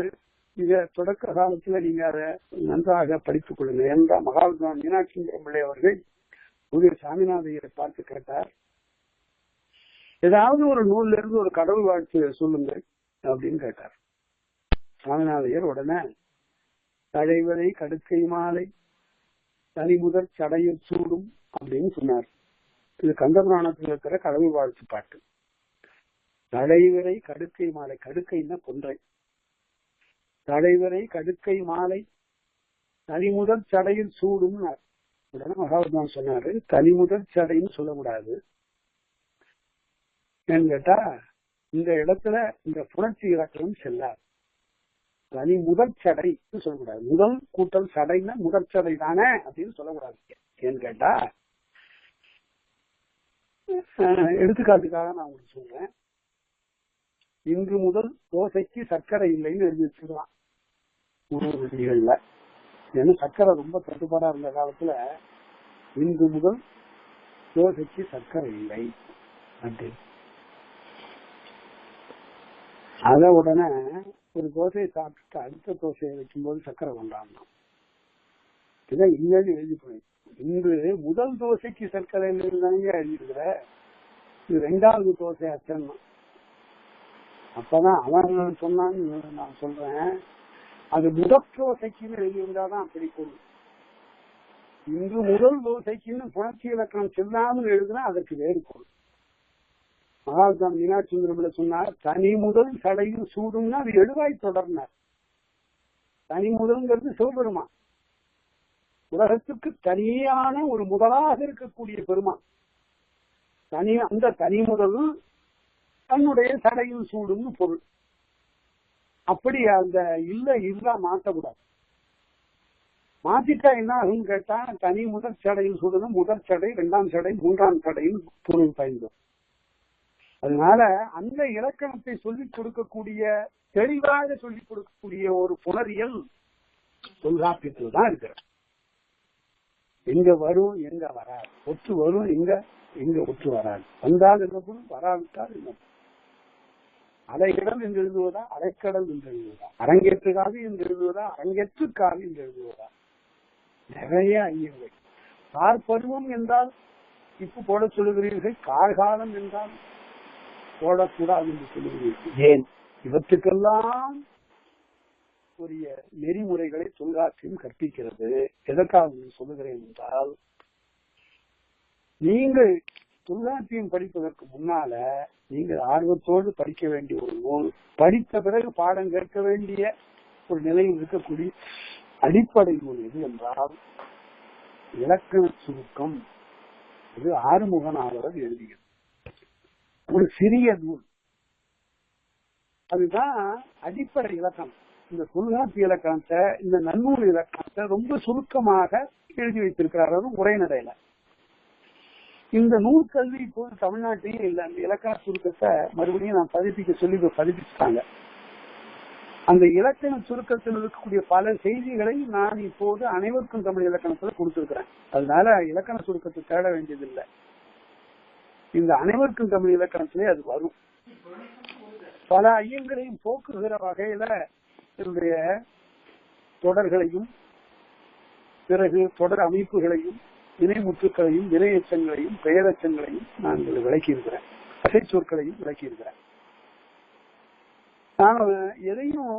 இத தொடக்க காலத்துல நீங்க அதை நன்றாக படித்துக் கொள்ளுங்க. என்றால் மகாவித்வான் மீனாட்சி பிள்ளை அவர்கள் உதய சாமிநாதையரை பார்த்து கேட்டார், ஏதாவது ஒரு நூல்ல இருந்து ஒரு கடவுள் வாழ்த்து சொல்லுங்க அப்படின்னு கேட்டார். சாமிநாதையர் உடனே தழைவரை கடுக்கை மாலை தனிமுதற் சடையில் சூடும் அப்படின்னு சொன்னார். இது கந்தபுராணத்தில் இருக்கிற கடவுள் வாழ்த்து பாட்டு. தழைவரை கடுக்கை மாலை, கடுக்கைன்னா கொன்றை, தழைவரை கடுக்கை மாலை தனிமுதற் சடையில் சூடும். உடனே மகாவித்வான் சொன்னாரு, தனிமுதற் சடைன்னு சொல்லக்கூடாது. ஏன்னு கேட்டா இந்த இடத்துல இந்த புணர்ச்சி இலக்கணம் செல்லாது. தனி முதற் சடை சொல்லக்கூடாது. முதல் கூட்டல் சடைன்னா முதற் சடை தானே அப்படின்னு சொல்லக்கூடாது. ஏன்னு கேட்டா எடுத்துக்காட்டுக்காக நான் உங்களுக்கு சொல்றேன். இன்று முதல் தோசைக்கு சர்க்கரை இல்லைன்னு எழுதி வச்சுக்கலாம் உணவு விதிகள்ல. ஏன்னா சர்க்கரை ரொம்ப தட்டுப்பாடா இருந்த காலத்துல இன்று முதல் தோசைக்கு சர்க்கரை இல்லை அப்படின்னு. அத உடனே ஒரு தோசையை சாப்பிட்டு அடுத்த தோசையை வைக்கும்போது சர்க்கரை கொண்டாடணும். இதான் இங்கேயும் எழுதி போய் இன்று முதல் தோசைக்கு சர்க்கரை இல்லைன்னு எழுதிருக்கிற, இது 2வது தோசை அச்சன்னா. அப்பதான் அவன் சொன்னான்னு நான் சொல்றேன், அது முதல் தோசைக்குன்னு எழுதியிருந்தாதான் அப்படி கொள்ளும். இன்று முதல் தோசைக்குன்னு புணர்ச்சி இலக்கணம் செல்லாமல் எழுதுனா அதற்கு வேறு கொள்ளும். மகாவித்வான் மீனாட்சி பிள்ளை சொன்னார், தனி முதல் சடையில் சூடும்னா அது எழுவாய் தொடர்னார். தனி முதல்ங்கிறது சிவபெருமான், உலகத்துக்கு தனியான ஒரு முதலாக இருக்கக்கூடிய பெருமான். அந்த தனி முதல் தன்னுடைய சடையில் சூடும்னு பொருள். அப்படி அந்த இல்லா மாற்றக்கூடாது. மாத்திட்டா என்ன ஆகும் கேட்டா, தனி முதல் சடையில் சூடுன்னு முதல் சடை, 2ஆம் சடை, 3ஆம் சடையில் பொருள் பயன்படும். அதனால அந்த இலக்கணத்தை சொல்லிக் கொடுக்கக்கூடிய, தெளிவாக சொல்லிக் கொடுக்கக்கூடிய ஒரு புணரியல் தொல்காப்பியத்தில் தான் இருக்கிறது. எங்க வரும் எங்க வராது, ஒற்று வரும் எங்க ஒற்று வராது, வந்தால் என்ன பொருள், வராவிட்டால் என்ன, அலைகடல் என்று எழுதுவதா அலைக்கடல் என்று எழுதுவதா, அரங்கேற்றுக்காக என்று எழுதுவதா அரங்கேற்றுக்காக என்று எழுதுவதா, நிறைய ஐயங்கள். கார்பருவம் என்றால் இப்ப போட சொல்லுகிறீர்கள், கார்காலம் என்றால் போடக்கூடாது என்று சொல்லுகிறீர்கள். ஏன்? இவற்றுக்கெல்லாம் உரிய நெறிமுறைகளை தொல்காப்பியம் கற்பிக்கிறது. எதற்காக சொல்லுகிறேன் என்றால், நீங்கள் தொல்காப்பியம் படிப்பதற்கு முன்னால நீங்கள் ஆர்வத்தோடு படிக்க வேண்டிய ஒரு நூல், படித்த பிறகு பாடம் கேட்க வேண்டிய ஒரு நிலையில் இருக்கக்கூடிய அடிப்படை நூல் எது என்றால் இலக்கண சுருக்கம். இது ஆறுமுகனாளர் எழுதியது ஒரு சிறிய நூல். அதுதான் அடிப்படை இலக்கணம். இந்த தொல்காப்பிய இலக்கணத்தை, இந்த நன்னூல் இலக்கணத்தை ரொம்ப சுருக்கமாக எழுதி வைத்திருக்கிறார் உரைநடையில. இந்த நூற்கல்வி இப்போது தமிழ்நாட்டிலேயே இல்லை. அந்த இலக்கண சுருக்கத்தை மறுபடியும் நான் பதிப்பிக்க சொல்லி பதிப்பிச்சுட்டாங்க. அந்த இலக்கண சுருக்கத்தில் இருக்கக்கூடிய பல செய்திகளை நான் இப்போது அனைவருக்கும் தமிழ் இலக்கணத்துல கொடுத்திருக்கிறேன். அதனால இலக்கண சுருக்கத்தை தேட வேண்டியதில்லை. இந்த அனைவருக்கும் தமிழ் இலக்கணத்திலே அது வரும். பல ஐயங்களையும் போக்குகிற வகையில என்னுடைய தொடர்களையும் பிறகு தொடர் அமைப்புகளையும் வினைமுற்றுக்களையும் வினையச்சங்களையும் பெயரச்சங்களையும் நான் விளக்கியிருக்கிறேன். அசைச்சொற்களையும் விளக்கியிருக்கிறேன். நான் எதையும்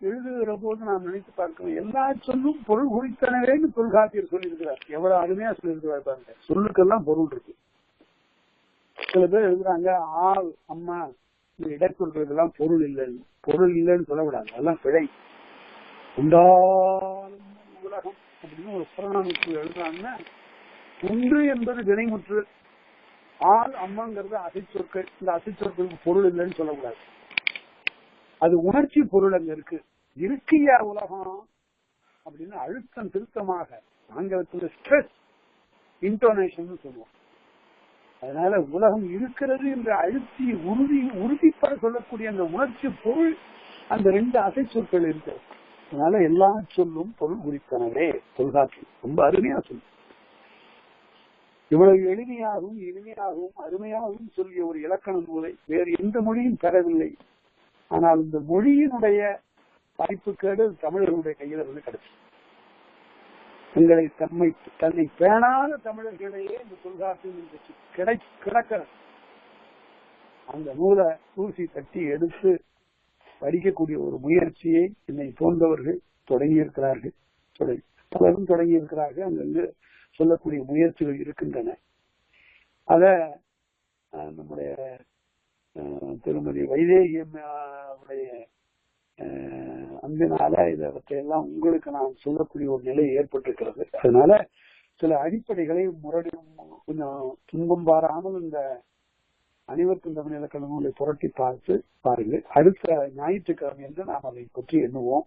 எழுதுகிற போது நான் நினைத்து பார்க்கிறேன், எல்லா சொல்லும் பொருள் குறித்தனவேன்னு தொல்காப்பியர் சொல்லியிருக்கிறார். எவ்வளவு அருமையா சொல்லியிருக்கிறார் பாருங்க. சொல்லுக்கெல்லாம் பொருள் இருக்கு. சில பேர் எழுதுறாங்க ஆள் அம்மா இந்த இடைச்சொல்களுக்கு எல்லாம் பொருள் இல்லைன்னு. பொருள் இல்லைன்னு சொல்லக்கூடாது, அதெல்லாம் பிழை. உண்டாலும் உலகம் அப்படின்னு ஒரு புறநானூற்று எழுதுறாங்கன்னா, உண்டு என்பது வினைமுற்று, ஆள் அம்மாங்கிறது அசைச்சொற்கள். இந்த அசைச்சொற்களுக்கு பொருள் இல்லைன்னு சொல்லக்கூடாது, அது உணர்ச்சி பொருள் அங்க இருக்கு. இருக்கியா உலகம் அப்படின்னு அழுத்தம் திருத்தமாக ஆங்கிலத்தில் ஸ்ட்ரெஸ் இன்டோனேஷன் சொல்லுவோம். அதனால உலகம் இருக்கிறது என்று அழுத்தி உறுதிப்பட சொல்லக்கூடிய அந்த உணர்ச்சி பொருள் அந்த ரெண்டு அசைச்சொற்கள் இருக்கு. அதனால எல்லா சொல்லும் பொருள் குறித்தனவே தொல்காப்பியம் ரொம்ப அருமையா சொல்லும். இவ்வளவு எளிமையாகவும் இனிமையாகவும் அருமையாகவும் சொல்லிய ஒரு இலக்கண நூலை வேறு எந்த மொழியும் பெறவில்லை. ஆனால் இந்த மொழியினுடைய வாய்ப்புக்கேடு தமிழர்களுடைய கையில கிடைச்சு, தன்னை பேணாத தமிழர்களிடையே இந்த தொல்காப்பியம் கிடக்கிற அந்த நூலை தூசி தட்டி எடுத்து படிக்கக்கூடிய ஒரு முயற்சியை என்னை போன்றவர்கள் தொடங்கியிருக்கிறார்கள். பலரும் தொடங்கியிருக்கிறார்கள். அங்கிருந்து சொல்லக்கூடிய முயற்சிகள் இருக்கின்றன. அத நம்முடைய திருமதி வைதேகி உடைய அன்பினால இதையெல்லாம் உங்களுக்கு நான் சொல்லக்கூடிய ஒரு நிலை ஏற்பட்டிருக்கிறது. அதனால சில அடிப்படைகளை கொஞ்சம் துன்பம் பாராமல் இந்த அனைவருக்கும் தமிழ் இலக்கண நூலை புரட்டி பார்த்து பாருங்கள். அடுத்த ஞாயிற்றுக்கிழமை என்று நாம் அதை பற்றி எண்ணுவோம்.